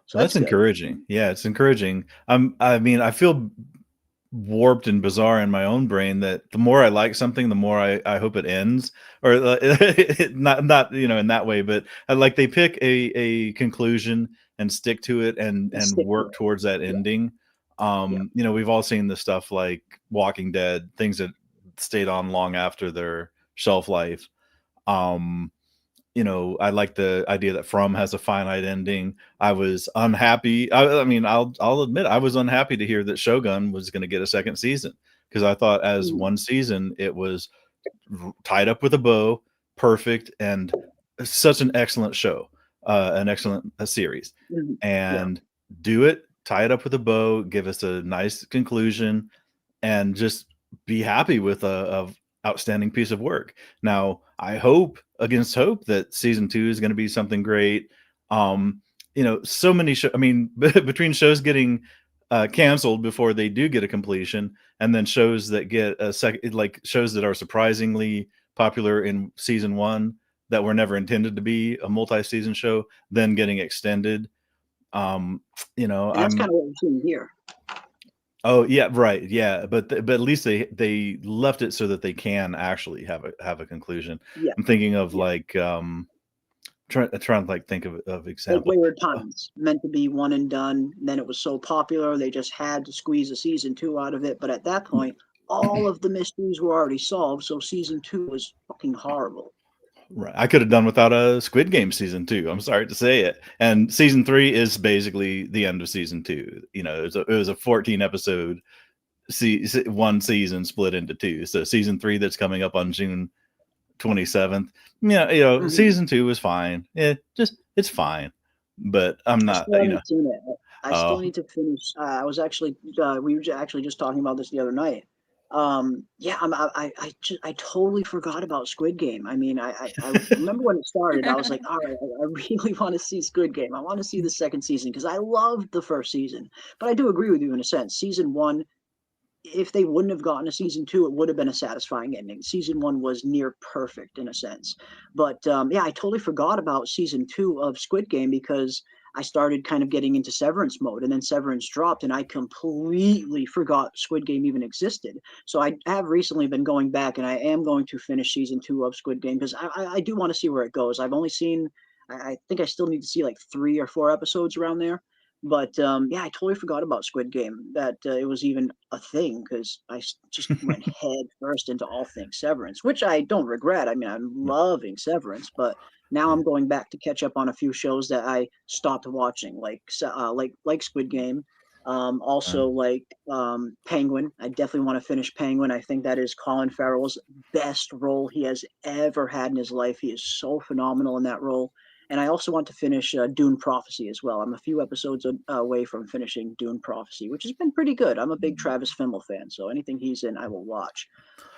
So Well, that's good. encouraging. Yeah, it's encouraging. I mean, I feel warped and bizarre in my own brain that the more I like something, the more I hope it ends, or not in that way, but like they pick a conclusion and stick to it and work towards that ending. We've all seen the stuff like Walking Dead, things that stayed on long after their shelf life. I like the idea that From has a finite ending. I was unhappy. I mean, I'll admit I was unhappy to hear that Shogun was going to get a second season, because I thought as one season it was tied up with a bow, perfect, and such an excellent show, an excellent series. And do it, tie it up with a bow, give us a nice conclusion, and just be happy with a outstanding piece of work. Now, I hope against hope that season 2 is going to be something great. So many shows, I mean, between shows getting canceled before they do get a completion, and then shows that get a second, like shows that are surprisingly popular in season 1 that were never intended to be a multi-season show, then getting extended. And that's kind of what we're seeing here. Oh yeah, right. Yeah, but at least they left it so that they can actually have a conclusion. Yeah. I'm thinking of like trying to like think of examples. Like Wayward Pines, meant to be one and done. Then it was so popular they just had to squeeze a season 2 out of it. But at that point, all of the mysteries were already solved, so season 2 was fucking horrible. Right. I could have done without a Squid Game season 2. I'm sorry to say it. And season 3 is basically the end of season 2. It was a 14 episode one season split into 2. So season 3 that's coming up on June 27th. Yeah, season 2 is fine. It's fine. But I'm not. I still need to finish. I was actually we were actually just talking about this the other night. I totally forgot about Squid Game. I mean, I remember when it started, I was like, all right, I really want to see Squid Game. I want to see the second season, because I loved the first season. But I do agree with you in a sense. Season 1, if they wouldn't have gotten a season 2, it would have been a satisfying ending. Season 1 was near perfect in a sense. But I totally forgot about season 2 of Squid Game, because I started kind of getting into Severance mode, and then Severance dropped, and I completely forgot Squid Game even existed. So I have recently been going back, and I am going to finish season 2 of Squid Game, because I do want to see where it goes. I've only seen, I think I still need to see like 3 or 4 episodes around there. But I totally forgot about Squid Game, that it was even a thing, because I just went head first into all things Severance, which I don't regret. I mean, I'm loving Severance, but now I'm going back to catch up on a few shows that I stopped watching, like Squid Game. Also like Penguin. I definitely want to finish Penguin. I think that is Colin Farrell's best role he has ever had in his life. He is so phenomenal in that role. And I also want to finish Dune Prophecy as well. I'm a few episodes away from finishing Dune Prophecy, which has been pretty good. I'm a big Travis Fimmel fan, so anything he's in, I will watch.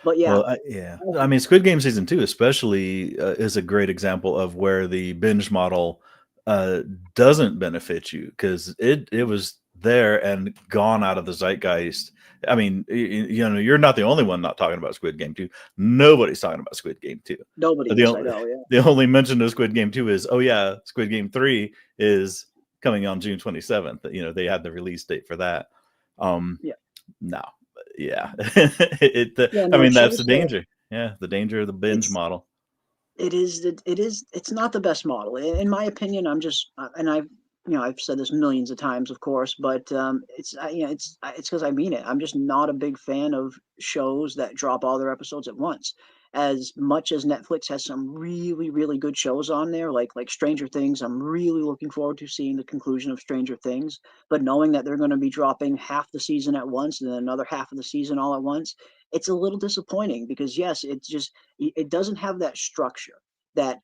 But yeah. Well, I mean, Squid Game season 2 especially is a great example of where the binge model doesn't benefit you, because it was there and gone out of the zeitgeist. I mean, you're not the only one not talking about Squid Game 2. Nobody's talking about Squid Game 2. Nobody. The only mention of Squid Game 2 is, Squid Game 3 is coming on June 27th. You know, they had the release date for that. Yeah. No, yeah. Yeah, I no, mean, it that's the shows that danger. Yeah, the danger of the binge model. It's not the best model in my opinion. I'm just and I've said this millions of times, of course, but it's because I mean it. I'm just not a big fan of shows that drop all their episodes at once. As much as Netflix has some really, really good shows on there, like Stranger Things, I'm really looking forward to seeing the conclusion of Stranger Things. But knowing that they're going to be dropping half the season at once and then another half of the season all at once, it's a little disappointing because yes, it doesn't have that structure that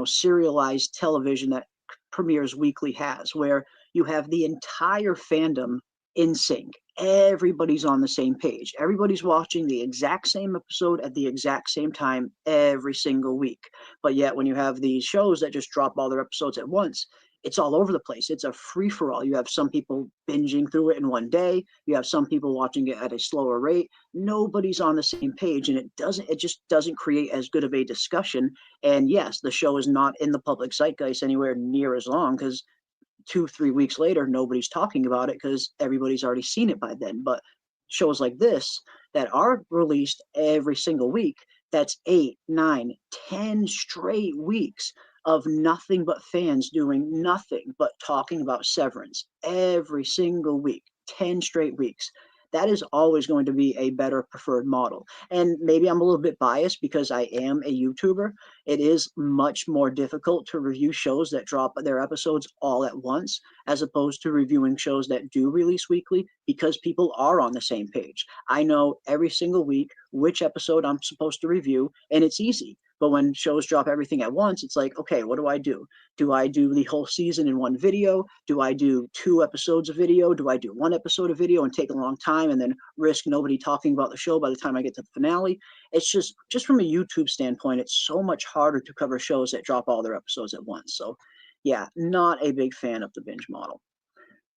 serialized television that premieres weekly has, where you have the entire fandom in sync. Everybody's on the same page. Everybody's watching the exact same episode at the exact same time every single week. But yet, when you have these shows that just drop all their episodes at once, it's all over the place. It's a free for all. You have some people binging through it in one day. You have some people watching it at a slower rate. Nobody's on the same page, and it just doesn't create as good of a discussion. And yes, the show is not in the public zeitgeist anywhere near as long because 2-3 weeks later, nobody's talking about it because everybody's already seen it by then. But shows like this that are released every single week, that's 8, 9, 10 straight weeks of nothing but fans doing nothing but talking about Severance every single week, 10 straight weeks. That is always going to be a better preferred model. And maybe I'm a little bit biased because I am a YouTuber. It is much more difficult to review shows that drop their episodes all at once, as opposed to reviewing shows that do release weekly, because people are on the same page. I know every single week which episode I'm supposed to review, and it's easy. But when shows drop everything at once, it's like, okay, what do I do? Do I do the whole season in one video? Do I do 2 episodes of video? Do I do 1 episode of video and take a long time and then risk nobody talking about the show by the time I get to the finale? It's just from a YouTube standpoint, it's so much harder to cover shows that drop all their episodes at once. So yeah, not a big fan of the binge model.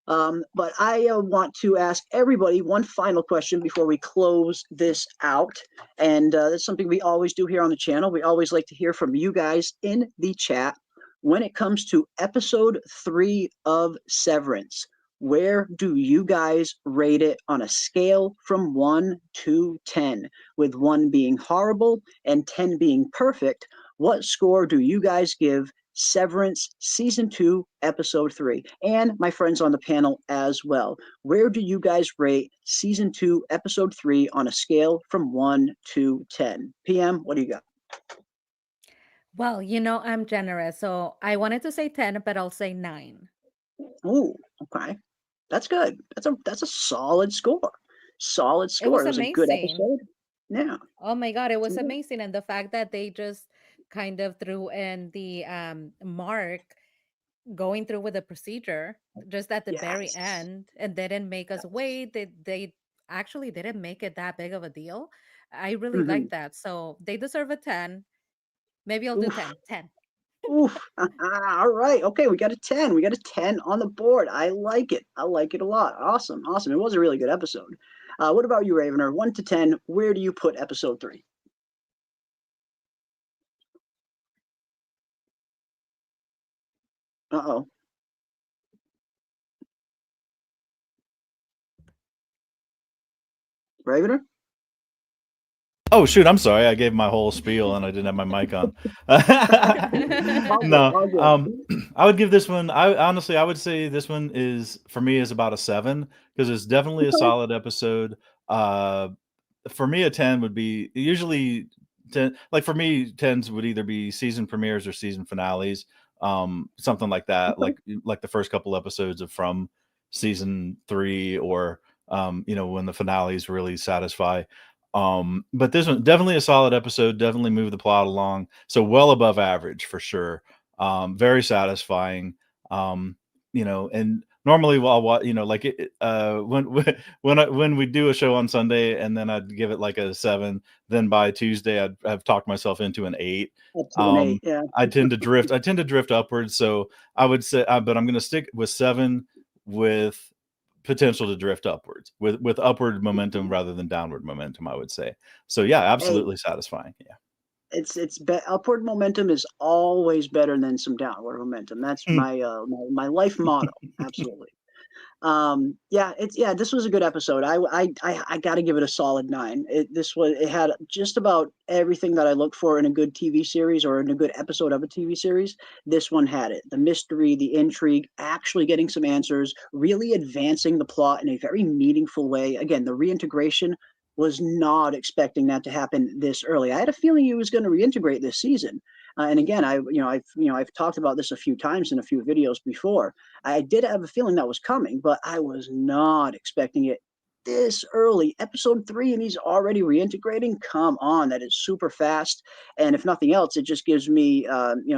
But I want to ask everybody one final question before we close this out. And that's something we always do here on the channel. We always like to hear from you guys in the chat. When it comes to episode 3 of Severance, where do you guys rate it on a scale from 1 to 10? With 1 being horrible and 10 being perfect, what score do you guys give Severance Season 2, Episode 3? And my friends on the panel as well. Where do you guys rate Season 2, Episode 3 on a scale from 1 to 10? PM, what do you got? Well, I'm generous, so I wanted to say 10, but I'll say 9. Oh, okay. That's good. That's a solid score. Solid It score. was It was a good amazing. episode. Yeah. Oh my God, it was Yeah. amazing. And the fact that they just kind of threw in the mark going through with the procedure just at the very Yes. end and didn't make us wait. They actually didn't make it that big of a deal. I really like Mhm. that. So they deserve a 10. Maybe I'll do Oof. 10. 10. Oof. All right. Okay, we got a 10. We got a 10 on the board. I like it. I like it a lot. Awesome. Awesome. It was a really good episode. What about you, Ravener? 1 to 10, where do you put episode 3? Uh-oh. Ravener? Oh shoot, I'm sorry. I gave my whole spiel and I didn't have my mic on. No, I would give this one. I honestly, I would say this one is for me is about a 7 because it's definitely a Okay. solid episode. For me, a 10 would be usually 10. Like for me, 10s would either be season premieres or season finales, something like that. Okay. Like the first couple episodes of from season 3, or when the finales really satisfy. But this one definitely a solid episode, definitely moved the plot along. So well above average for sure. Very satisfying. And normally while like when we do a show on Sunday and then I'd give it like a 7, then by Tuesday I've talked myself into an 8. Up to an 8, yeah. I tend to drift upwards. So I would say, but I'm going to stick with 7 with potential to drift upwards with upward momentum rather than downward momentum, I would say. So yeah, Hey, absolutely satisfying. Yeah. upward momentum is always better than some downward momentum. That's my life motto. Absolutely. This was a good episode. I got to give it a solid 9. It had just about everything that I look for in a good TV series or in a good episode of a TV series. This one had it. The mystery, the intrigue, actually getting some answers, really advancing the plot in a very meaningful way. Again, the reintegration, was not expecting that to happen this early. I had a feeling he was going to reintegrate this season. And again, I've talked about this a few times in a few videos before. I did have a feeling that was coming, but I was not expecting it this early. Episode 3, and he's already reintegrating. Come on, that is super fast. And if nothing else, it just gives me,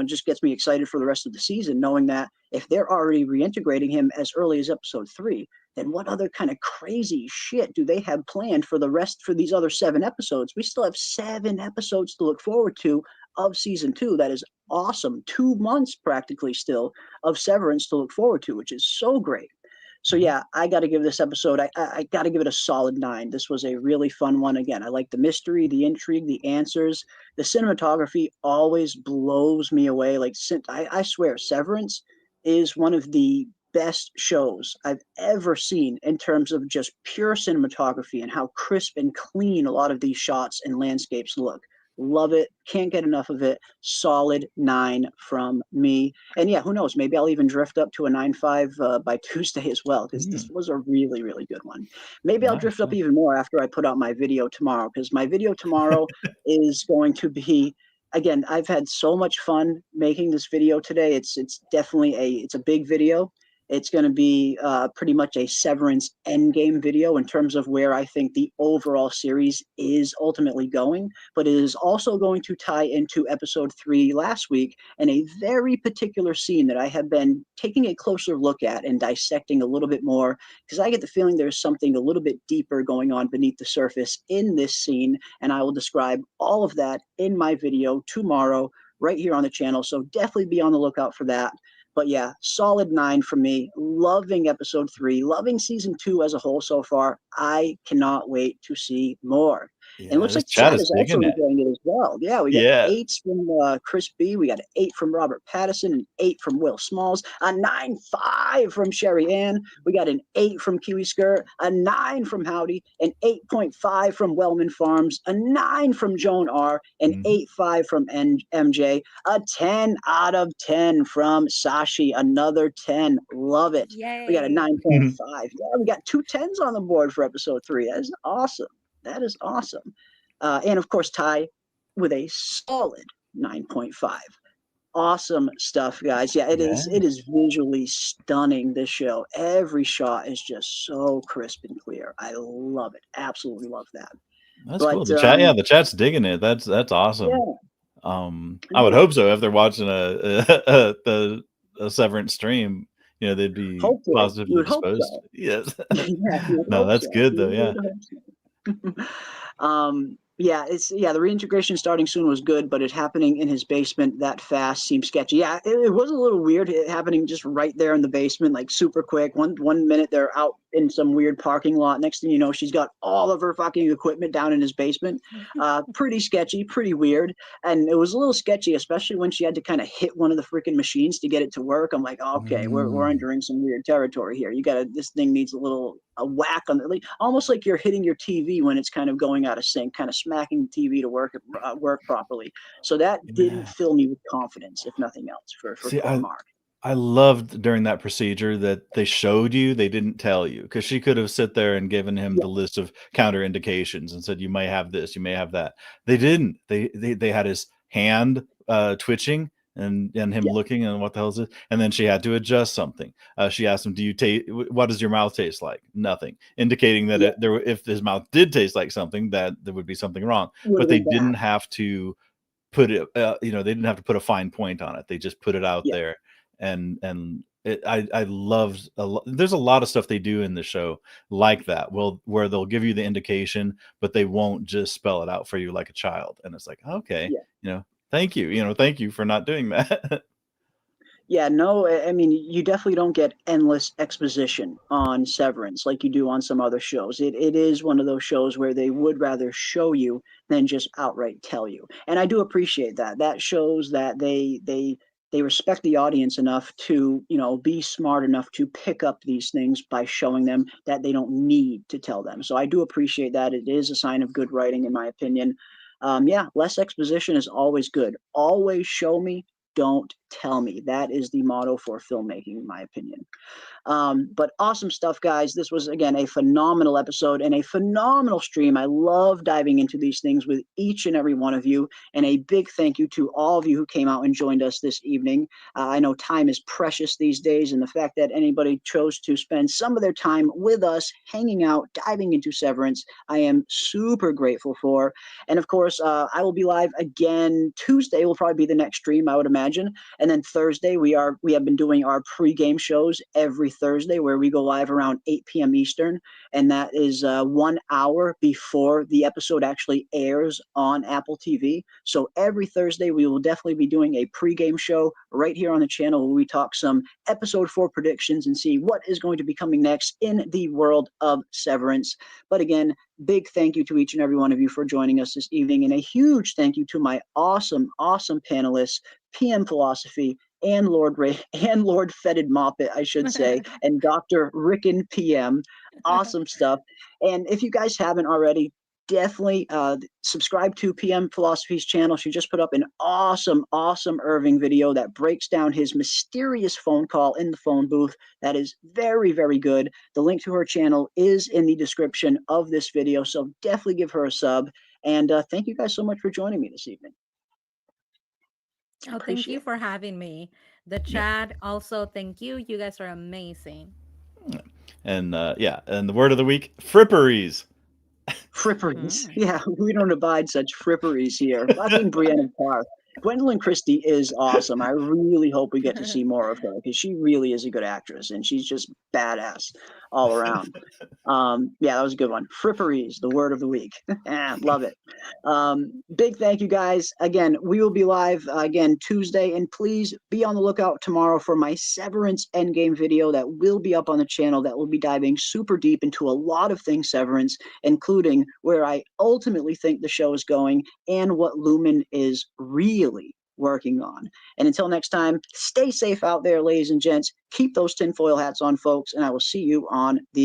just gets me excited for the rest of the season, knowing that if they're already reintegrating him as early as episode 3, then what other kind of crazy shit do they have planned for these other 7 episodes? We still have 7 episodes to look forward to of season 2. That is awesome. 2 months practically still of Severance to look forward to, which is so great. So yeah, I got to give this episode, I got to give it a solid 9. This was a really fun one. Again, I like the mystery, the intrigue, the answers. The cinematography always blows me away. Like, I swear, Severance is one of the best shows I've ever seen in terms of just pure cinematography and how crisp and clean a lot of these shots and landscapes look. Love it. Can't get enough of it. Solid 9 from me. And yeah, who knows? Maybe I'll even drift up to a 9.5 by Tuesday as well, because this was a really, really good one. Maybe I'll drift up even more after I put out my video tomorrow, because my video tomorrow is going to be, again, I've had so much fun making this video today. It's definitely it's a big video. It's going to be pretty much a Severance endgame video in terms of where I think the overall series is ultimately going, but it is also going to tie into episode 3 last week and a very particular scene that I have been taking a closer look at and dissecting a little bit more, because I get the feeling there's something a little bit deeper going on beneath the surface in this scene, and I will describe all of that in my video tomorrow right here on the channel, so definitely be on the lookout for that. But yeah, solid 9 from me. Loving episode 3, loving season 2 as a whole so far. I cannot wait to see more. Yeah, and it looks like chat is also enjoying it as well. Yeah, we got 8s from Chris B. We got an 8 from Robert Pattinson, an 8 from Will Smalls, a 9.5 from Sherry Ann. We got an 8 from Kiwi Skirt, a 9 from Howdy, an 8.5 from Wellman Farms, a 9 from Joan R, an 8.5 from MJ, a 10 out of 10 from Sashi, another 10. Love it. Yay. We got a 9.5. Yeah, we got 2 10s on the board for episode 3. That is awesome. That is awesome. And of course, Ty with a solid 9.5. Awesome stuff, guys. Yeah, it is visually stunning, this show. Every shot is just so crisp and clear. I love it. Absolutely love that. That's cool. The chat's digging it. That's awesome. Yeah. I would hope so. If they're watching a Severance stream, they'd be positively disposed. So. Yes. No, that's good though. Yeah. The reintegration starting soon was good, but it happening in his basement that fast seemed sketchy. Yeah, it was a little weird, it happening just right there in the basement, like super quick. One minute they're out in some weird parking lot. Next thing you know, she's got all of her fucking equipment down in his basement. Pretty sketchy, pretty weird. And it was a little sketchy, especially when she had to kind of hit one of the freaking machines to get it to work. I'm like, okay, we're entering some weird territory here. This thing needs a whack on it, almost like you're hitting your TV when it's kind of going out of sync, kind of smacking the TV to work properly. So that didn't fill me with confidence, if nothing else, for Mark. I loved during that procedure that they showed you, they didn't tell you, because she could have sit there and given him the list of counter indications and said, you may have this, you may have that. They didn't. They had his hand twitching and him looking and what the hell is this? And then she had to adjust something. She asked him, what does your mouth taste like? Nothing, indicating that if his mouth did taste like something, that there would be something wrong. But they didn't have to put it, they didn't have to put a fine point on it. They just put it out there. And I loved there's a lot of stuff they do in the show like that, where they'll give you the indication, but they won't just spell it out for you like a child. And it's like, okay, thank you for not doing that. Yeah, no, I mean, you definitely don't get endless exposition on Severance like you do on some other shows. It is one of those shows where they would rather show you than just outright tell you. And I do appreciate that. That shows that they respect the audience enough to, be smart enough to pick up these things by showing them that they don't need to tell them. So I do appreciate that. It is a sign of good writing, in my opinion. Yeah, less exposition is always good. Always show me, don't tell me. That is the motto for filmmaking, in my opinion. But awesome stuff, guys. This was, again, a phenomenal episode and a phenomenal stream. I love diving into these things with each and every one of you. And a big thank you to all of you who came out and joined us this evening. I know time is precious these days, and the fact that anybody chose to spend some of their time with us, hanging out, diving into Severance, I am super grateful for. And of course, I will be live again Tuesday. Will probably be the next stream, I would imagine. And then Thursday, we have been doing our pre-game shows every Thursday, where we go live around 8 p.m. Eastern, and that is 1 hour before the episode actually airs on Apple TV. So every Thursday, we will definitely be doing a pre-game show right here on the channel, where we talk some episode 4 predictions and see what is going to be coming next in the world of Severance. But again, big thank you to each and every one of you for joining us this evening, and a huge thank you to my awesome panelists, PM Philosophy, and Lord Fetid Moppet, I should say, and Dr. Rickon PM. Awesome stuff. And if you guys haven't already, definitely subscribe to PM Philosophy's channel. She just put up an awesome Irving video that breaks down his mysterious phone call in the phone booth. That is very, very good. The link to her channel is in the description of this video, so definitely give her a sub. And thank you guys so much for joining me this evening. Oh, thank you for having me. The chat also, thank you. You guys are amazing. And and the word of the week: fripperies. Fripperies. Yeah, we don't abide such fripperies here. I think Brianna Parr. Gwendolyn Christie is awesome. I really hope we get to see more of her, because she really is a good actress, and she's just badass all around. Yeah, that was a good one. Fripperies, the word of the week. Love it. Big thank you, guys. Again, we will be live again Tuesday, and please be on the lookout tomorrow for my Severance Endgame video that will be up on the channel, that will be diving super deep into a lot of things Severance, including where I ultimately think the show is going and what Lumon is really working on. And until next time, stay safe out there, ladies and gents. Keep those tinfoil hats on, folks, and I will see you on the